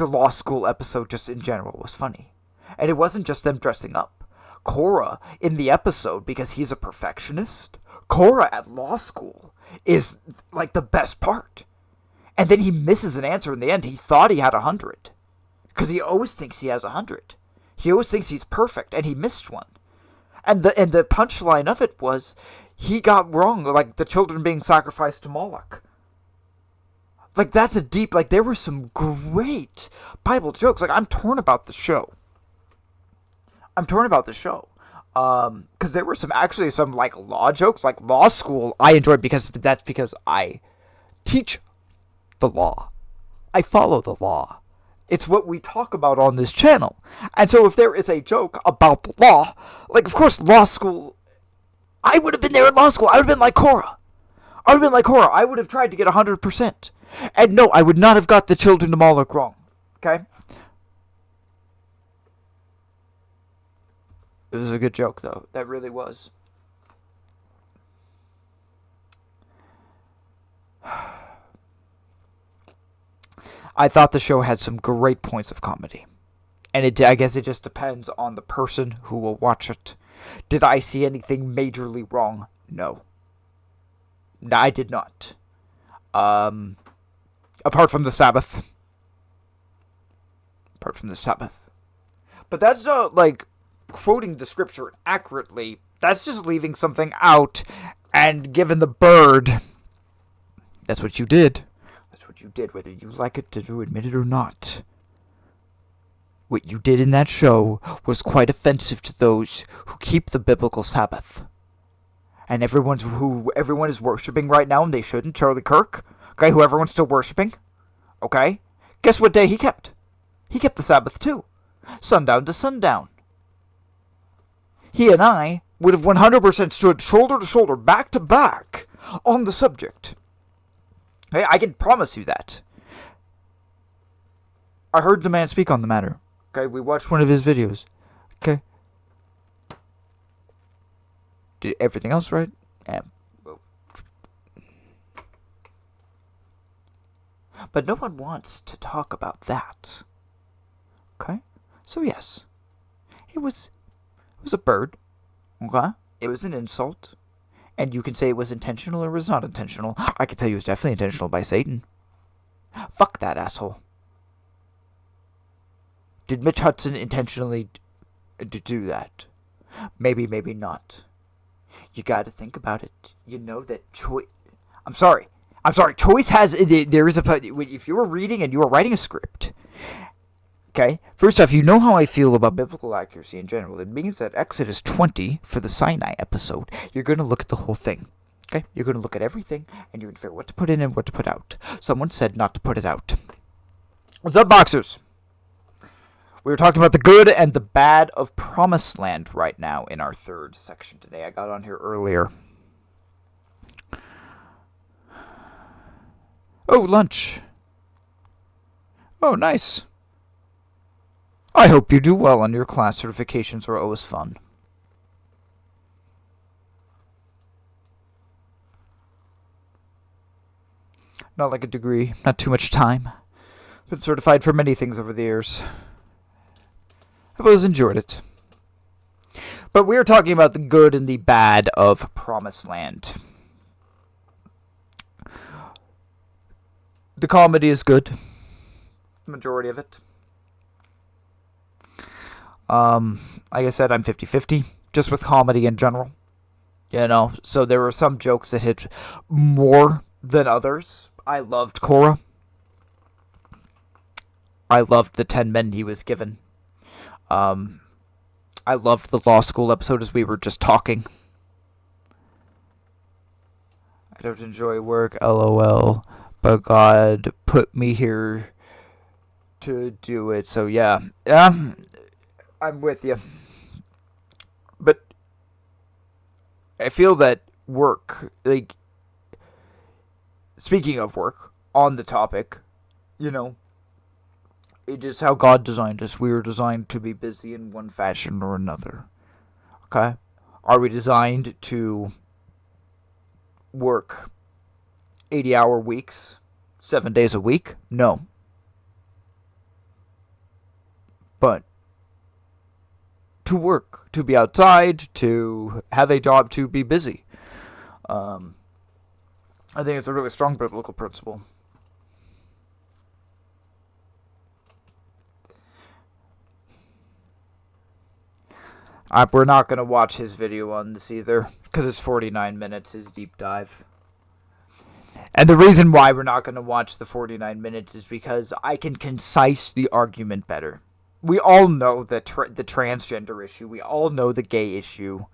Speaker 1: law school episode just in general was funny. And it wasn't just them dressing up. Cora, in the episode, because he's a perfectionist, Cora at law school is like the best part. And then he misses an answer in the end. He thought he had 100. Because he always thinks he has 100. He always thinks he's perfect, and he missed one. And the punchline of it was, he got wrong, like the children being sacrificed to Moloch. Like, that's a deep, like, there were some great Bible jokes. Like, I'm torn about the show. Because there were some like law jokes, like law school. I enjoyed because that's because I teach the law. I follow the law. It's what we talk about on this channel. And so if there is a joke about the law, like, of course, law school, I would have been there at law school. I would have been like Cora. I would have tried to get 100%. And no, I would not have got the children to Moloch wrong. Okay? It was a good joke, though. That really was. I thought the show had some great points of comedy. And I guess it just depends on the person who will watch it. Did I see anything majorly wrong? No. I did not. Apart from the Sabbath. But that's not, like, quoting the scripture accurately. That's just leaving something out and giving the bird. That's what you did. Whether you like it to admit it or not. What you did in that show was quite offensive to those who keep the biblical Sabbath. And everyone is worshiping right now, and they shouldn't. Charlie Kirk, okay, who everyone's still worshiping, okay? Guess what day he kept? He kept the Sabbath too. Sundown to sundown. He and I would have 100% stood shoulder to shoulder, back to back, on the subject. Okay, I can promise you that. I heard the man speak on the matter. Okay, we watched one of his videos. Okay. Did everything else right? Yeah. But no one wants to talk about that. Okay? So yes. It was a bird. Okay? It was an insult. And you can say it was intentional or it was not intentional. I can tell you it was definitely intentional by Satan. Fuck that asshole. Did Mitch Hudson intentionally do that? Maybe, maybe not. You gotta think about it. You know that choice... I'm sorry. Choice has... There is a... If you were reading and you were writing a script... Okay? First off, you know how I feel about biblical accuracy in general. It means that Exodus 20, for the Sinai episode, you're going to look at the whole thing. Okay? You're going to look at everything, and you're going to figure what to put in and what to put out. Someone said not to put it out. What's up, boxers? We were talking about the good and the bad of Promised Land right now in our third section today. I got on here earlier. Oh, lunch. Oh, nice. I hope you do well on your class. Certifications are always fun. Not like a degree, not too much time. Been certified for many things over the years. I've always enjoyed it. But we're talking about the good and the bad of Promised Land. The comedy is good. The majority of it. Like I said, I'm 50-50, just with comedy in general. So there were some jokes that hit more than others. I loved Korra. I loved the 10 men he was given. I loved the law school episode as we were just talking. I don't enjoy work, LOL, but God put me here to do it. So yeah, I'm with you. But I feel that work, like, speaking of work, on the topic, it is how God designed us. We were designed to be busy in one fashion or another. Okay? Are we designed to work 80-hour weeks, 7 days a week? No. But to work, to be outside, to have a job, to be busy. I think it's a really strong biblical principle. We're not going to watch his video on this either, because it's 49 minutes, his deep dive. And the reason why we're not going to watch the 49 minutes is because I can concise the argument better. We all know the transgender issue. We all know the gay issue.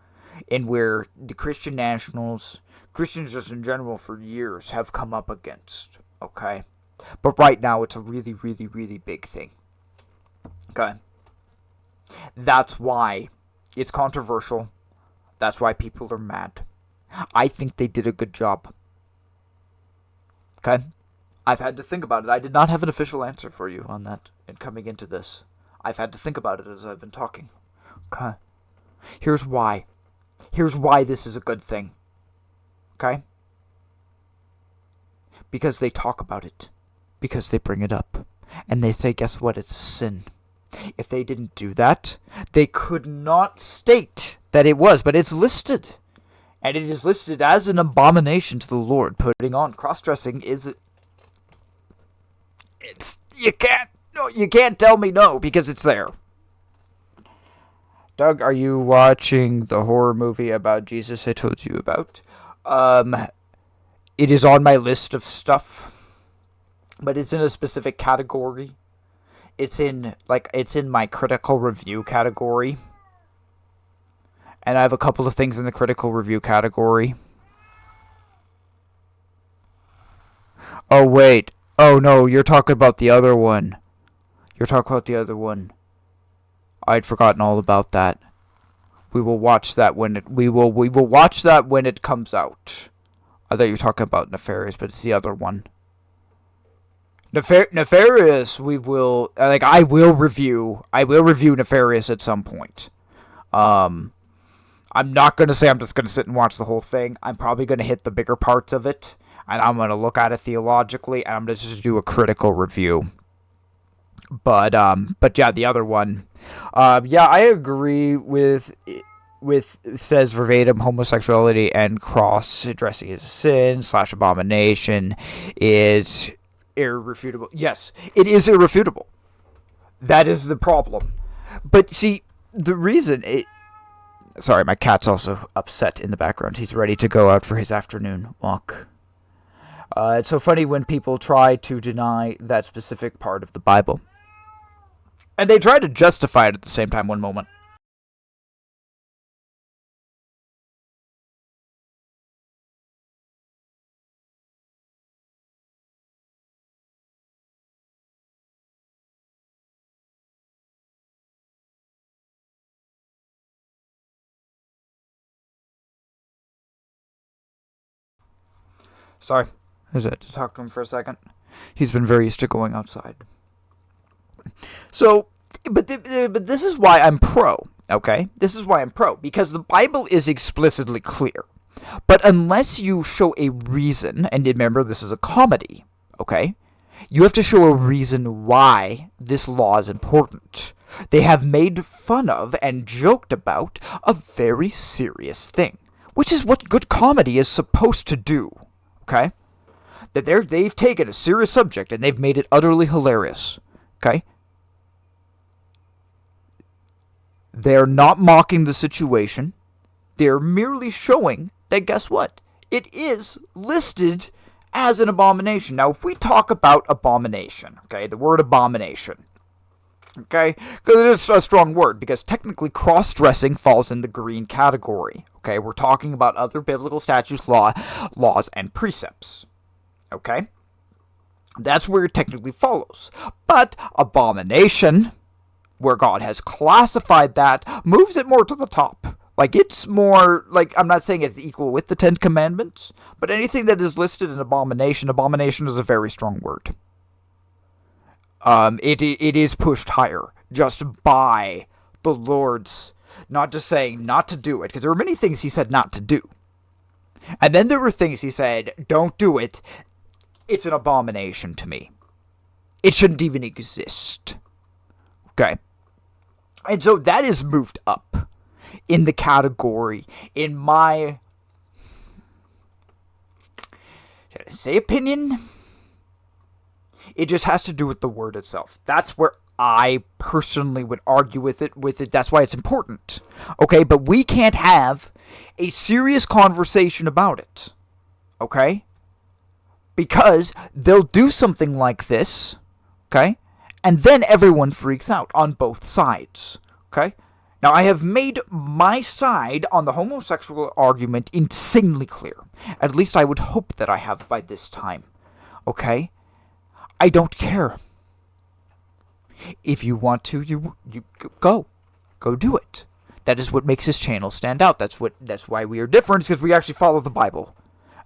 Speaker 1: And where the Christian nationals, Christians just in general for years, have come up against. Okay? But right now it's a really, really, really big thing. Okay? That's why it's controversial. That's why people are mad. I think they did a good job. Okay? I've had to think about it. I did not have an official answer for you on that in coming into this. I've had to think about it as I've been talking. Okay? Here's why. Here's why this is a good thing. Okay? Because they talk about it. Because they bring it up. And they say, guess what? It's a sin. If they didn't do that, they could not state that it was, but it's listed. And it is listed as an abomination to the Lord. Putting on cross-dressing is... You can't tell me no, because it's there. Doug, are you watching the horror movie about Jesus I told you about? It is on my list of stuff, but it's in a specific category. It's in my critical review category. And I have a couple of things in the critical review category. Oh, wait. Oh, no, you're talking about the other one. I'd forgotten all about that. We will watch that when it comes out. I thought you were talking about Nefarious, but it's the other one. Nefarious, I will review Nefarious at some point. I'm not going to say I'm just going to sit and watch the whole thing. I'm probably going to hit the bigger parts of it, and I'm going to look at it theologically, and I'm going to just do a critical review. But yeah, the other one. Yeah, I agree with it says verbatim homosexuality and cross-dressing is a sin / abomination is irrefutable. Yes, it is irrefutable. That is the problem. But see, the reason it... Sorry, my cat's also upset in the background. He's ready to go out for his afternoon walk. It's so funny when people try to deny that specific part of the Bible. And they try to justify it at the same time one moment. Sorry. I had to talk to him for a second. He's been very used to going outside. So, but this is why I'm pro, okay? This is why I'm pro, because the Bible is explicitly clear. But unless you show a reason, and remember, this is a comedy, okay? You have to show a reason why this law is important. They have made fun of and joked about a very serious thing, which is what good comedy is supposed to do, okay? That they've taken a serious subject and they've made it utterly hilarious, okay? They're not mocking the situation. They're merely showing that, guess what? It is listed as an abomination. Now, if we talk about abomination, okay, the word abomination, okay, because it is a strong word, because technically cross-dressing falls in the green category, okay? We're talking about other biblical statutes, laws, and precepts, okay? That's where it technically follows. But abomination, where God has classified that, moves it more to the top. Like, it's more, like, I'm not saying it's equal with the Ten Commandments, but anything that is listed in abomination is a very strong word. It is pushed higher just by the Lord's not just saying not to do it, because there were many things he said not to do. And then there were things he said, don't do it. It's an abomination to me. It shouldn't even exist. Okay? And so that is moved up in the category, in my, should I say opinion? It just has to do with the word itself. That's where I personally would argue with it. That's why it's important. Okay, but we can't have a serious conversation about it. Okay? Because they'll do something like this, okay? And then everyone freaks out on both sides, okay? Now, I have made my side on the homosexual argument insanely clear. At least I would hope that I have by this time, okay? I don't care. If you want to, you go do it. That is what makes this channel stand out. That's why we are different, is because we actually follow the Bible.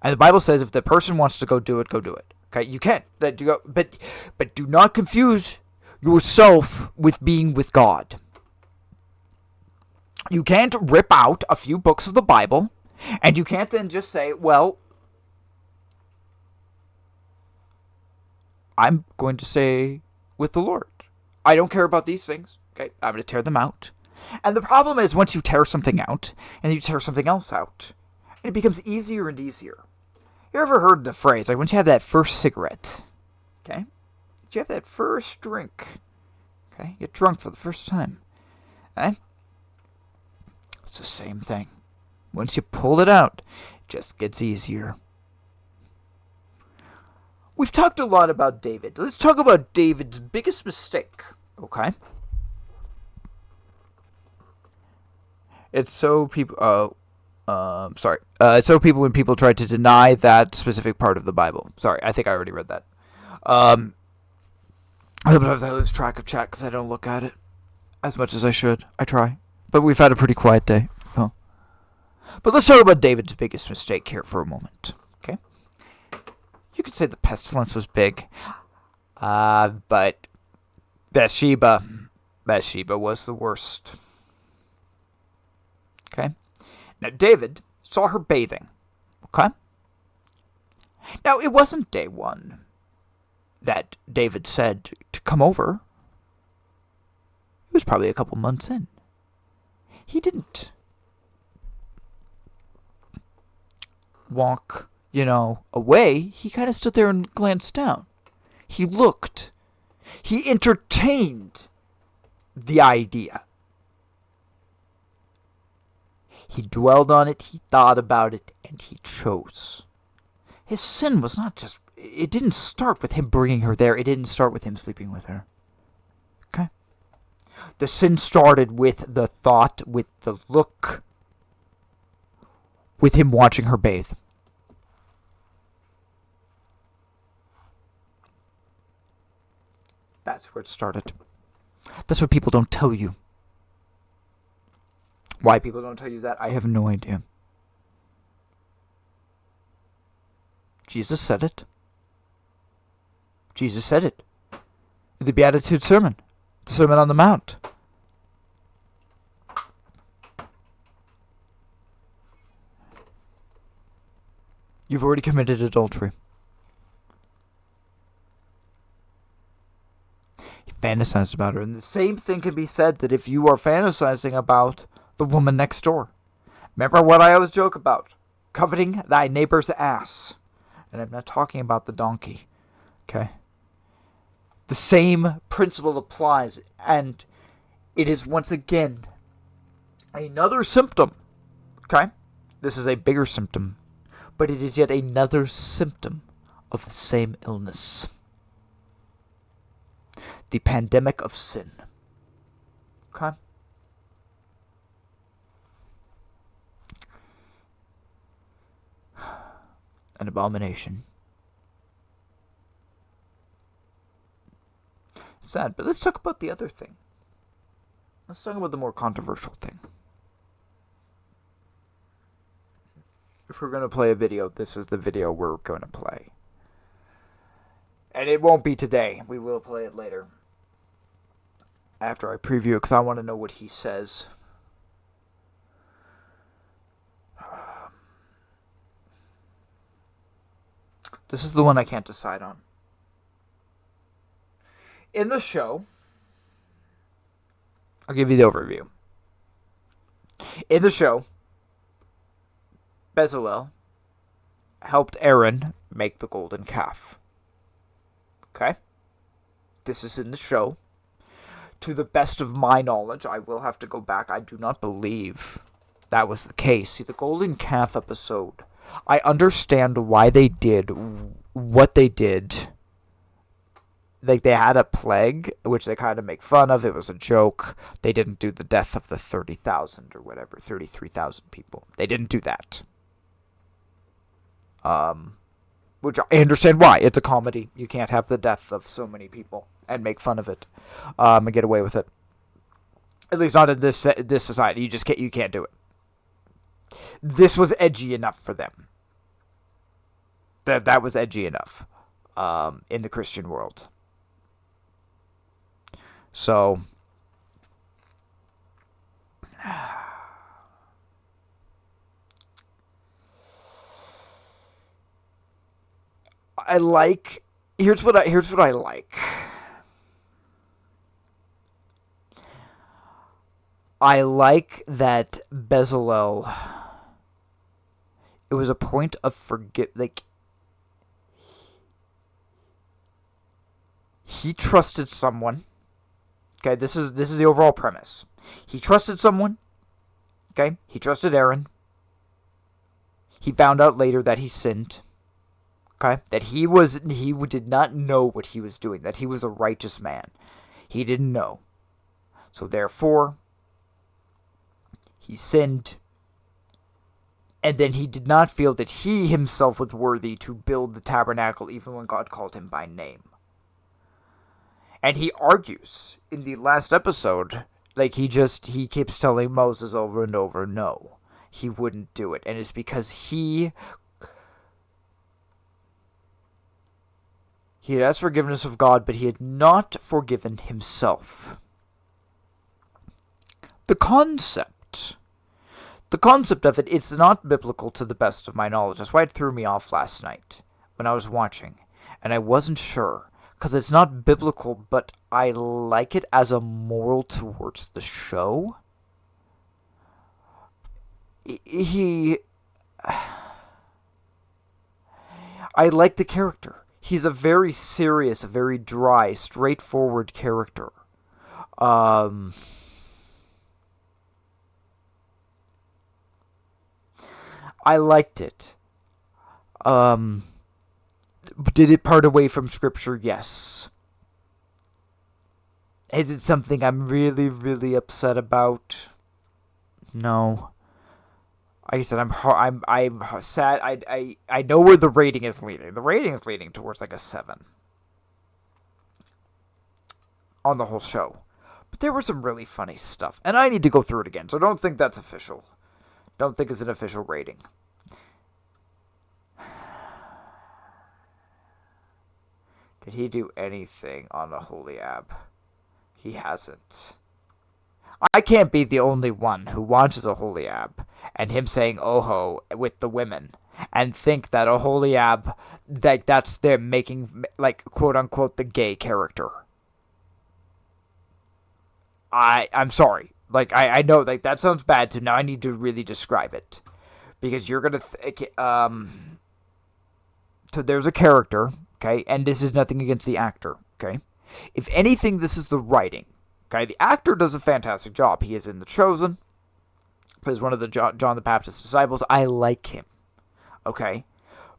Speaker 1: And the Bible says if the person wants to go do it, go do it. Okay, you can. But do not confuse yourself with being with God. You can't rip out a few books of the Bible, and you can't then just say, well, I'm going to stay with the Lord. I don't care about these things. Okay, I'm going to tear them out. And the problem is, once you tear something out, and you tear something else out, it becomes easier and easier. You ever heard the phrase, like, once you have that first cigarette, okay? You have that first drink, okay? You get drunk for the first time, okay? It's the same thing. Once you pull it out, it just gets easier. We've talked a lot about David. Let's talk about David's biggest mistake, okay? It's so people, it's so people when people try to deny that specific part of the Bible. Sorry, I think I already read that. Sometimes I lose track of chat because I don't look at it as much as I should. I try. But we've had a pretty quiet day. Oh. But let's talk about David's biggest mistake here for a moment. Okay? You could say the pestilence was big. But Bathsheba was the worst. Okay? Now, David saw her bathing. Okay? Now, it wasn't day one that David said to come over. It was probably a couple months in. He didn't walk, away. He kind of stood there and glanced down. He looked. He entertained the idea. He dwelled on it, he thought about it, and he chose. His sin was not just... It didn't start with him bringing her there. It didn't start with him sleeping with her. Okay? The sin started with the thought, with the look, with him watching her bathe. That's where it started. That's what people don't tell you. Why people don't tell you that, I have no idea. Jesus said it. Jesus said it. In the Beatitude Sermon. The Sermon on the Mount. You've already committed adultery. He fantasized about her. And the same thing can be said that if you are fantasizing about the woman next door. Remember what I always joke about? Coveting thy neighbor's ass. And I'm not talking about the donkey. Okay? The same principle applies. And it is once again Another symptom. Okay? This is a bigger symptom. But it is yet another symptom of the same illness. The pandemic of sin. Okay? An abomination. Sad, but let's talk about the other thing. Let's talk about the more controversial thing. If we're going to play a video, this is the video we're going to play. And it won't be today. We will play it later. After I preview it, because I want to know what he says. This is the one I can't decide on. In the show, I'll give you the overview. In the show, Bezalel helped Aaron make the golden calf. Okay? This is in the show. To the best of my knowledge, I will have to go back. I do not believe that was the case. See, the golden calf episode, I understand why they did what they did. Like, they had a plague, which they kind of make fun of. It was a joke. They didn't do the death of the 30,000 or whatever, 33,000 people. They didn't do that. Which I understand why. It's a comedy. You can't have the death of so many people and make fun of it, and get away with it. At least not in this society. You can't do it. This was edgy enough for them. That was edgy enough, in the Christian world. So, here's what I like. I like that Bezalel, it was a point of he trusted someone. Okay, this is the overall premise. He trusted someone. Okay, he trusted Aaron. He found out later that he sinned. Okay, that he did not know what he was doing, that he was a righteous man. He didn't know. So therefore, he sinned. And then he did not feel that he himself was worthy to build the tabernacle even when God called him by name. And he argues in the last episode, like he keeps telling Moses over and over, no, he wouldn't do it. And it's because he had asked forgiveness of God, but he had not forgiven himself. The concept of it, it's not biblical to the best of my knowledge. That's why it threw me off last night when I was watching. And I wasn't sure. Because it's not biblical, but I like it as a moral towards the show. I like the character. He's a very serious, a very dry, straightforward character. I liked it. Did it part away from scripture? Yes. Is it something I'm really, really upset about? No. Like I said, I'm sad. I know where the rating is leading. The rating is leading towards like a 7 on the whole show. But there was some really funny stuff, and I need to go through it again. So don't think that's official. Don't think it's an official rating. Did he do anything on the Holy Ab? He hasn't. I can't be the only one who watches a Holy Ab and him saying "oh-ho" with the women and think that a Holy Ab, that's them making, like, quote-unquote, the gay character. I'm sorry. Like, I know, like, that sounds bad, so now I need to really describe it. Because you're gonna so there's a character, okay? And this is nothing against the actor, okay? If anything, this is the writing, okay? The actor does a fantastic job. He is in The Chosen. He's one of the John the Baptist's disciples. I like him. Okay?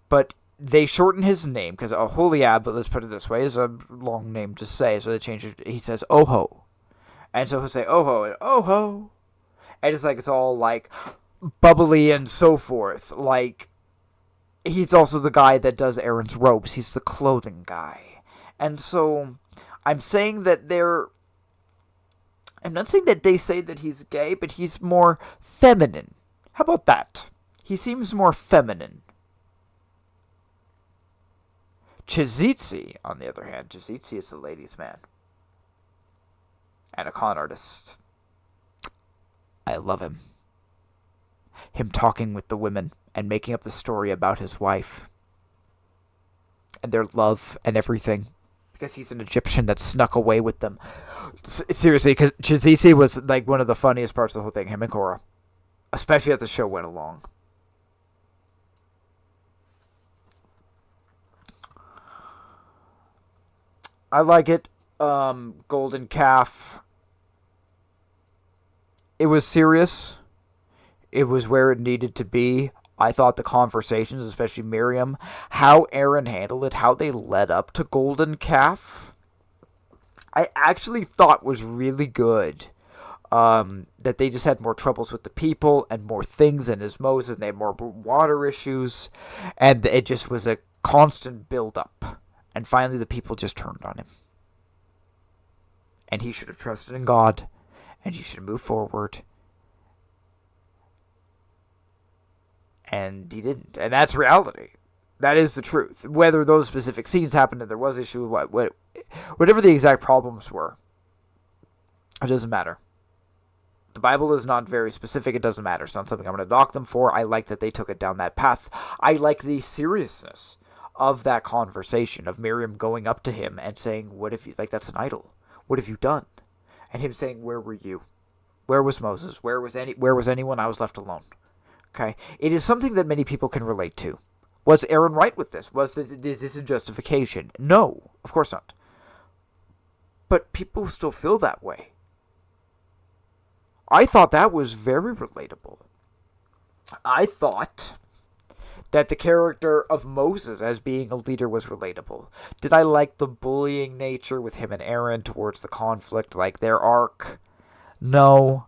Speaker 1: But they shorten his name, because Oholiab, but let's put it this way, is a long name to say, so they change it. He says Oho. And so he'll say Oho and Oho. And it's like, it's all like bubbly and so forth. Like, he's also the guy that does Aaron's robes. He's the clothing guy. And so I'm saying that I'm not saying that they say that he's gay, but he's more feminine. How about that? He seems more feminine. Chizitsi, on the other hand, Chizitsi is the ladies' man. And a con artist. I love him. Him talking with the women and making up the story about his wife. And their love and everything. Because he's an Egyptian that snuck away with them. Seriously, because Chizitsi was like one of the funniest parts of the whole thing, him and Korra. Especially as the show went along. I like it. Golden Calf. It was serious. It was where it needed to be. I thought the conversations, especially Miriam, how Aaron handled it, how they led up to Golden Calf, I actually thought was really good. That they just had more troubles with the people and more things, and as Moses, and they had more water issues, and it just was a constant build-up. And finally the people just turned on him. And he should have trusted in God, and he should have moved forward. And he didn't. And that's reality. That is the truth. Whether those specific scenes happened and there was issue, whatever the exact problems were, it doesn't matter. The Bible is not very specific. It doesn't matter. It's not something I'm going to dock them for. I like that they took it down that path. I like the seriousness of that conversation, of Miriam going up to him and saying, what if you, like, that's an idol. What have you done? And him saying, where were you? Where was Moses? Where was anyone? I was left alone. Okay? It is something that many people can relate to. Was Aaron right with this? Is this a justification? No, of course not. But people still feel that way. I thought that was very relatable. I thought that the character of Moses as being a leader was relatable. Did I like the bullying nature with him and Aaron towards the conflict, like their arc? No.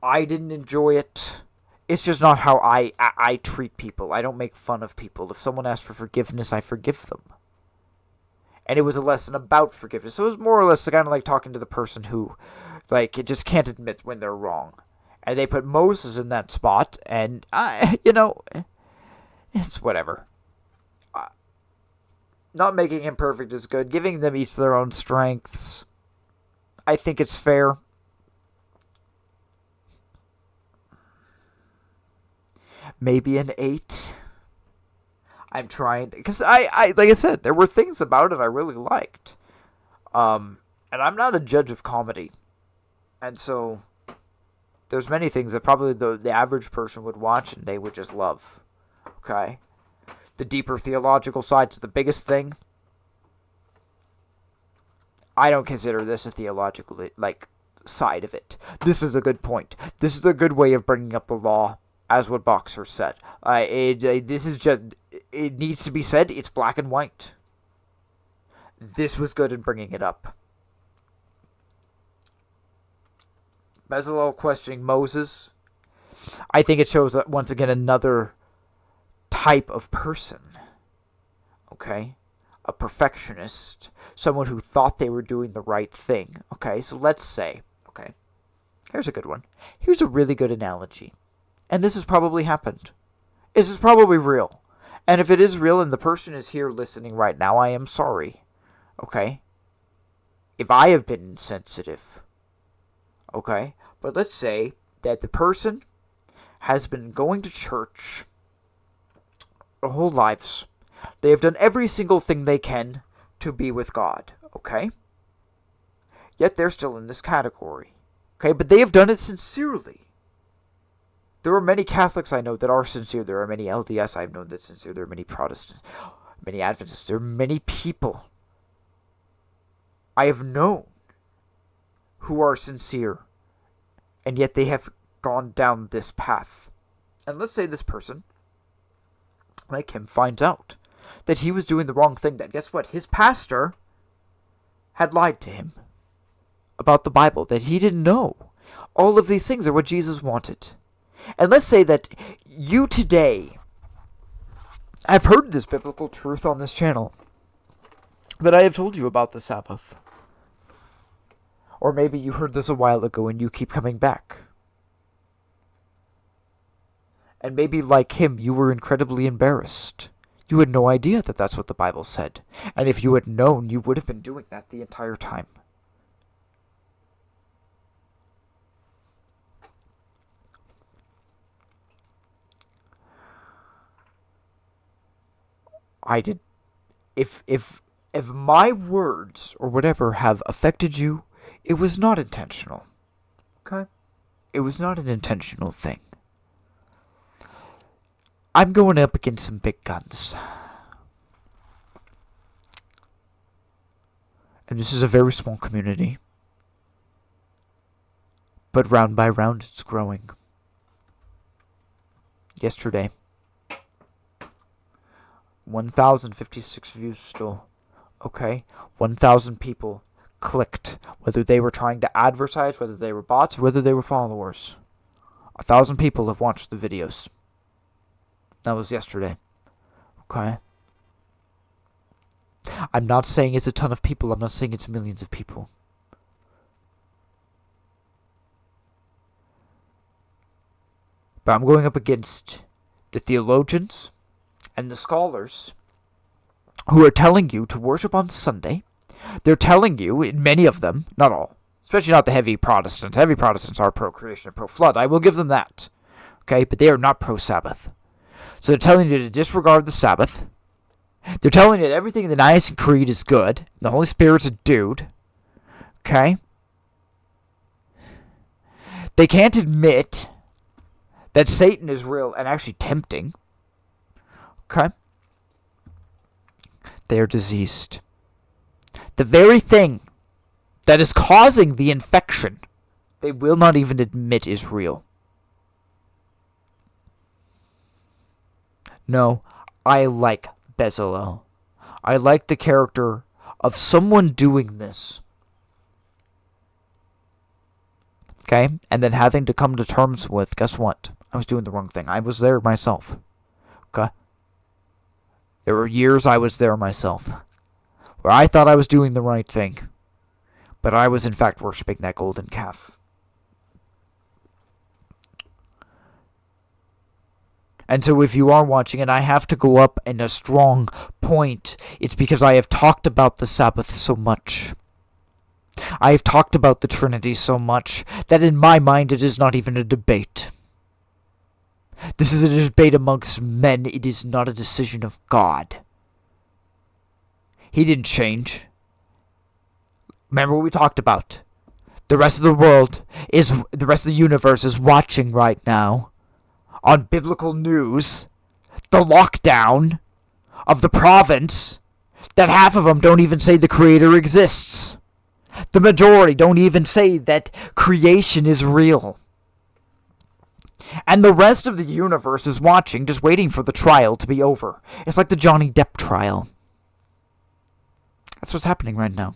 Speaker 1: I didn't enjoy it. It's just not how I treat people. I don't make fun of people. If someone asks for forgiveness, I forgive them. And it was a lesson about forgiveness. So it was more or less kind of like talking to the person who, like, just can't admit when they're wrong. And they put Moses in that spot, and, it's whatever. Not making him perfect is good. Giving them each their own strengths, I think it's fair. Maybe an 8. I'm trying, because I like I said, there were things about it I really liked. And I'm not a judge of comedy. And so there's many things that probably the average person would watch and they would just love. Okay? The deeper theological side's the biggest thing. I don't consider this a theological, side of it. This is a good point. This is a good way of bringing up the law, as what Boxer said. This is just, it needs to be said, it's black and white. This was good in bringing it up. Bezalel questioning Moses. I think it shows, once again, another type of person. Okay? A perfectionist. Someone who thought they were doing the right thing. Okay? So let's say, okay, here's a good one. Here's a really good analogy. And this has probably happened. This is probably real. And if it is real and the person is here listening right now, I am sorry. Okay? If I have been insensitive. Okay? But let's say that the person has been going to church their whole lives. They have done every single thing they can to be with God. Okay? Yet they're still in this category. Okay? But they have done it sincerely. There are many Catholics I know that are sincere. There are many LDS I've known that are sincere. There are many Protestants, many Adventists. There are many people I have known who are sincere. And yet they have gone down this path. And let's say this person, like him, finds out that he was doing the wrong thing. That, guess what? His pastor had lied to him about the Bible, that he didn't know. All of these things are what Jesus wanted. And let's say that you today have heard this biblical truth on this channel, that I have told you about the Sabbath. Or maybe you heard this a while ago and you keep coming back. And maybe like him, you were incredibly embarrassed. You had no idea that that's what the Bible said. And if you had known, you would have been doing that the entire time. If my words or whatever have affected you, it was not intentional. Okay? It was not an intentional thing. I'm going up against some big guns. And this is a very small community. But round by round, it's growing. Yesterday, 1,056 views still. Okay? 1,000 people clicked. Whether they were trying to advertise, whether they were bots, or whether they were followers. 1,000 people have watched the videos. That was yesterday. Okay? I'm not saying it's a ton of people. I'm not saying it's millions of people. But I'm going up against the theologians and the scholars who are telling you to worship on Sunday. They're telling you, many of them, not all, especially not the heavy Protestants. Heavy Protestants are pro-creation and pro-flood. I will give them that. Okay? But they are not pro-Sabbath. So they're telling you to disregard the Sabbath. They're telling you that everything in the Nicene Creed is good. The Holy Spirit's a dude. Okay? They can't admit that Satan is real and actually tempting. Okay? They are diseased. The very thing that is causing the infection, they will not even admit is real. No, I like Bezalel. I like the character of someone doing this. Okay? And then having to come to terms with, guess what? I was doing the wrong thing. I was there myself. Okay? There were years I was there myself, where I thought I was doing the right thing, but I was in fact worshipping that golden calf. And so if you are watching and I have to go up in a strong point, it's because I have talked about the Sabbath so much. I have talked about the Trinity so much that in my mind it is not even a debate. This is a debate amongst men. It is not a decision of God. He didn't change. Remember what we talked about. The rest of the world the rest of the universe is watching right now on biblical news the lockdown of the province that half of them don't even say the Creator exists. The majority don't even say that creation is real. And the rest of the universe is watching, just waiting for the trial to be over. It's like the Johnny Depp trial. That's what's happening right now.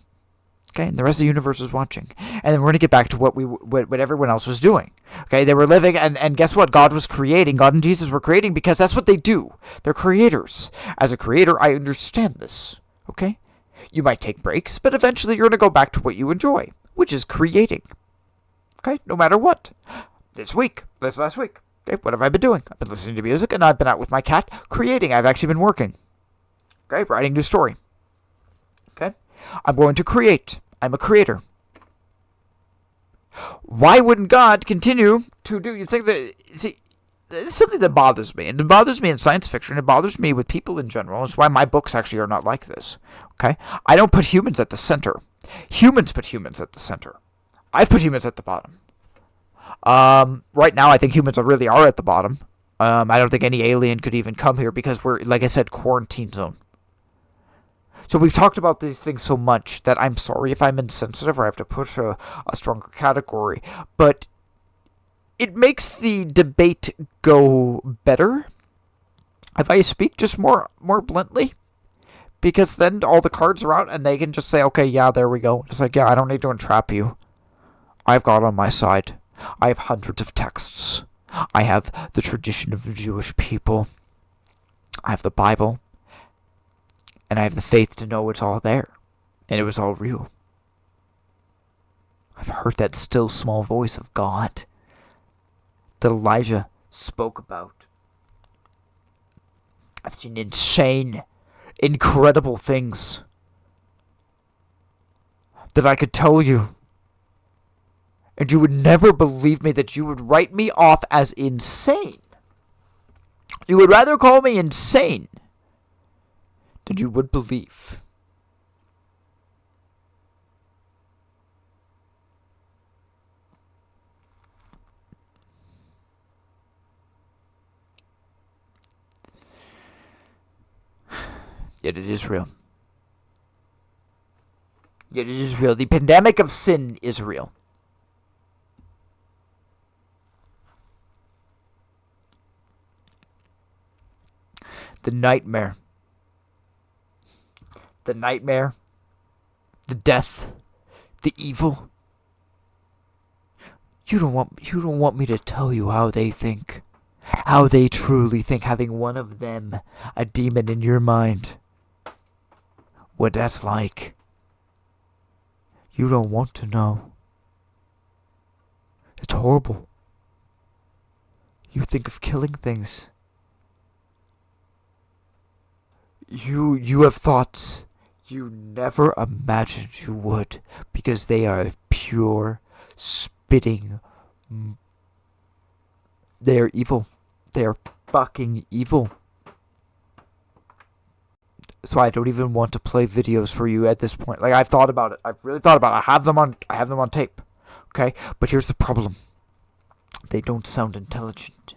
Speaker 1: Okay, and the rest of the universe is watching. And then we're going to get back to what everyone else was doing. Okay, they were living, and guess what? God was creating. God and Jesus were creating because that's what they do. They're creators. As a creator, I understand this. Okay? You might take breaks, but eventually you're going to go back to what you enjoy, which is creating. Okay, no matter what. This last week. Okay, what have I been doing? I've been listening to music, and I've been out with my cat creating. I've actually been working. Okay, writing a new story. Okay? I'm going to create. I'm a creator. Why wouldn't God continue to do... You think that... See, it's something that bothers me. And it bothers me in science fiction. It bothers me with people in general. It's why my books actually are not like this. Okay? I don't put humans at the center. Humans put humans at the center. I've put humans at the bottom. Right now, I think humans really are at the bottom. I don't think any alien could even come here because we're, like I said, quarantine zone. So we've talked about these things so much that I'm sorry if I'm insensitive or I have to push a stronger category. But it makes the debate go better if I speak just more bluntly. Because then all the cards are out and they can just say, okay, yeah, there we go. It's like, yeah, I don't need to entrap you. I've got on my side. I have hundreds of texts. I have the tradition of the Jewish people. I have the Bible. And I have the faith to know it's all there. And it was all real. I've heard that still small voice of God that Elijah spoke about. I've seen insane, incredible things that I could tell you. And you would never believe me, that you would write me off as insane. You would rather call me insane than you would believe. Yet it is real. Yet it is real. The pandemic of sin is real. The nightmare. The nightmare. The death. The evil. You don't want me to tell you how they think. How they truly think, having one of them, a demon in your mind. What that's like. You don't want to know. It's horrible. You think of killing things. You have thoughts you never imagined you would, because they are pure, spitting. They are evil. They are fucking evil. So I don't even want to play videos for you at this point. Like, I've thought about it. I've really thought about it. I have them on tape. Okay? But here's the problem. They don't sound intelligent.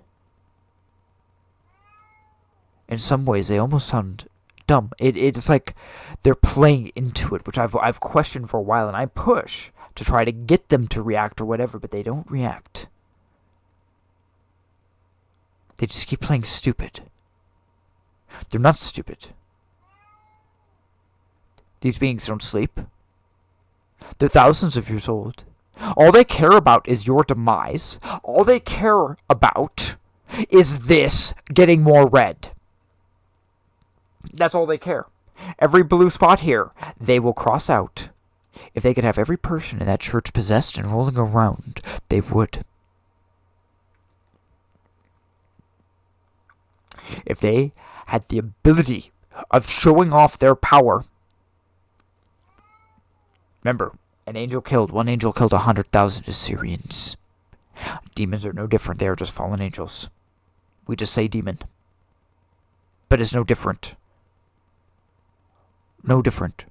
Speaker 1: In some ways, they almost sound dumb. It's like they're playing into it, which I've questioned for a while, and I push to try to get them to react or whatever, but they don't react. They just keep playing stupid. They're not stupid. These beings don't sleep. They're thousands of years old. All they care about is your demise. All they care about is this getting more red. That's all they care. Every blue spot here, they will cross out. If they could have every person in that church possessed and rolling around, they would. If they had the ability of showing off their power. Remember, one angel killed 100,000 Assyrians. Demons are no different. They are just fallen angels. We just say demon. But it's no different. No different.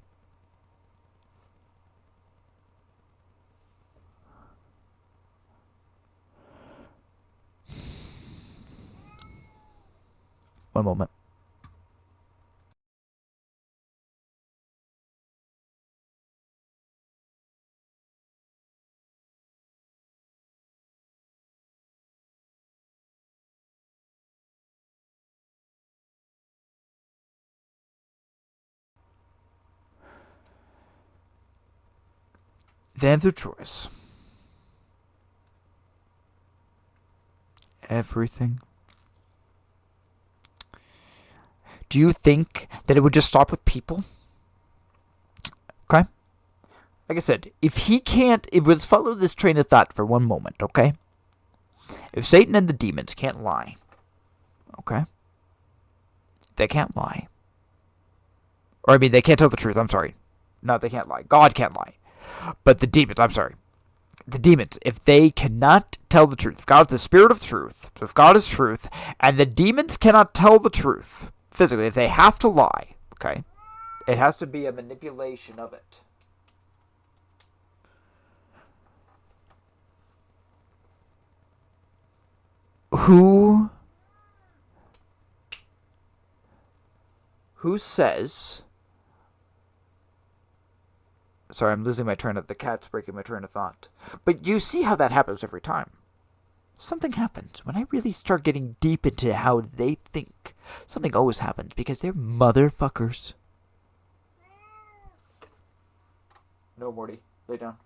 Speaker 1: One moment. They have their choice. Everything. Do you think that it would just stop with people? Okay? Like I said, if let's follow this train of thought for one moment, okay? If Satan and the demons can't lie, okay? They can't lie. Or, I mean, they can't tell the truth, I'm sorry. No, they can't lie. God can't lie. But the demons, I'm sorry. The demons, if they cannot tell the truth, if God's the spirit of truth, if God is truth, and the demons cannot tell the truth, physically, if they have to lie, okay, it has to be a manipulation of it. Who says... Sorry, I'm losing my train of... The cat's breaking my train of thought. But you see how that happens every time. something happens. When I really start getting deep into how they think, something always happens because they're motherfuckers. No, Morty. Lay down.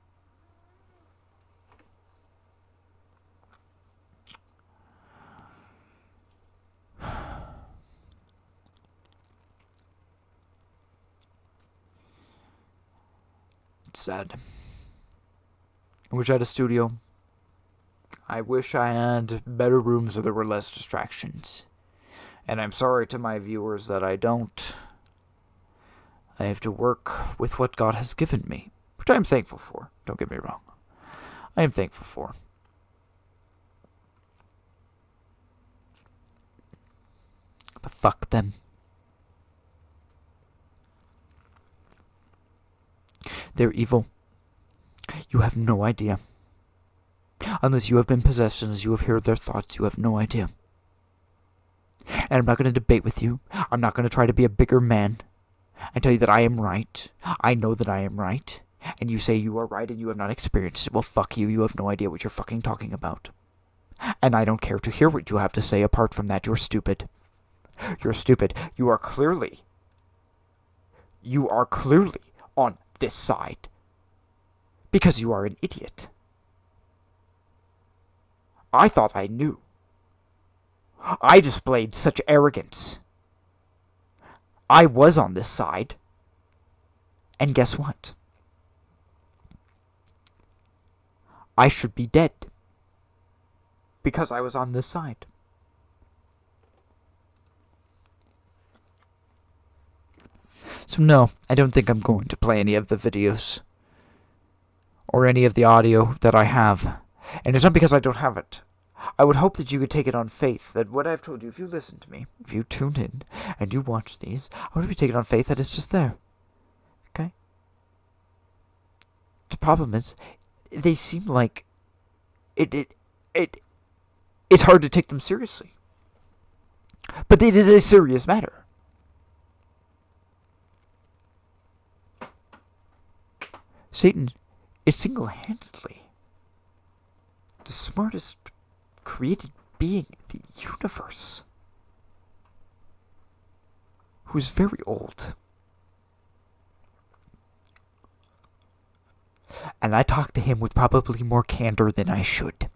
Speaker 1: It's sad. I wish I had a studio. I wish I had better rooms so there were less distractions. And I'm sorry to my viewers that I don't. I have to work with what God has given me, which I am thankful for. Don't get me wrong. I am thankful for. But fuck them. They're evil. You have no idea. Unless you have been possessed and as you have heard their thoughts, you have no idea. And I'm not going to debate with you. I'm not going to try to be a bigger man and tell you that I am right. I know that I am right. And you say you are right and you have not experienced it. Well, fuck you. You have no idea what you're fucking talking about. And I don't care to hear what you have to say apart from that. You're stupid. You're stupid. You are clearly on this side. Because you are an idiot. I thought I knew. I displayed such arrogance. I was on this side. And guess what? I should be dead. Because I was on this side. So no, I don't think I'm going to play any of the videos. Or any of the audio that I have. And it's not because I don't have it. I would hope that you could take it on faith, that what I've told you, if you listen to me, if you tuned in, and you watch these, I would hope you take it on faith that it's just there. Okay? The problem is, they seem like it's hard to take them seriously. But it is a serious matter. Satan is single-handedly the smartest created being in the universe, who's very old. And I talk to him with probably more candor than I should.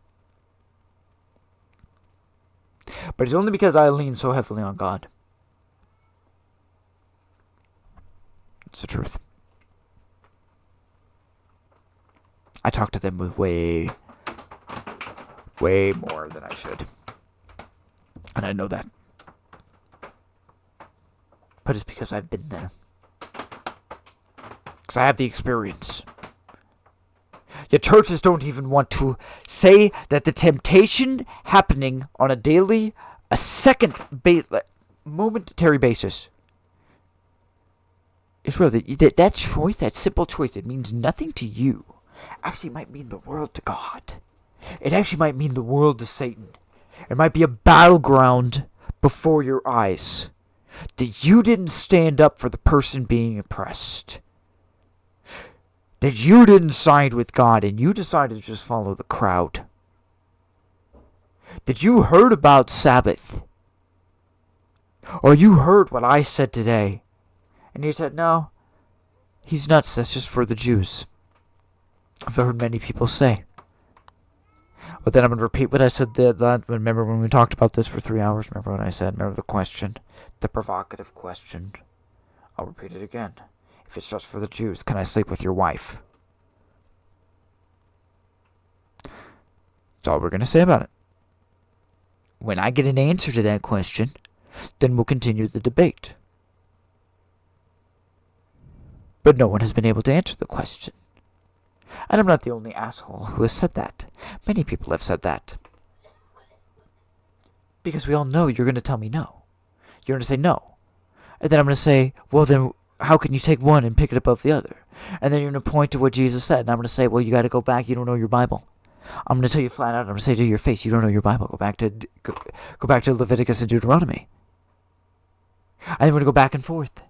Speaker 1: But it's only because I lean so heavily on God. It's the truth. I talk to them with way more than I should. And I know that. But it's because I've been there. Because I have the experience. Yet churches don't even want to say that the temptation happening on a daily, momentary basis is real. That choice, that simple choice, it means nothing to you. Actually might mean the world to God. It actually might mean the world to Satan. It might be a battleground before your eyes. That you didn't stand up for the person being oppressed. That you didn't side with God and you decided to just follow the crowd. That you heard about Sabbath. Or you heard what I said today. And you said, no, he's nuts, that's just for the Jews. I've heard many people say. But then I'm going to repeat what I said. Remember when we talked about this for 3 hours? Remember what I said? Remember the question? The provocative question. I'll repeat it again. If it's just for the Jews, can I sleep with your wife? That's all we're going to say about it. When I get an answer to that question, then we'll continue the debate. But no one has been able to answer the question. And I'm not the only asshole who has said that. Many people have said that. Because we all know you're going to tell me no. You're going to say no. And then I'm going to say, well then, how can you take one and pick it above the other? And then you're going to point to what Jesus said. And I'm going to say, well, you got to go back. You don't know your Bible. I'm going to tell you flat out. I'm going to say to your face, you don't know your Bible. Go back to Leviticus and Deuteronomy. And then we're going to go back and forth.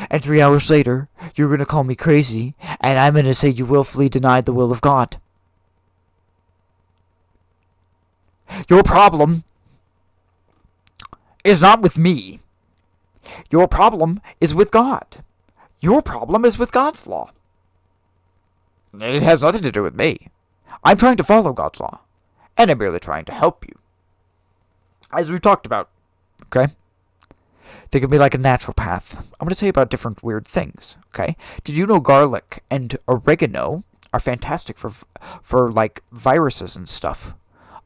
Speaker 1: And 3 hours later, you're going to call me crazy, and I'm going to say you willfully denied the will of God. Your problem is not with me. Your problem is with God. Your problem is with God's law. It has nothing to do with me. I'm trying to follow God's law, and I'm merely trying to help you. As we talked about, okay? Think of me like a naturopath. I'm going to tell you about different weird things, okay? Did you know garlic and oregano are fantastic for like viruses and stuff?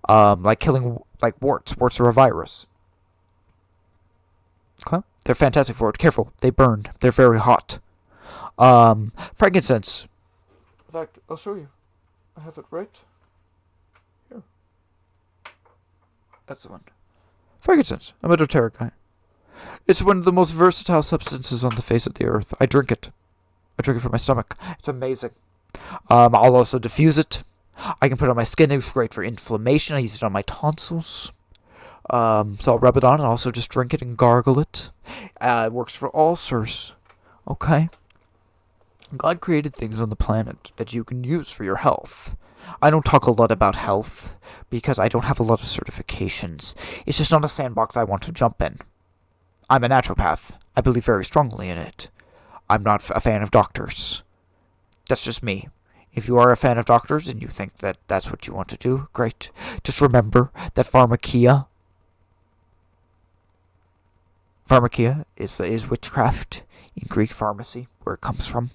Speaker 1: Like killing like warts. Warts are a virus. Okay? They're fantastic for it. Careful, they burn. They're very hot. Frankincense. In fact, I'll show you. I have it right here. That's the one. Frankincense. I'm a doTERRA guy. It's one of the most versatile substances on the face of the earth. I drink it. I drink it for my stomach. It's amazing. I'll also diffuse it. I can put it on my skin. It's great for inflammation. I use it on my tonsils. So I'll rub it on and also just drink it and gargle it. It works for ulcers. Okay? God created things on the planet that you can use for your health. I don't talk a lot about health because I don't have a lot of certifications. It's just not a sandbox I want to jump in. I'm a naturopath. I believe very strongly in it. I'm not a fan of doctors. That's just me. If you are a fan of doctors and you think that that's what you want to do, great. Just remember that pharmakia is witchcraft in Greek pharmacy, where it comes from.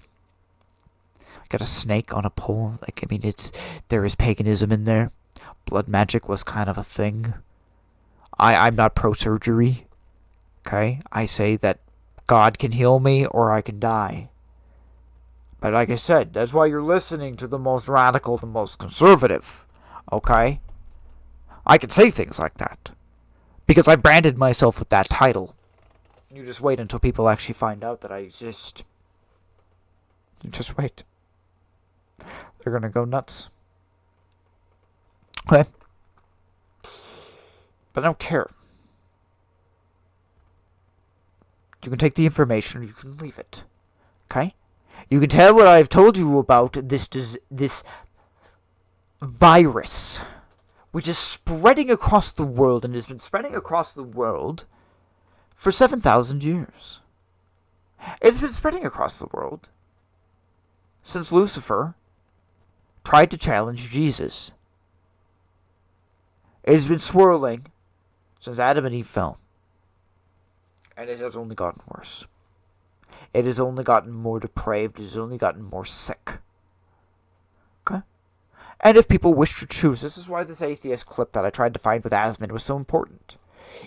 Speaker 1: Got a snake on a pole. There is paganism in there. Blood magic was kind of a thing. I'm not pro-surgery. Okay? I say that God can heal me or I can die. But like I said, that's why you're listening to the most radical, the most conservative. Okay? I can say things like that. Because I branded myself with that title. You just wait until people actually find out that I exist. You just wait. They're gonna go nuts. Okay? But I don't care. You can take the information, you can leave it. Okay? You can tell what I've told you about this virus, which is spreading across the world and has been spreading across the world for 7,000 years. It's been spreading across the world since Lucifer tried to challenge Jesus. It has been swirling since Adam and Eve fell. And it has only gotten worse. It has only gotten more depraved. It has only gotten more sick. Okay? And if people wish to choose, this is why this atheist clip that I tried to find with Asmund was so important.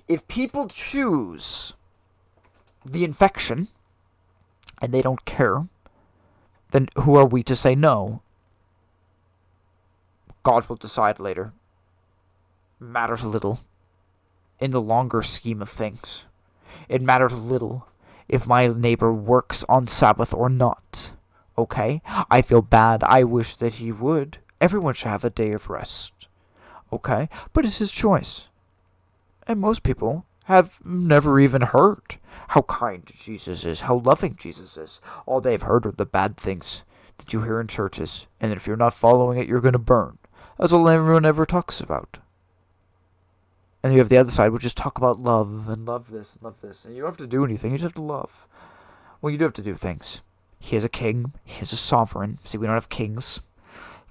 Speaker 1: If people choose the infection, and they don't care, then who are we to say no? God will decide later. Matters little. In the longer scheme of things. It matters little if my neighbor works on Sabbath or not. Okay? I feel bad. I wish that he would. Everyone should have a day of rest. Okay? But it's his choice. And most people have never even heard how kind Jesus is, how loving Jesus is. All they've heard are the bad things that you hear in churches. And if you're not following it, you're going to burn. That's all everyone ever talks about. And you have the other side, which is talk about love, and love this, and love this. And you don't have to do anything, you just have to love. Well, you do have to do things. He is a king, he is a sovereign. See, we don't have kings.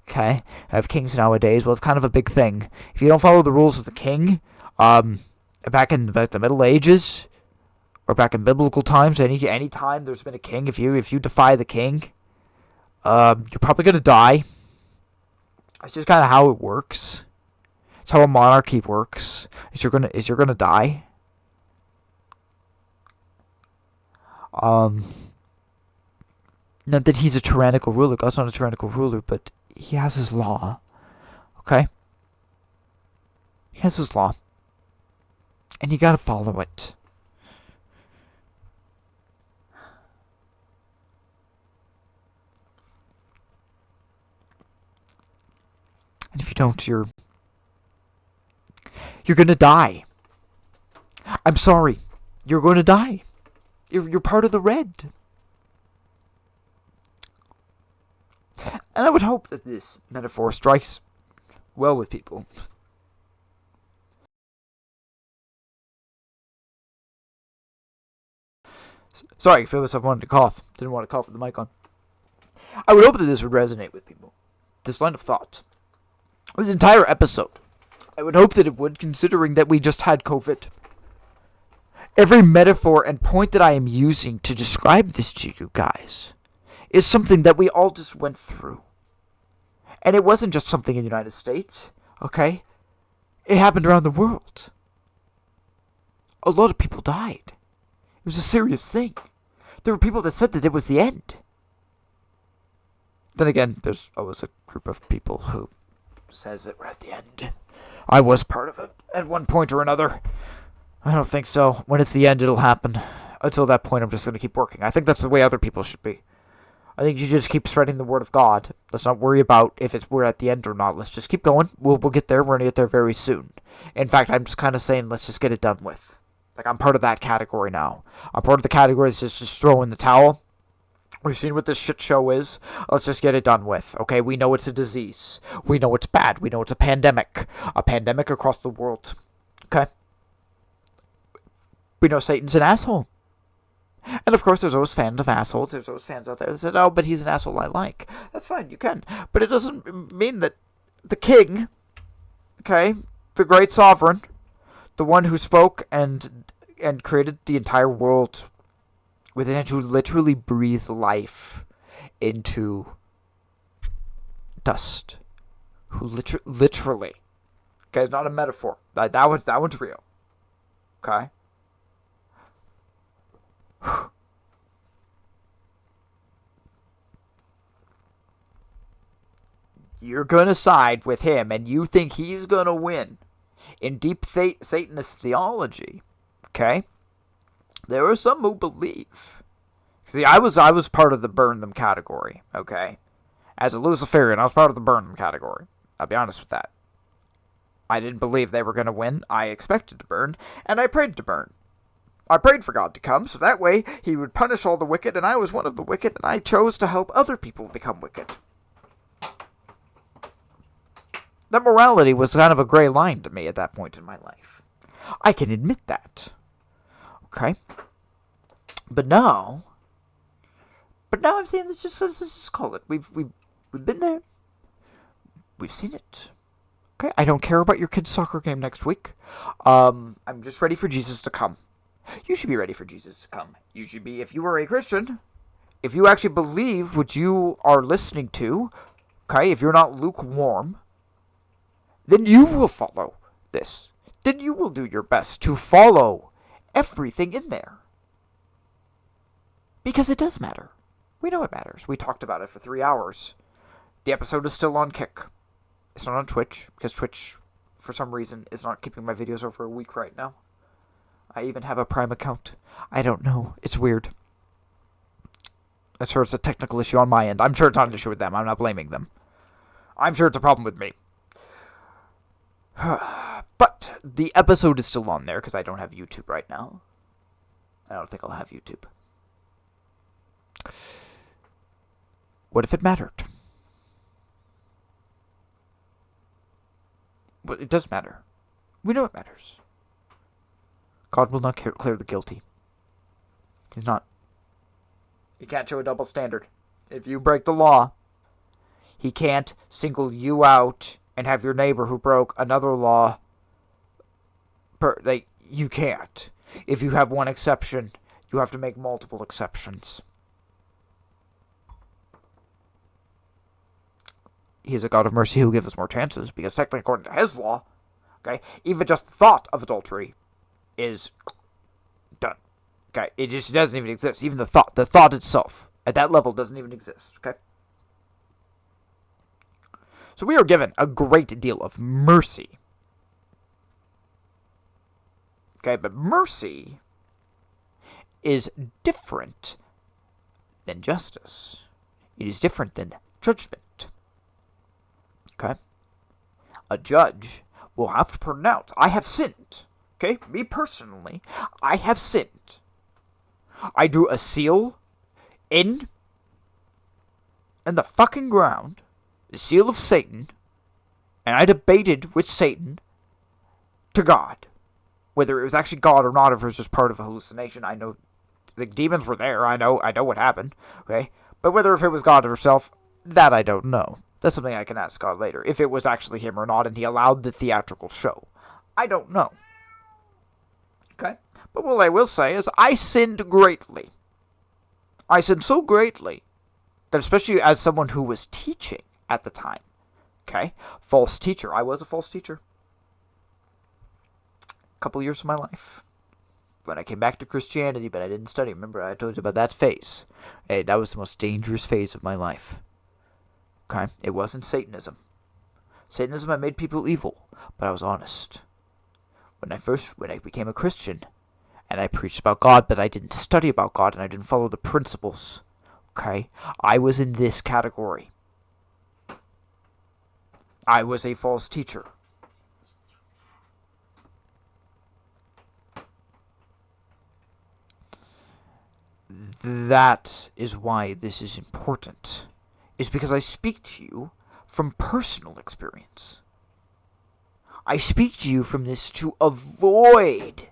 Speaker 1: Okay? I have kings nowadays. Well, it's kind of a big thing. If you don't follow the rules of the king, back in the Middle Ages, or back in biblical times, any time there's been a king, if you defy the king, you're probably going to die. That's just kind of how it works. It's how a monarchy works. Is you're gonna die. Not that he's a tyrannical ruler. God's not a tyrannical ruler, but he has his law. Okay? He has his law. And you gotta follow it. And if you don't, you're gonna die. I'm sorry. You're gonna die. You're part of the red. And I would hope that this metaphor strikes well with people. Sorry, I feel myself wanting to cough. Didn't want to cough with the mic on. I would hope that this would resonate with people. This line of thought. This entire episode. I would hope that it would, considering that we just had COVID. Every metaphor and point that I am using to describe this to you guys is something that we all just went through. And it wasn't just something in the United States, okay? It happened around the world. A lot of people died. It was a serious thing. There were people that said that it was the end. Then again, there's always a group of people who says that we're at the end. I was part of it at one point or another. I don't think so. When it's the end, it'll happen. Until that point, I'm just going to keep working. I think that's the way other people should be. I think you just keep spreading the word of God. Let's not worry about if we're at the end or not. Let's just keep going. We'll get there. We're going to get there very soon. In fact, I'm just kind of saying, let's just get it done with. Like, I'm part of that category now. I'm part of the category that's just throw in the towel. We've seen what this shit show is. Let's just get it done with. Okay, we know it's a disease. We know it's bad. We know it's a pandemic. A pandemic across the world. Okay? We know Satan's an asshole. And of course, there's always fans of assholes. There's always fans out there that said, oh, but he's an asshole I like. That's fine, you can. But it doesn't mean that the king, okay, the great sovereign, the one who spoke and created the entire world within it, who literally breathed life into dust. Who literally, okay, not a metaphor. That one's real. Okay? You're gonna side with him, and you think he's gonna win in deep Satanist theology. Okay, there are some who believe. See, I was part of the burn them category. Okay, as a Luciferian, I was part of the burn them category. I'll be honest with that. I didn't believe they were gonna win. I expected to burn, and I prayed to burn. I prayed for God to come, so that way he would punish all the wicked, and I was one of the wicked, and I chose to help other people become wicked. That morality was kind of a gray line to me at that point in my life. I can admit that. Okay? But now I'm saying let's just call it. We've been there. We've seen it. Okay? I don't care about your kid's soccer game next week. I'm just ready for Jesus to come. You should be ready for Jesus to come. You should be, if you are a Christian, if you actually believe what you are listening to, okay, if you're not lukewarm, then you will follow this. Then you will do your best to follow everything in there. Because it does matter. We know it matters. We talked about it for 3 hours. The episode is still on Kick. It's not on Twitch, because Twitch, for some reason, is not keeping my videos over a week right now. I even have a Prime account. I don't know. It's weird. I'm sure it's a technical issue on my end. I'm sure it's not an issue with them. I'm not blaming them. I'm sure it's a problem with me. But the episode is still on there because I don't have YouTube right now. I don't think I'll have YouTube. What if it mattered? Well, it does matter. We know it matters. God will not clear the guilty. He's not. He can't show a double standard. If you break the law, he can't single you out and have your neighbor who broke another law. You can't. If you have one exception, you have to make multiple exceptions. He is a God of mercy who gives us more chances, because technically, according to his law, okay, even just the thought of adultery is done. Okay, it just doesn't even exist. Even the thought itself, at that level, doesn't even exist. Okay. So we are given a great deal of mercy. Okay, but mercy is different than justice. It is different than judgment. Okay? A judge will have to pronounce, I have sinned. Okay? Me personally, I have sinned. I drew a seal in the fucking ground, the seal of Satan, and I debated with Satan to God. Whether it was actually God or not, if it was just part of a hallucination, I know The demons were there. I know what happened. Okay, but whether if it was God herself, that I don't know. That's something I can ask God later. If it was actually him or not, and he allowed the theatrical show, I don't know. Okay, but what I will say is I sinned greatly. I sinned so greatly that, especially as someone who was teaching at the time, okay, false teacher. I was a false teacher. A couple years of my life. When I came back to Christianity, but I didn't study. Remember, I told you about that phase. Hey, that was the most dangerous phase of my life. Okay? It wasn't Satanism. Satanism, I made people evil, but I was honest. When I became a Christian, and I preached about God, but I didn't study about God, and I didn't follow the principles, okay? I was in this category. I was a false teacher. That is why this is important. Is because I speak to you from personal experience. I speak to you from this to avoid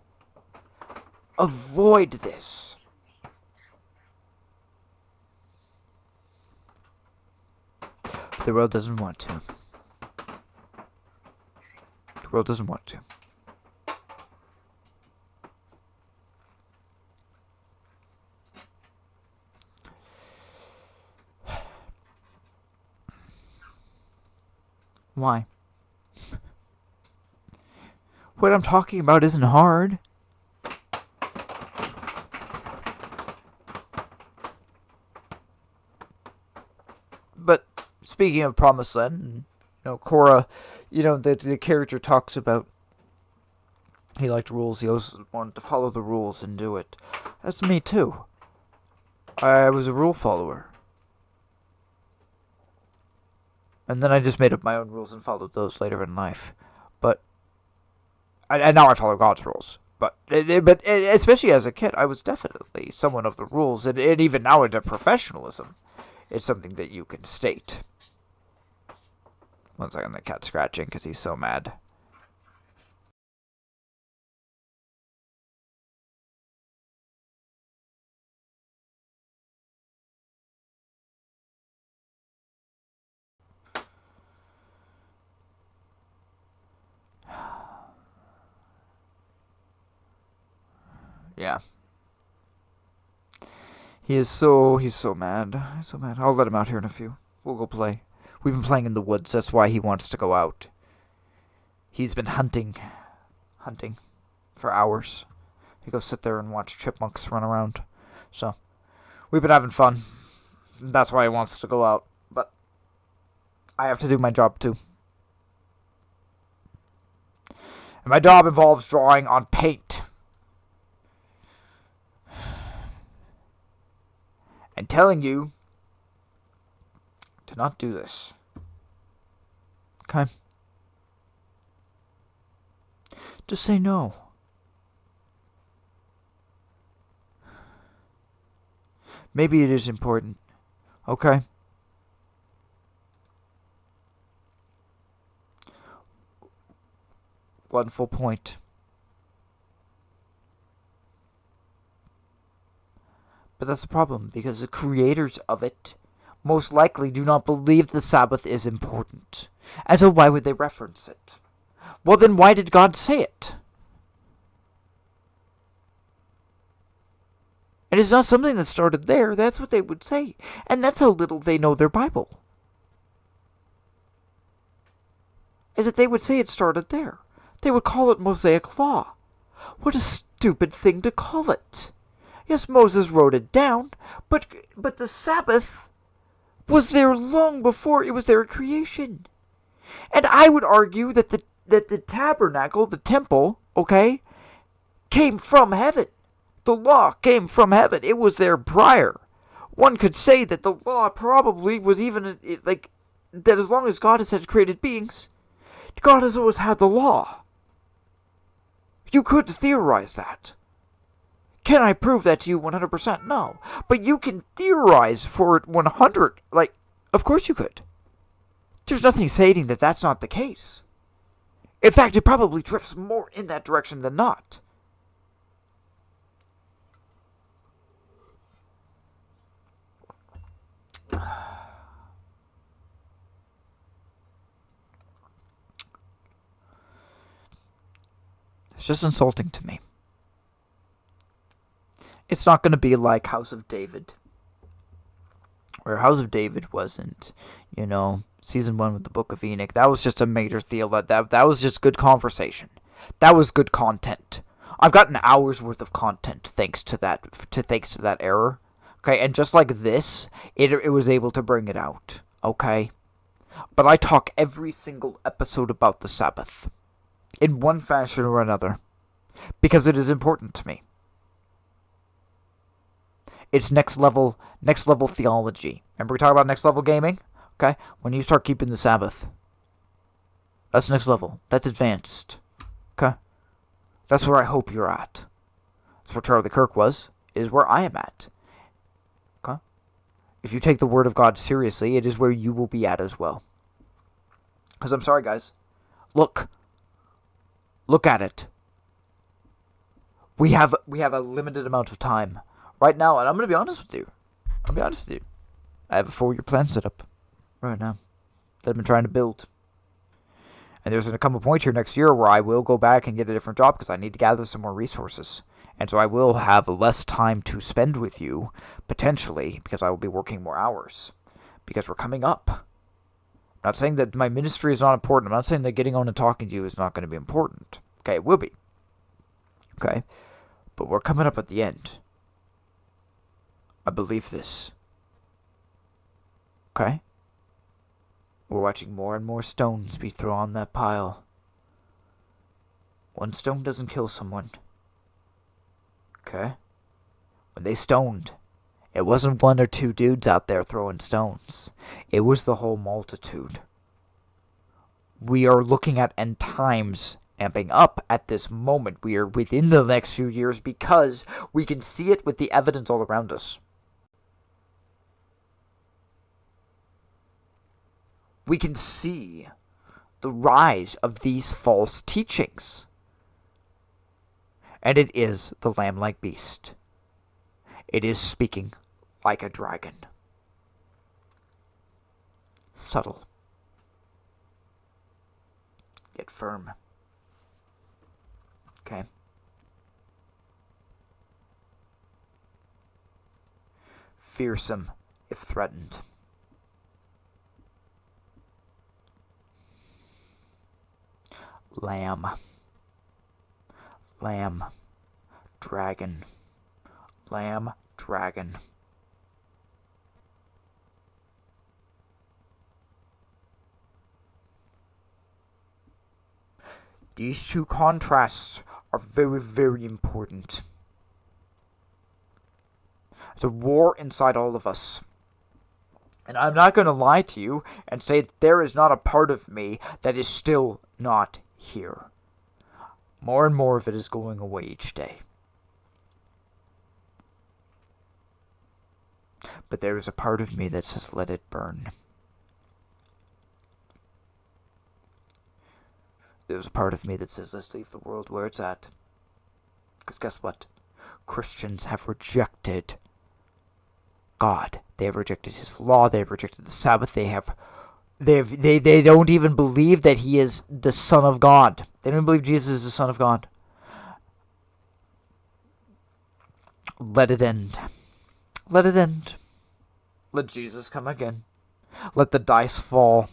Speaker 1: this. The world doesn't want to. The world doesn't want to. Why? What I'm talking about isn't hard. But speaking of Promised Land, Korra, the character talks about he liked rules. He always wanted to follow the rules and do it. That's me too. I was a rule follower. And then I just made up my own rules and followed those later in life. But and now I follow God's rules. But especially as a kid, I was definitely someone of the rules. And even now into professionalism, it's something that you can state. One second, the cat's scratching because he's so mad. Yeah. He's so mad. He's so mad. I'll let him out here in a few. We'll go play. We've been playing in the woods. That's why he wants to go out. He's been hunting for hours. He goes sit there and watch chipmunks run around. So, we've been having fun. That's why he wants to go out. But I have to do my job too. And my job involves drawing on paint. And telling you to not do this. Okay? Just say no. Maybe it is important. Okay? One full point. But that's the problem, because the creators of it most likely do not believe the Sabbath is important. And so why would they reference it? Well, then why did God say it? And it's not something that started there. That's what they would say. And that's how little they know their Bible. Is that they would say it started there. They would call it Mosaic Law. What a stupid thing to call it. Yes, Moses wrote it down, but the Sabbath was there long before it was their creation. And I would argue that the tabernacle, the temple, okay, came from heaven. The law came from heaven. It was there prior. One could say that the law probably was even, that as long as God has had created beings, God has always had the law. You could theorize that. Can I prove that to you 100%? No. But you can theorize for it 100. Of course you could. There's nothing saying that that's not the case. In fact, it probably drifts more in that direction than not. It's just insulting to me. It's not going to be like House of David. Where House of David wasn't, season 1 with the Book of Enoch. That was just a major deal. That was just good conversation. That was good content. I've got an hour's worth of content thanks to that error. Okay, and just like this, it was able to bring it out. Okay? But I talk every single episode about the Sabbath. In one fashion or another. Because it is important to me. It's next level theology. Remember we talked about next level gaming? Okay? When you start keeping the Sabbath. That's next level. That's advanced. Okay? That's where I hope you're at. That's where Charlie Kirk was. It is where I am at. Okay? If you take the Word of God seriously, it is where you will be at as well. Because I'm sorry, guys. Look at it. We have a limited amount of time right now, and I'm going to be honest with you. I have a 4-year plan set up right now that I've been trying to build. And there's going to come a point here next year where I will go back and get a different job because I need to gather some more resources. And so I will have less time to spend with you, potentially, because I will be working more hours. Because we're coming up. I'm not saying that my ministry is not important. I'm not saying that getting on and talking to you is not going to be important. Okay, it will be. Okay? But we're coming up at the end. I believe this. Okay? We're watching more and more stones be thrown on that pile. One stone doesn't kill someone. Okay? When they stoned, it wasn't 1 or 2 dudes out there throwing stones. It was the whole multitude. We are looking at end times amping up at this moment. We are within the next few years because we can see it with the evidence all around us. We can see the rise of these false teachings. And it is the lamb-like beast. It is speaking like a dragon. Subtle. Yet firm. Okay. Fearsome if threatened. Lamb. Lamb. Dragon. Lamb. Dragon. These two contrasts are very, very important. It's a war inside all of us. And I'm not going to lie to you and say that there is not a part of me that is still not here. More and more of it is going away each day. But there is a part of me that says, let it burn. There's a part of me that says, let's leave the world where it's at. Because guess what? Christians have rejected God. They have rejected His law. They have rejected the Sabbath. They don't even believe that He is the Son of God. They don't even believe Jesus is the Son of God. Let it end. Let it end. Let Jesus come again. Let the dice fall.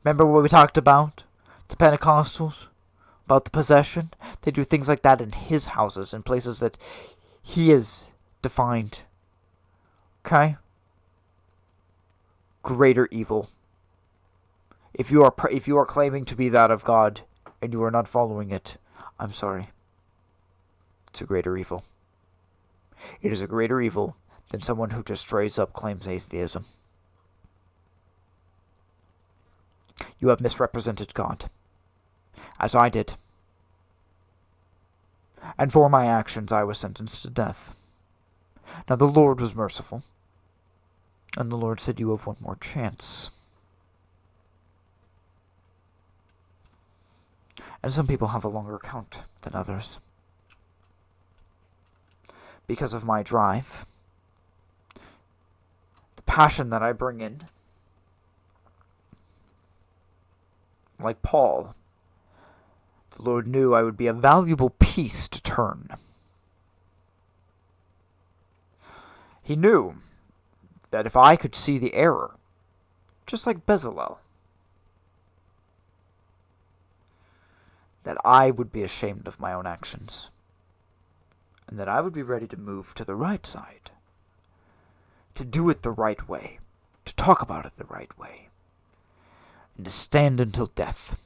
Speaker 1: Remember what we talked about? The Pentecostals? About the possession? They do things like that in His houses, in places that He is defined. Okay? Greater evil. If you are claiming to be that of God, and you are not following it, I'm sorry. It's a greater evil. It is a greater evil than someone who just straight up claims atheism. You have misrepresented God, as I did. And for my actions I was sentenced to death. Now the Lord was merciful, and the Lord said, you have one more chance. And some people have a longer count than others. Because of my drive, the passion that I bring in, like Paul, The Lord knew I would be a valuable piece to turn. He knew that if I could see the error, just like Bezalel, that I would be ashamed of my own actions, and that I would be ready to move to the right side, to do it the right way, to talk about it the right way, and to stand until death.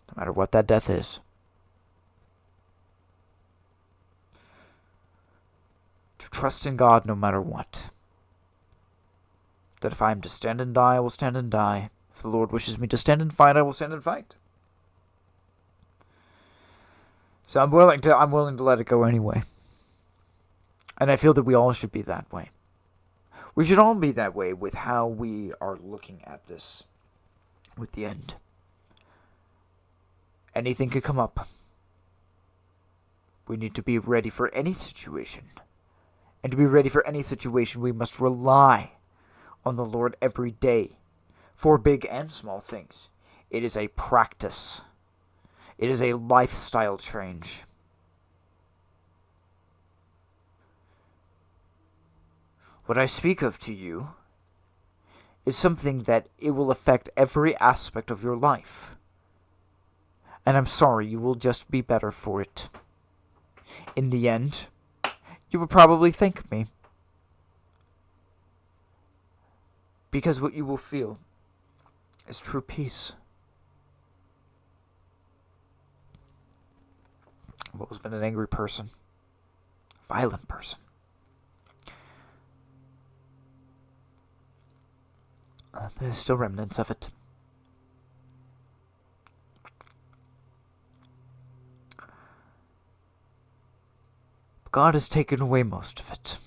Speaker 1: No matter what that death is. To trust in God no matter what. That if I am to stand and die, I will stand and die. If the Lord wishes me to stand and fight, I will stand and fight. So I'm willing to let it go anyway. And I feel that we all should be that way. We should all be that way with how we are looking at this, with the end. Anything could come up. We need to be ready for any situation. And to be ready for any situation, we must rely on the Lord every day, for big and small things. It is a practice. It is a lifestyle change. What I speak of to you is something that it will affect every aspect of your life. And I'm sorry, you will just be better for it. In the end, you will probably thank me. Because what you will feel is true peace. I've always been an angry person. A violent person. There's still remnants of it. But God has taken away most of it.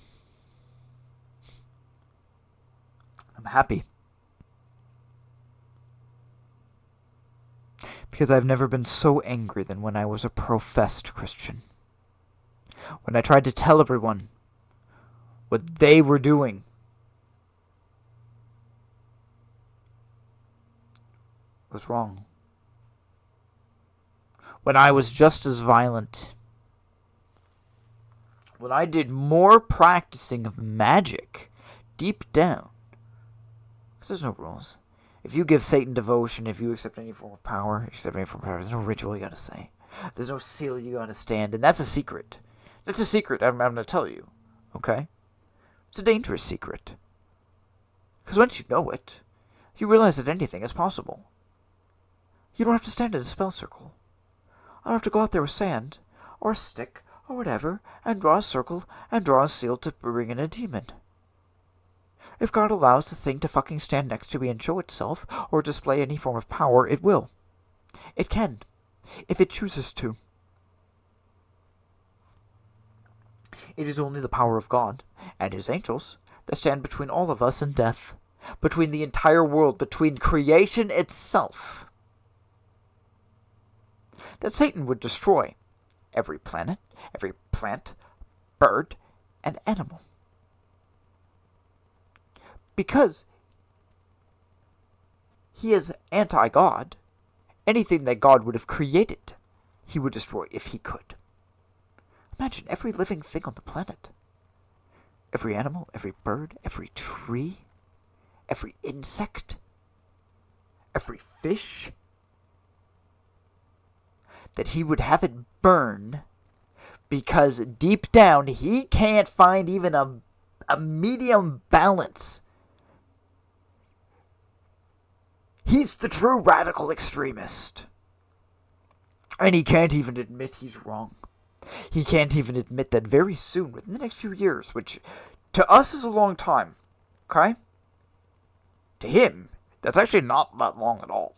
Speaker 1: I'm happy. Because I've never been so angry than when I was a professed Christian. When I tried to tell everyone what they were doing was wrong. When I was just as violent. When I did more practicing of magic deep down. Because there's no rules. If you give Satan devotion, if you accept any form of power, there's no ritual you gotta say. There's no seal you gotta stand, and that's a secret. That's a secret I'm gonna tell you. Okay? It's a dangerous secret. Because once you know it, you realize that anything is possible. You don't have to stand in a spell circle. I don't have to go out there with sand, or a stick, or whatever, and draw a circle, and draw a seal to bring in a demon. If God allows the thing to fucking stand next to me and show itself, or display any form of power, it will. It can. If it chooses to. It is only the power of God, and His angels, that stand between all of us and death. Between the entire world, between creation itself. That Satan would destroy every planet, every plant, bird, and animal. Because he is anti-God, anything that God would have created, he would destroy if he could. Imagine every living thing on the planet. Every animal, every bird, every tree, every insect, every fish. That he would have it burn because deep down he can't find even a medium balance. He's the true radical extremist. And he can't even admit he's wrong. He can't even admit that very soon, within the next few years, which to us is a long time, okay? To him, that's actually not that long at all.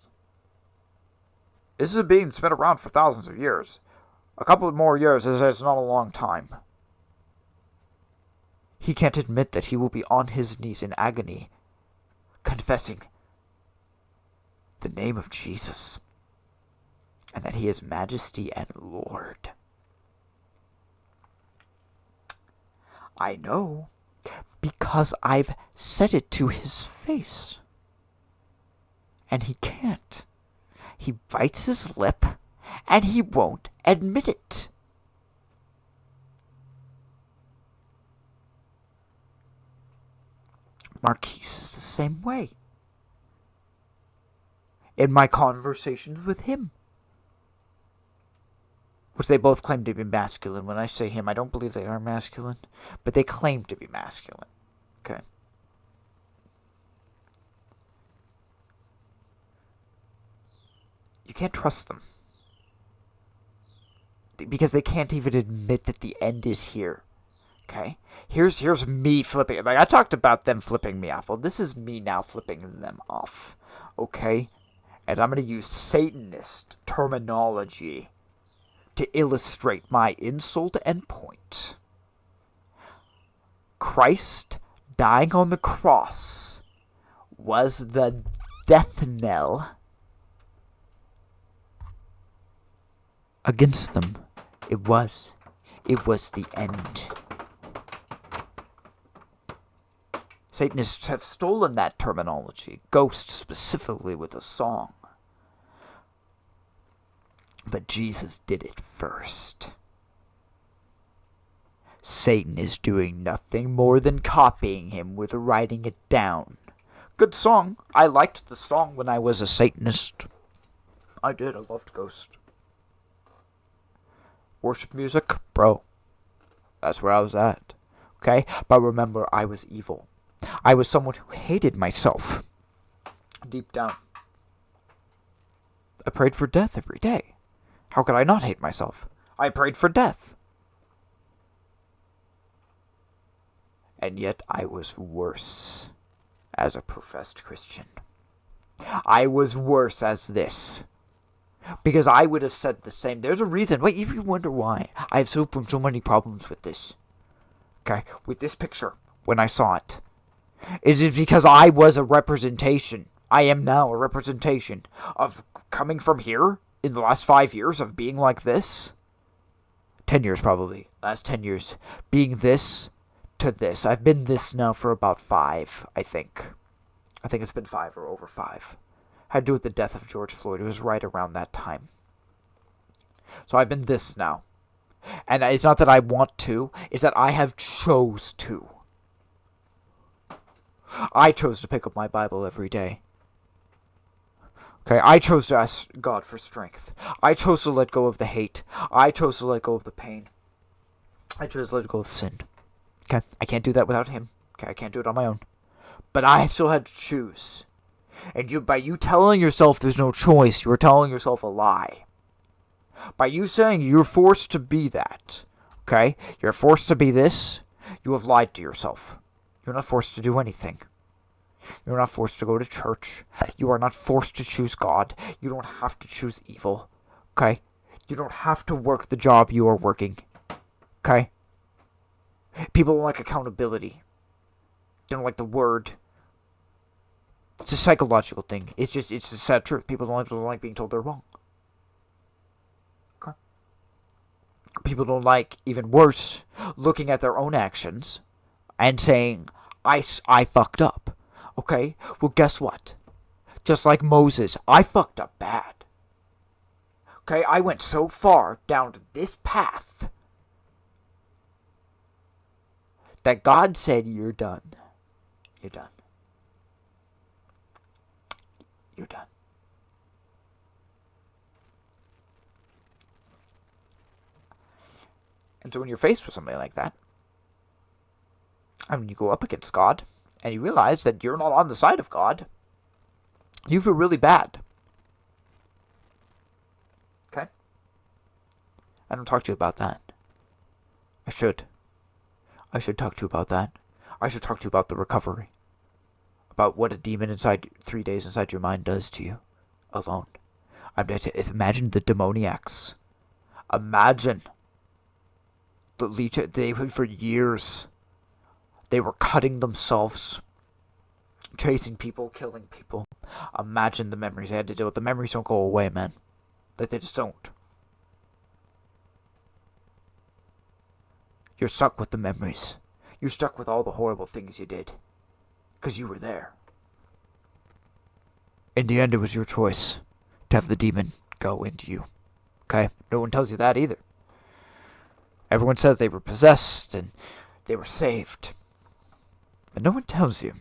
Speaker 1: This is being spent around for thousands of years. A couple of more years is not a long time. He can't admit that he will be on his knees in agony, confessing the name of Jesus, and that he is Majesty and Lord. I know, because I've said it to his face. And he can't. He bites his lip, and he won't admit it. Marquise is the same way. In my conversations with him, which they both claim to be masculine. When I say him, I don't believe they are masculine, but they claim to be masculine. Okay. You can't trust them. Because they can't even admit that the end is here. Okay? Here's me flipping. Like, I talked about them flipping me off. Well, this is me now flipping them off. Okay? And I'm going to use Satanist terminology to illustrate my insult and point. Christ dying on the cross was the death knell against them. It was the end. Satanists have stolen that terminology, ghosts specifically, with a song. But Jesus did it first. Satan is doing nothing more than copying him with writing it down. Good song. I liked the song when I was a Satanist. I did. I loved Ghost. Worship music? Bro. That's where I was at. Okay? But remember, I was evil. I was someone who hated myself. Deep down. I prayed for death every day. How could I not hate myself? I prayed for death. And yet I was worse as a professed Christian. I was worse as this. Because I would have said the same. There's a reason. Wait, you wonder why. I have so many problems with this. Okay, with this picture, when I saw it. Is it because I was a representation? I am now a representation of coming from here in the last 5 years of being like this. 10 years probably. Last 10 years. Being this to this. I've been this now for about 5, I think. I think it's been 5 or over 5. Had to do with the death of George Floyd. It was right around that time. So I've been this now. And it's not that I want to. It's that I have chose to. I chose to pick up my Bible every day. Okay, I chose to ask God for strength. I chose to let go of the hate. I chose to let go of the pain. I chose to let go of sin. Okay, I can't do that without Him. Okay, I can't do it on my own. But I still had to choose. And by you telling yourself there's no choice, you are telling yourself a lie. By you saying you're forced to be that, okay? You're forced to be this, you have lied to yourself. You're not forced to do anything. You're not forced to go to church. You are not forced to choose God. You don't have to choose evil, okay? You don't have to work the job you are working, okay? People don't like accountability. They don't like the word. It's a psychological thing. It's a sad truth. People don't like being told they're wrong. Okay. People don't like, even worse, looking at their own actions and saying, I fucked up. Okay? Well, guess what? Just like Moses, I fucked up bad. Okay? I went so far down to this path that God said, you're done. You're done. You're done. And so when you're faced with something like that, and when you go up against God, and you realize that you're not on the side of God, you feel really bad. Okay? I don't talk to you about that. I should. I should talk to you about that. I should talk to you about the recovery. About what a demon inside 3 days inside your mind does to you. Alone. Imagine the demoniacs. Imagine the legion. They for years. They were cutting themselves. Chasing people, killing people. Imagine the memories they had to deal with. The memories don't go away, man. Like, they just don't. You're stuck with the memories. You're stuck with all the horrible things you did. Because you were there. In the end, it was your choice to have the demon go into you. Okay? No one tells you that either. Everyone says they were possessed and they were saved. But no one tells you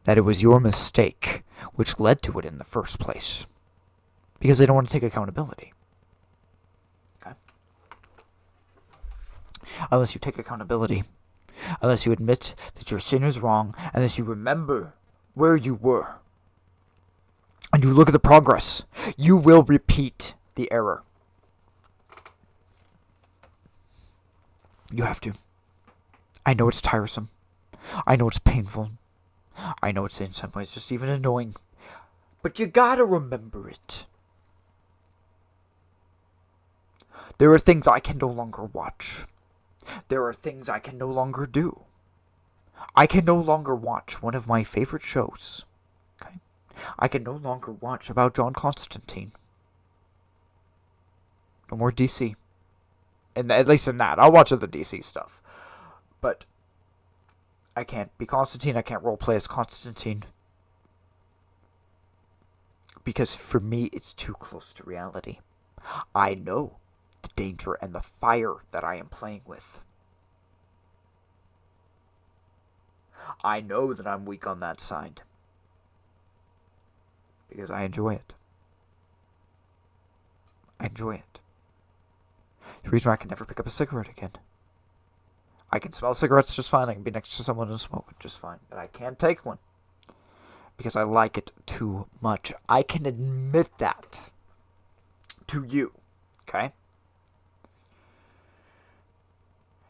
Speaker 1: that it was your mistake which led to it in the first place. Because they don't want to take accountability. Okay? Unless you take accountability. Unless you admit that your sin is wrong. Unless you remember where you were. And you look at the progress. You will repeat the error. You have to. I know it's tiresome. I know it's painful. I know it's in some ways just even annoying. But you gotta remember it. There are things I can no longer watch. There are things I can no longer do. I can no longer watch one of my favorite shows. Okay? I can no longer watch about John Constantine. No more DC. And at least in that. I'll watch other DC stuff. But I can't be Constantine. I can't roleplay as Constantine. Because for me, it's too close to reality. I know the danger and the fire that I am playing with. I know that I'm weak on that side. Because I enjoy it. I enjoy it. The reason why I can never pick up a cigarette again. I can smell cigarettes just fine. I can be next to someone and smoke it just fine. But I can't take one. Because I like it too much. I can admit that to you. Okay?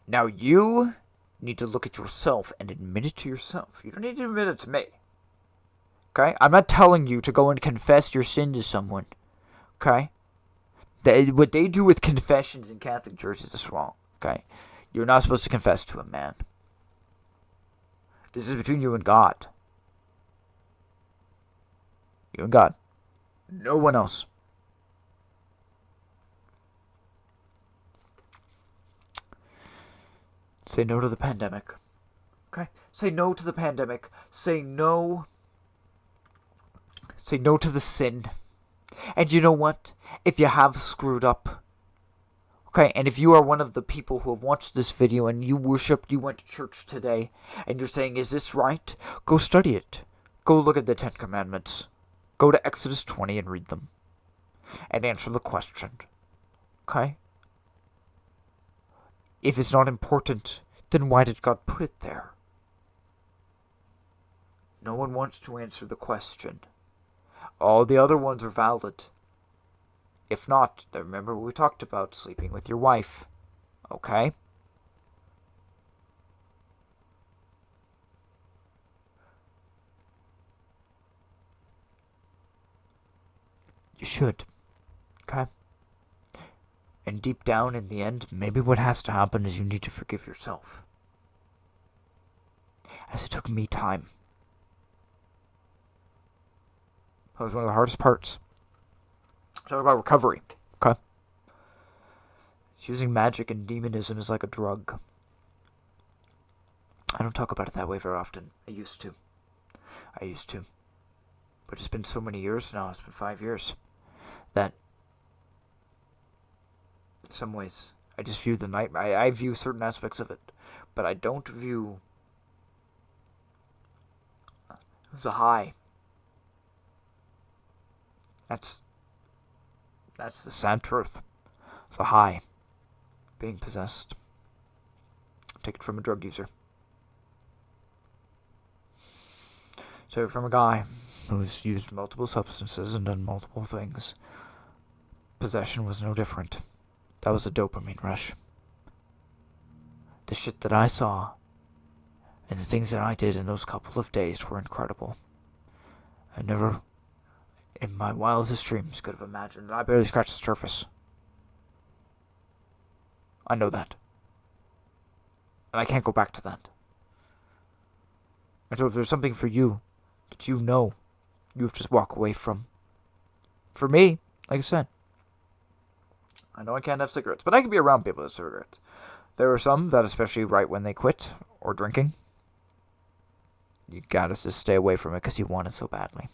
Speaker 1: Now you need to look at yourself and admit it to yourself. You don't need to admit it to me. Okay? I'm not telling you to go and confess your sin to someone. Okay? What they do with confessions in Catholic churches is wrong. Okay? You're not supposed to confess to a man. This is between you and God. You and God. No one else. Say no to the pandemic. Okay? Say no to the pandemic. Say no. Say no to the sin. And you know what? If you have screwed up. Okay, and if you are one of the people who have watched this video and you worshipped, you went to church today, and you're saying, is this right? Go study it. Go look at the 10 Commandments. Go to Exodus 20 and read them. And answer the question. Okay? If it's not important, then why did God put it there? No one wants to answer the question. All the other ones are valid. If not, then remember what we talked about, sleeping with your wife. Okay? You should. Okay? And deep down, in the end, maybe what has to happen is you need to forgive yourself. As it took me time. That was one of the hardest parts. Talk about recovery. Okay? Using magic and demonism is like a drug. I don't talk about it that way very often. I used to. But it's been so many years now. It's been 5 years. That in some ways, I just view the night. I view certain aspects of it. But I don't view. It was a high. That's the sad truth. It's a high. Being possessed. Take it from a drug user. Take it from a guy who's used multiple substances and done multiple things. Possession was no different. That was a dopamine rush. The shit that I saw and the things that I did in those couple of days were incredible. I never, in my wildest dreams, could have imagined. I barely scratched the surface. I know that. And I can't go back to that. And so if there's something for you that you know you have to just walk away from. For me, like I said, I know I can't have cigarettes, but I can be around people with cigarettes. There are some that, especially right when they quit or drinking, you gotta just stay away from it because you want it so badly.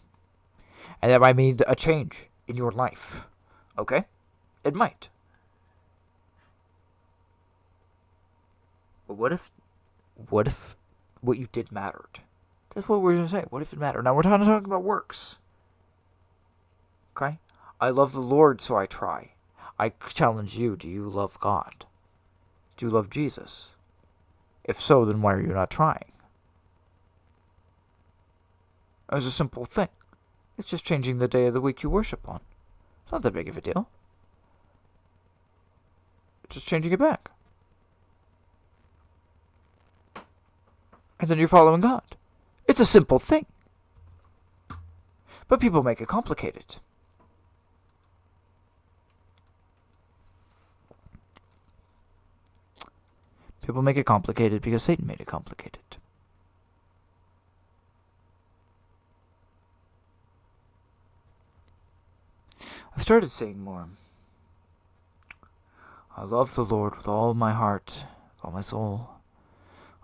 Speaker 1: And that might mean a change in your life. Okay? It might. But what if what you did mattered? That's what we're going to say. What if it mattered? Now we're not talking about works. Okay? I love the Lord, so I try. I challenge you. Do you love God? Do you love Jesus? If so, then why are you not trying? It's a simple thing. It's just changing the day of the week you worship on. It's not that big of a deal. It's just changing it back. And then you're following God. It's a simple thing. But people make it complicated. People make it complicated because Satan made it complicated. I've started saying more. I love the Lord with all my heart, all my soul,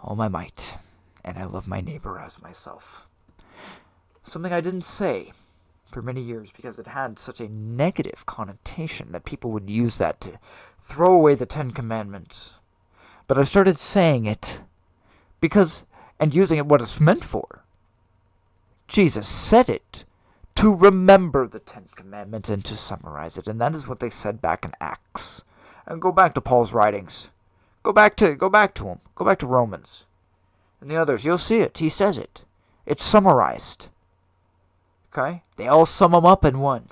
Speaker 1: all my might, and I love my neighbor as myself. Something I didn't say for many years because it had such a negative connotation that people would use that to throw away the 10 Commandments. But I started saying it because, and using it what it's meant for. Jesus said it to remember the 10 Commandments and to summarize it. And that is what they said back in Acts. And go back to Paul's writings. Go back to him. Go back to Romans. And the others. You'll see it. He says it. It's summarized. Okay? They all sum them up in one.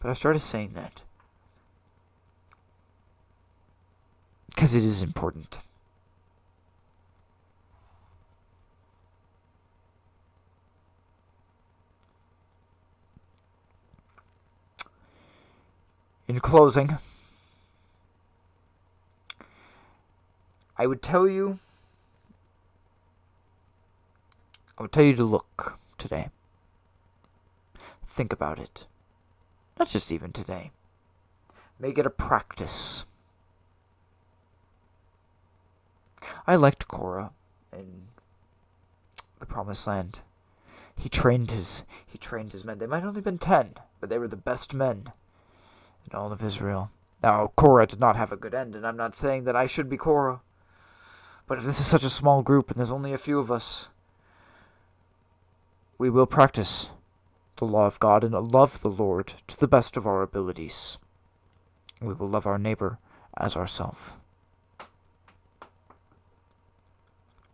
Speaker 1: But I started saying that because it is important. In closing, I would tell you to look today. Think about it. Not just even today. Make it a practice. I liked Korah in the Promised Land. He trained his men. They might have only been 10, but they were the best men in all of Israel. Now, Korah did not have a good end, and I'm not saying that I should be Korah. But if this is such a small group and there's only a few of us, we will practice the law of God and love the Lord to the best of our abilities. We will love our neighbor as ourselves.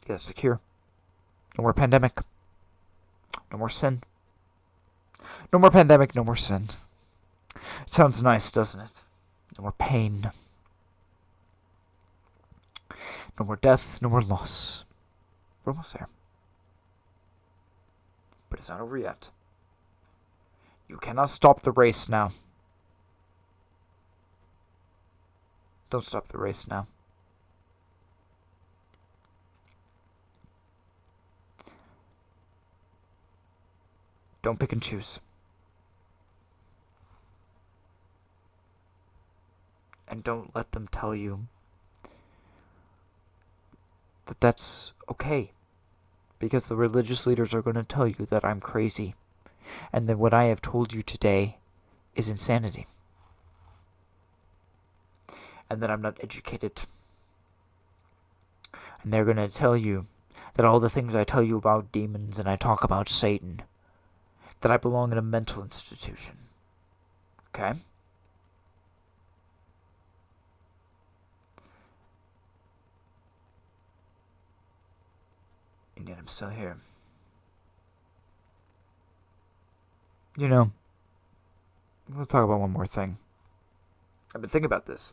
Speaker 1: That's the cure. No more pandemic. No more sin. No more pandemic, no more sin. It sounds nice, doesn't it? No more pain. No more death, no more loss. We're almost there. But it's not over yet. You cannot stop the race now. Don't stop the race now. Don't pick and choose. And don't let them tell you that that's okay. Because the religious leaders are going to tell you that I'm crazy. And that what I have told you today is insanity. And that I'm not educated. And they're going to tell you that all the things I tell you about demons and I talk about Satan, that I belong in a mental institution. Okay? And yet I'm still here. You know, we'll talk about one more thing. I've been thinking about this.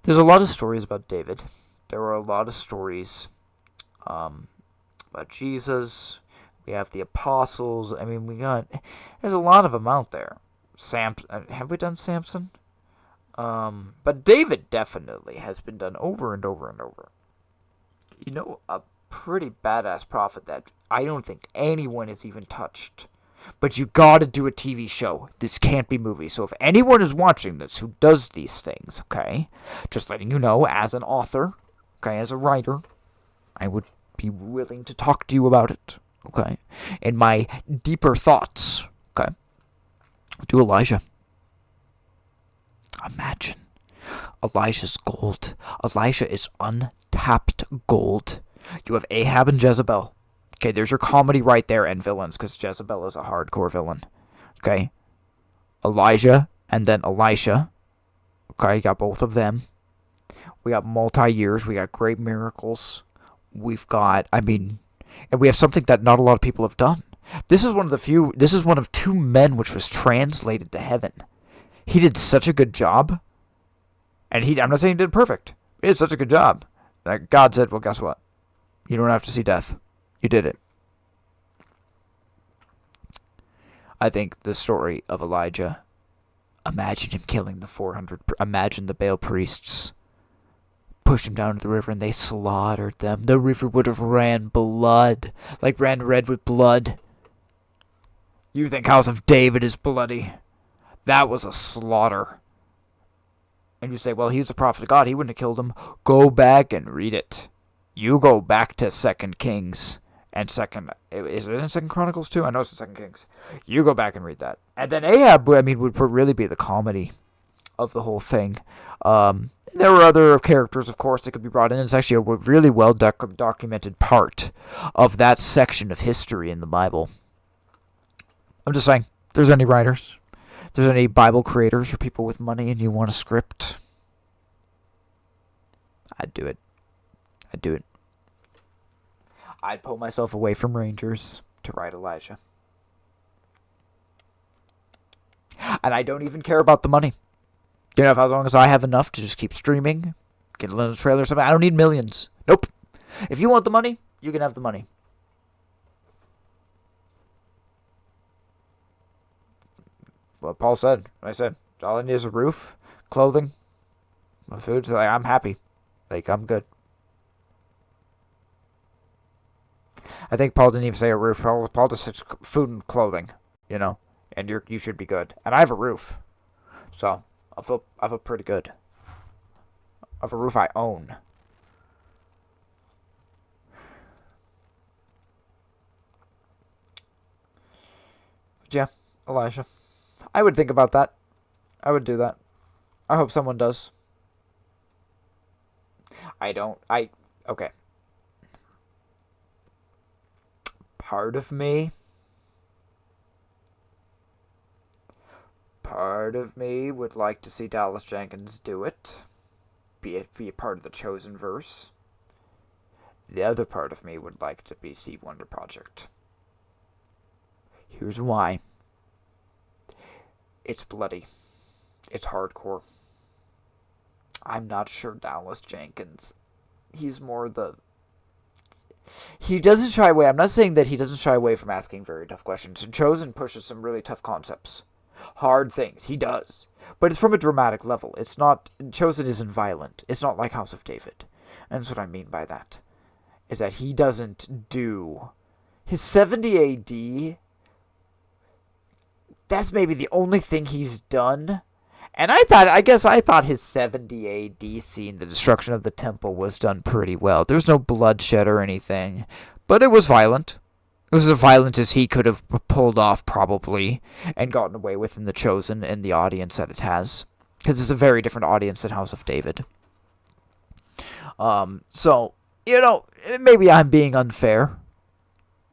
Speaker 1: There's a lot of stories about David. There are a lot of stories about Jesus. We have the apostles. I mean, there's a lot of them out there. Have we done Samson? But David definitely has been done over and over and over. You know, a pretty badass prophet that I don't think anyone has even touched. But you gotta do a TV show. This can't be movie. So if anyone is watching this who does these things, okay, just letting you know, as an author, Okay, as a writer, I would be willing to talk to you about it. Okay, in my deeper thoughts. Okay, do Elijah. Imagine Elijah's gold. Elijah is untapped gold. You have Ahab and Jezebel. Okay, there's your comedy right there and villains, because Jezebel is a hardcore villain. Okay, Elijah and then Elisha. Okay, you got both of them. We got multi-years. We got great miracles. We've got, and we have something that not a lot of people have done. This is one of two men which was translated to heaven. He did such a good job. And I'm not saying he did perfect. He did such a good job that God said, well, guess what? You don't have to see death. You did it. I think the story of Elijah, imagine him killing the 400, imagine the Baal priests pushed him down to the river and they slaughtered them. The river would have ran blood, like ran red with blood. You think House of David is bloody? That was a slaughter. And you say, well, he's a prophet of God. He wouldn't have killed him. Go back and read it. You go back to 2 Kings and is it in 2 Chronicles too? I know it's in 2 Kings. You go back and read that. And then Ahab, would really be the comedy of the whole thing. There were other characters, of course, that could be brought in. It's actually a really well documented part of that section of history in the Bible. I'm just saying, if there's any writers, if there's any Bible creators or people with money and you want a script, I'd do it. I'd pull myself away from Rangers to write Elijah. And I don't even care about the money. You know, as long as I have enough to just keep streaming, get a little trailer or something, I don't need millions. Nope. If you want the money, you can have the money. What Paul said. I said, all I need is a roof, clothing, my food. So I'm happy. I'm good. I think Paul didn't even say a roof. Paul just said food and clothing, and you should be good. And I have a roof. So I feel pretty good. I have a roof I own. But yeah, Elijah. I would think about that. I would do that. I hope someone does. Okay. Part of me would like to see Dallas Jenkins do it. Be a part of the Chosen verse. The other part of me would like to be See Wonder Project. Here's why. It's bloody. It's hardcore. I'm not sure Dallas Jenkins. He's more he doesn't shy away. I'm not saying that he doesn't shy away from asking very tough questions. And Chosen pushes some really tough concepts. Hard things. He does. But it's from a dramatic level. It's not... Chosen isn't violent. It's not like House of David. And that's what I mean by that. Is that he doesn't do... His 70 AD... That's maybe the only thing he's done. And I thought his 70 AD scene, the destruction of the temple, was done pretty well. There was no bloodshed or anything. But it was violent. It was as violent as he could have pulled off, probably, and gotten away with in The Chosen and the audience that it has. Because it's a very different audience than House of David. So, maybe I'm being unfair.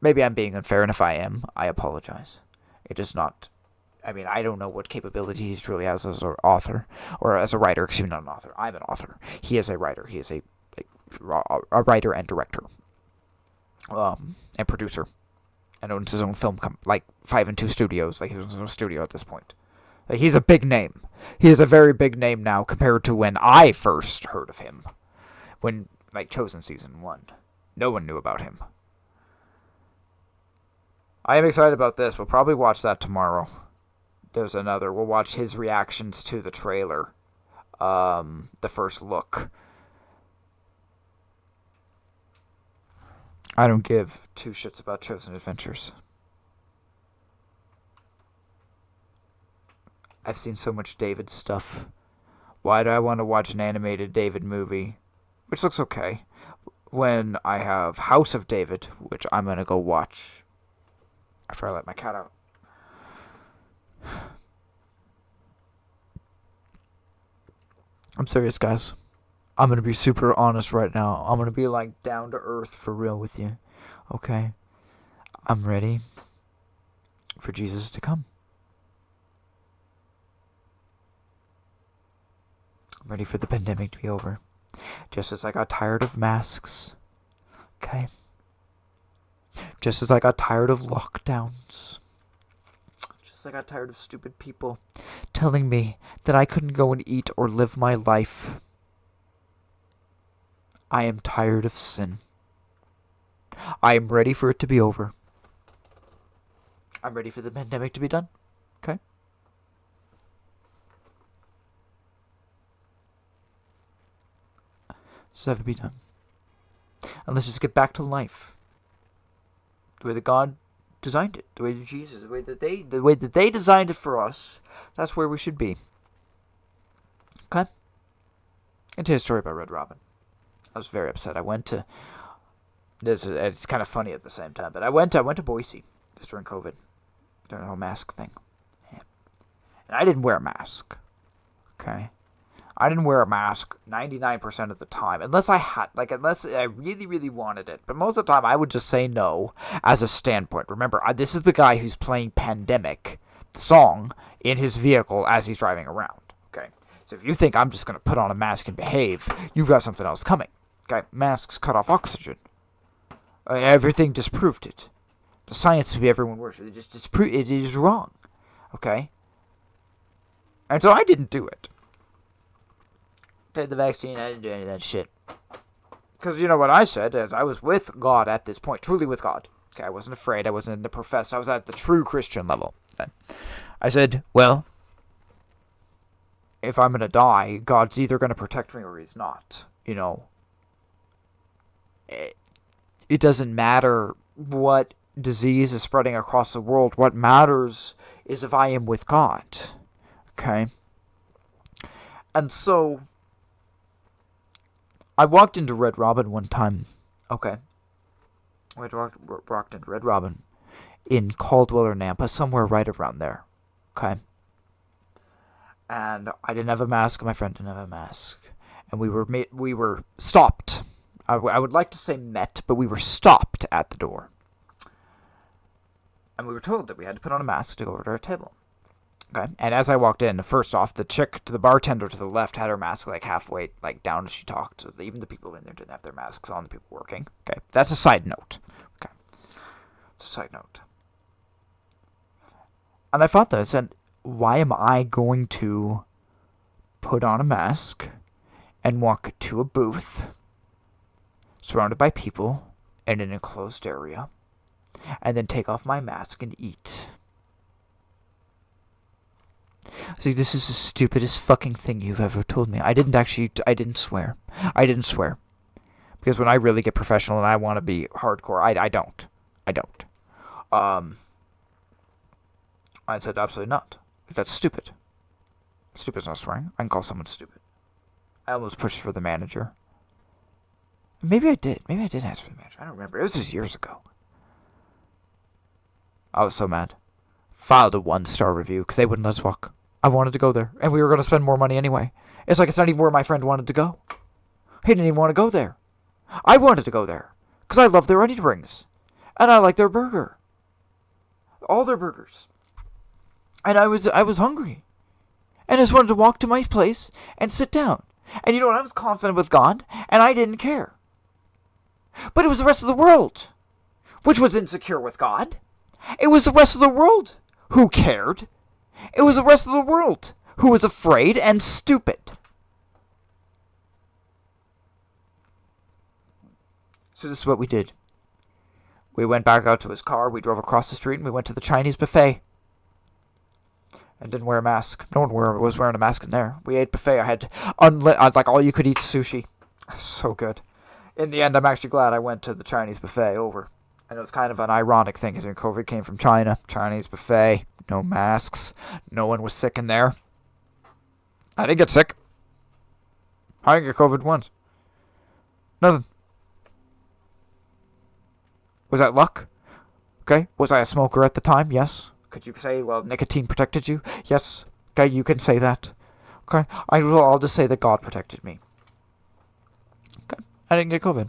Speaker 1: And if I am, I apologize. It is not... I don't know what capabilities he truly has as an author, or as a writer. Excuse me, not an author. I'm an author. He is a writer. He is a writer and director, and producer, and owns his own film, 5 and 2 studios. He owns his own studio at this point. He's a big name. He is a very big name now compared to when I first heard of him. When, Chosen Season 1. No one knew about him. I am excited about this. We'll probably watch that tomorrow. There's another. We'll watch his reactions to the trailer. The first look. I don't give two shits about Chosen Adventures. I've seen so much David stuff. Why do I want to watch an animated David movie which looks okay, when I have House of David, which I'm going to go watch after I let my cat out. I'm serious, guys. I'm going to be super honest right now. I'm going to be like down to earth for real with you. Okay? I'm ready for Jesus to come. I'm ready for the pandemic to be over. Just as I got tired of masks. Okay? Just as I got tired of lockdowns. Just as I got tired of stupid people telling me that I couldn't go and eat or live my life. I am tired of sin. I am ready for it to be over. I'm ready for the pandemic to be done. Okay? Let's have it be done. And let's just get back to life. The way that God designed it. The way that Jesus, the way that they designed it for us. That's where we should be. Okay? And tell you a story about Red Robin. I was very upset. I went to... It's kind of funny at the same time, but I went to Boise just during COVID. During the whole mask thing. Yeah. And I didn't wear a mask. Okay? I didn't wear a mask 99% of the time. Unless I really, really wanted it. But most of the time, I would just say no as a standpoint. Remember, this is the guy who's playing Pandemic, the song, in his vehicle as he's driving around. Okay? So if you think I'm just going to put on a mask and behave, you've got something else coming. Okay? Masks cut off oxygen. Everything disproved it. The science would be everyone worship. It just disproved it is wrong. Okay? And so I didn't do it. Take the vaccine, I didn't do any of that shit. Because you know what I said is I was with God at this point, truly with God. Okay, I wasn't afraid, I wasn't in the professed, I was at the true Christian level. Okay. I said, well, if I'm going to die, God's either going to protect me or he's not. You know, it doesn't matter what disease is spreading across the world. What matters is if I am with God. Okay? And so, I walked into Red Robin one time. Okay. I walked into Red Robin in Caldwell or Nampa, somewhere right around there. Okay? And I didn't have a mask, my friend didn't have a mask. And we were stopped. I would like to say met, but we were stopped at the door. And we were told that we had to put on a mask to go over to our table. Okay? And as I walked in, first off, the chick to the bartender to the left had her mask like halfway like down as she talked. So even the people in there didn't have their masks on, the people working. Okay? That's a side note. Okay? It's a side note. And I thought that, I said, why am I going to put on a mask and walk to a booth surrounded by people in an enclosed area and then take off my mask and eat? See, this is the stupidest fucking thing you've ever told me. I didn't swear. I didn't swear. Because when I really get professional and I want to be hardcore, I don't. I said absolutely not. That's stupid. Stupid's not swearing. I can call someone stupid. I almost pushed for the manager. Maybe I did. Maybe I did ask for the manager. I don't remember. It was just years ago. I was so mad. Filed a 1-star review because they wouldn't let us walk. I wanted to go there, and we were going to spend more money anyway. It's like it's not even where my friend wanted to go. He didn't even want to go there. I wanted to go there because I love their onion rings, and I like their burger. All their burgers. And I was hungry, and I just wanted to walk to my place and sit down. And you know what? I was confident with God, and I didn't care. But it was the rest of the world, which was insecure with God. It was the rest of the world who cared. It was the rest of the world who was afraid and stupid. So this is what we did. We went back out to his car, we drove across the street, and we went to the Chinese buffet. And didn't wear a mask. No one was wearing a mask in there. We ate buffet. I had like all-you-could-eat sushi. So good. In the end, I'm actually glad I went to the Chinese buffet over. And it was kind of an ironic thing because COVID came from China. Chinese buffet, no masks. No one was sick in there. I didn't get sick. I didn't get COVID once. Nothing. Was that luck? Okay. Was I a smoker at the time? Yes. Could you say, well, nicotine protected you? Yes. Okay, you can say that. Okay. I'll just say that God protected me. Okay. I didn't get COVID.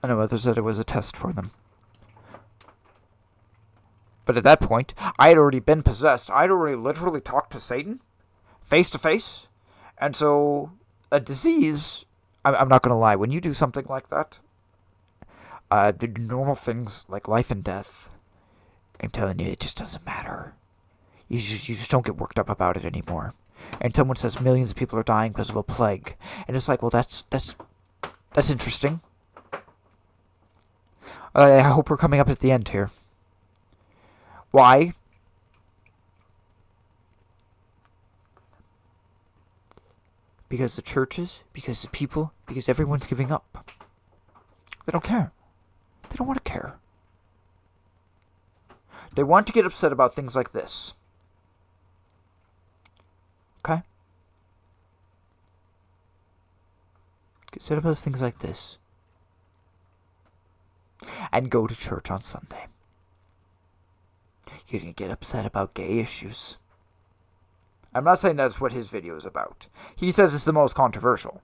Speaker 1: I know others said it was a test for them. But at that point, I had already been possessed. I'd already literally talked to Satan, face to face. And so, a disease, I'm not going to lie, when you do something like that, the normal things like life and death, I'm telling you, it just doesn't matter. You just don't get worked up about it anymore. And someone says millions of people are dying because of a plague. And it's like, well, that's interesting. I hope we're coming up at the end here. Why? Because the churches, because the people, because everyone's giving up. They don't care. They don't want to care. They want to get upset about things like this. Okay? Get upset about things like this. And go to church on Sunday. You're going to get upset about gay issues. I'm not saying that's what his video is about. He says it's the most controversial.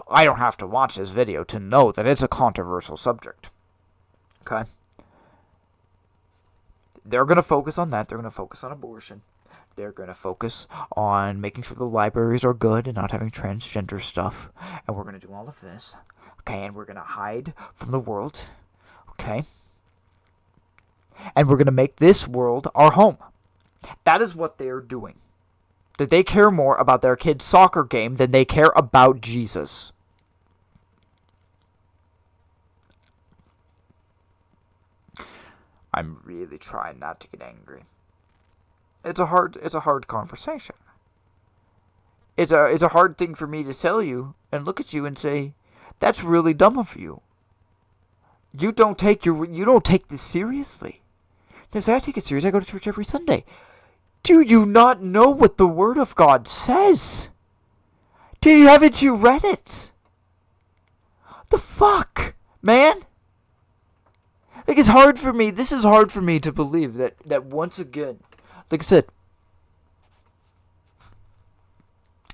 Speaker 1: I don't have to watch his video to know that it's a controversial subject. Okay? They're going to focus on that. They're going to focus on abortion. They're going to focus on making sure the libraries are good and not having transgender stuff. And we're going to do all of this. Okay? And we're going to hide from the world. Okay? And we're going to make this world our home. That is what they're doing. That they care more about their kid's soccer game than they care about Jesus. I'm really trying not to get angry. It's a hard conversation. It's a hard thing for me to tell you and look at you and say, that's really dumb of you. You don't take this seriously. Because I take it serious. I go to church every Sunday. Do you not know what the Word of God says? Haven't you read it? The fuck, man? Like, it's hard for me. This is hard for me to believe that once again, like I said,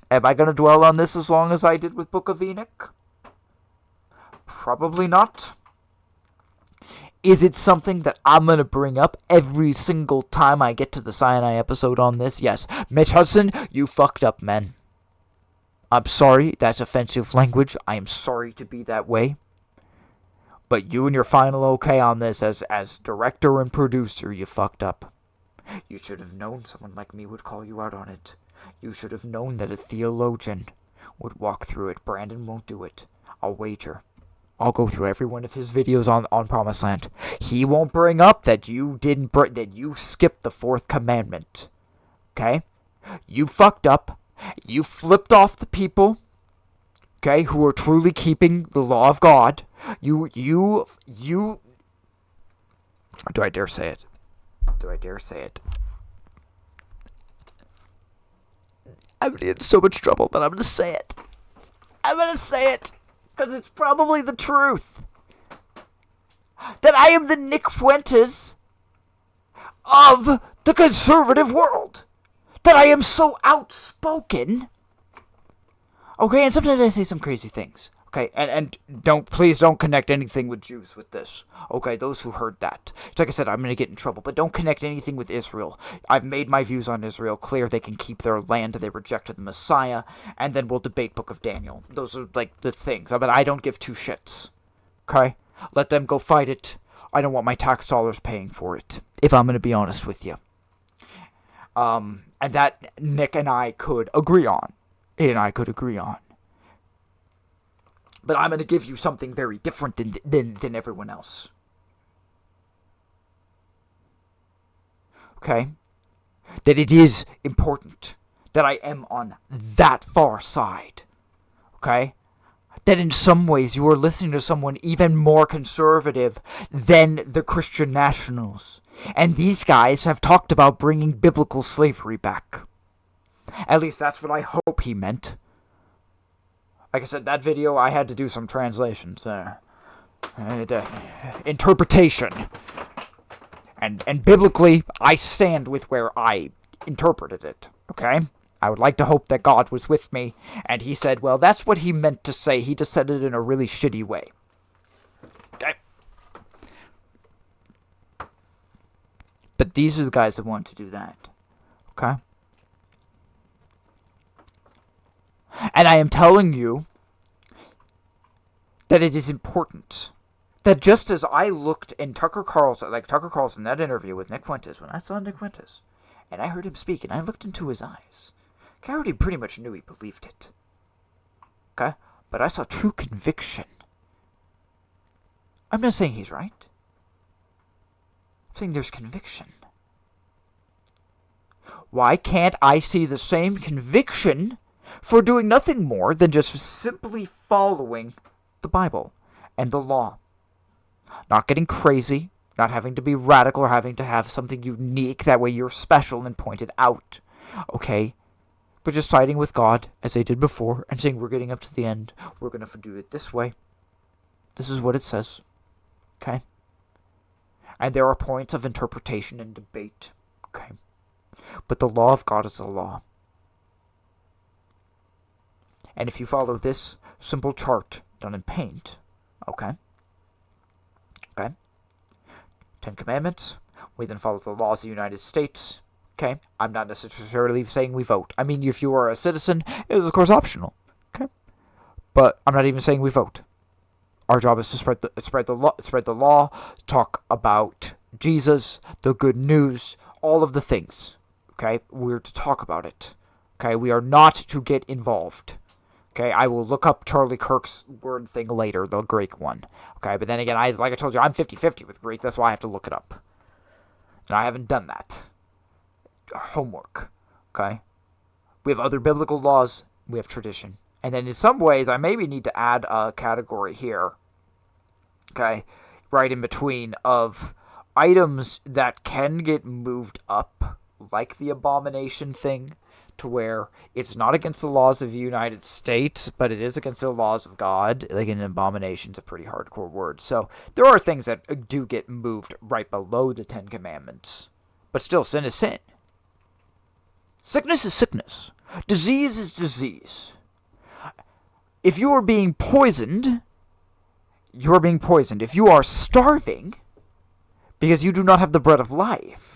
Speaker 1: am I going to dwell on this as long as I did with Book of Enoch? Probably not. Is it something that I'm going to bring up every single time I get to the Sinai episode on this? Yes. Mitch Hudson, you fucked up, man. I'm sorry, that's offensive language. I am sorry to be that way. But you and your final okay on this as director and producer, you fucked up. You should have known someone like me would call you out on it. You should have known that a theologian would walk through it. Brandon won't do it. I'll wager. I'll go through every one of his videos on Promised Land. He won't bring up that you that you skipped the fourth commandment. Okay? You fucked up. You flipped off the people. Okay, who are truly keeping the law of God. You do I dare say it? Do I dare say it? I'm in so much trouble, but I'm gonna say it. I'm gonna say it. Because it's probably the truth. That I am the Nick Fuentes of the conservative world. That I am so outspoken. Okay, and sometimes I say some crazy things. Okay, and please don't connect anything with Jews with this. Okay, those who heard that. It's like I said, I'm going to get in trouble, but don't connect anything with Israel. I've made my views on Israel clear. They can keep their land. They rejected the Messiah, and then we'll debate Book of Daniel. Those are like the things. But I don't give two shits. Okay? Let them go fight it. I don't want my tax dollars paying for it, if I'm going to be honest with you. And that Nick and I could agree on. But I'm going to give you something very different than everyone else. Okay? That it is important that I am on that far side. Okay? That in some ways you are listening to someone even more conservative than the Christian nationals. And these guys have talked about bringing biblical slavery back. At least that's what I hope he meant. Like I said, that video, I had to do some translations there. Interpretation. And biblically, I stand with where I interpreted it, okay? I would like to hope that God was with me, and he said, well, that's what he meant to say. He just said it in a really shitty way. Okay? But these are the guys that want to do that, okay? And I am telling you that it is important that just as I looked in Tucker Carlson, that interview with Nick Fuentes, when I saw Nick Fuentes, and I heard him speak, and I looked into his eyes, I already pretty much knew he believed it. Okay? But I saw true conviction. I'm not saying he's right. I'm saying there's conviction. Why can't I see the same conviction for doing nothing more than just simply following the Bible and the law? Not getting crazy, not having to be radical or having to have something unique, that way you're special and pointed out. Okay? But just siding with God, as they did before, and saying we're getting up to the end, we're going to do it this way. This is what it says. Okay? And there are points of interpretation and debate. Okay? But the law of God is the law. And if you follow this simple chart done in paint, okay? Okay? 10 Commandments. We then follow the laws of the United States. Okay? I'm not necessarily saying we vote. I mean, if you are a citizen, it is of course optional. Okay? But I'm not even saying we vote. Our job is to spread the law, talk about Jesus, the good news, all of the things. Okay? We're to talk about it. Okay? We are not to get involved. Okay, I will look up Charlie Kirk's word thing later, the Greek one. Okay, but then again, like I told you, I'm 50-50 with Greek. That's why I have to look it up. And I haven't done that. Homework. Okay? We have other biblical laws. We have tradition. And then in some ways, I maybe need to add a category here. Okay? Right in between of items that can get moved up, like the abomination thing, to where it's not against the laws of the United States, but it is against the laws of God. Like, an abomination's a pretty hardcore word. So there are things that do get moved right below the 10 Commandments. But still, sin is sin. Sickness is sickness. Disease is disease. If you are being poisoned, you are being poisoned. If you are starving because you do not have the bread of life,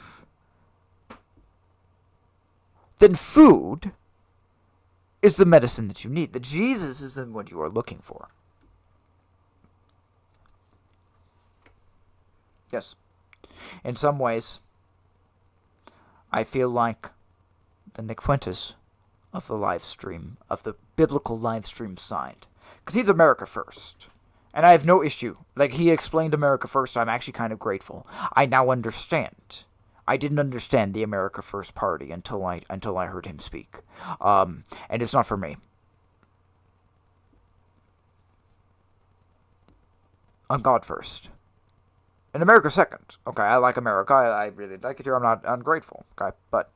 Speaker 1: then food is the medicine that you need. The Jesus isn't what you are looking for. Yes. In some ways, I feel like the Nick Fuentes of the live stream, of the biblical live stream side. Because he's America first. And I have no issue. Like, he explained America first, so I'm actually kind of grateful. I now understand. I didn't understand the America First Party until I heard him speak. And it's not for me. I'm God first. And America second. Okay, I like America. I really like it here. I'm not ungrateful. Okay, but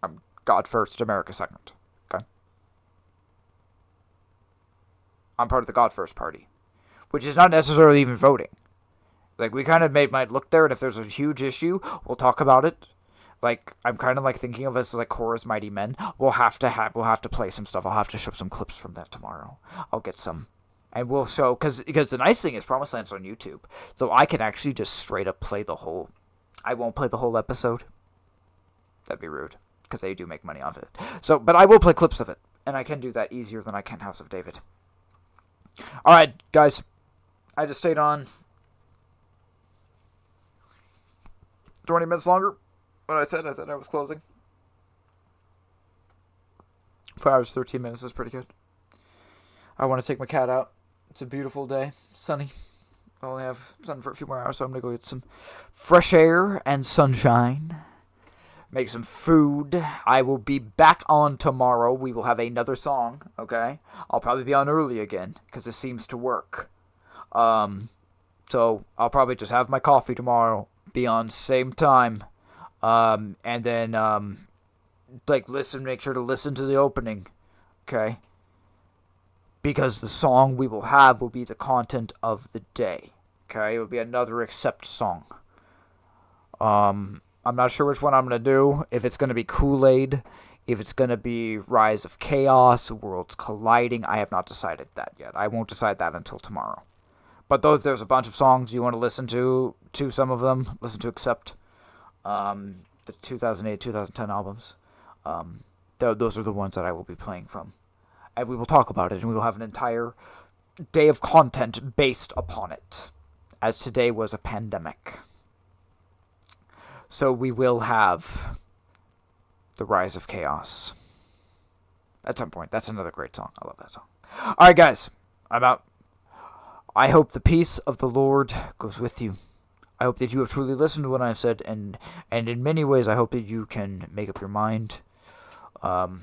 Speaker 1: I'm God first, America second. Okay? I'm part of the God First Party. Which is not necessarily even voting. Like, we kind of might look there, and if there's a huge issue, we'll talk about it. Like, I'm kind of like thinking of us as like Korah's Mighty Men. We'll have to play some stuff. I'll have to show some clips from that tomorrow. I'll get some. And we'll show, because the nice thing is Promised Land's on YouTube. So I can actually just straight up play the whole, I won't play the whole episode. That'd be rude, because they do make money off it. So, but I will play clips of it. And I can do that easier than I can House of David. Alright, guys. I just stayed on 20 minutes longer. What I said I was closing. 4 hours, 13 minutes is pretty good. I want to take my cat out. It's a beautiful day. Sunny. I only have sun for a few more hours, so I'm going to go get some fresh air and sunshine. Make some food. I will be back on tomorrow. We will have another song, okay? I'll probably be on early again, because this seems to work. So I'll probably just have my coffee tomorrow. Be on same time. And then make sure to listen to the opening, okay? Because the song we will have will be the content of the day, okay? It will be another Accept song. I'm not sure which one I'm going to do. If it's going to be Kool-Aid, if it's going to be Rise of Chaos, Worlds Colliding, I have not decided that yet. I won't decide that until tomorrow. But there's a bunch of songs you want to listen to some of them. Listen to Accept, the 2008, 2010 albums. Those are the ones that I will be playing from. And we will talk about it, and we will have an entire day of content based upon it, as today was a pandemic. So we will have The Rise of Chaos at some point. That's another great song. I love that song. All right, guys, I'm out. I hope the peace of the Lord goes with you. I hope that you have truly listened to what I've said, and in many ways, I hope that you can make up your mind. And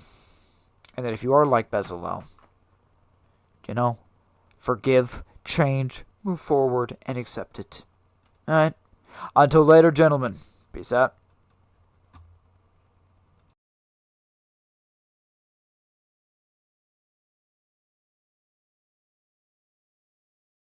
Speaker 1: that if you are like Bezalel, forgive, change, move forward, and accept it. All right. Until later, gentlemen. Peace out.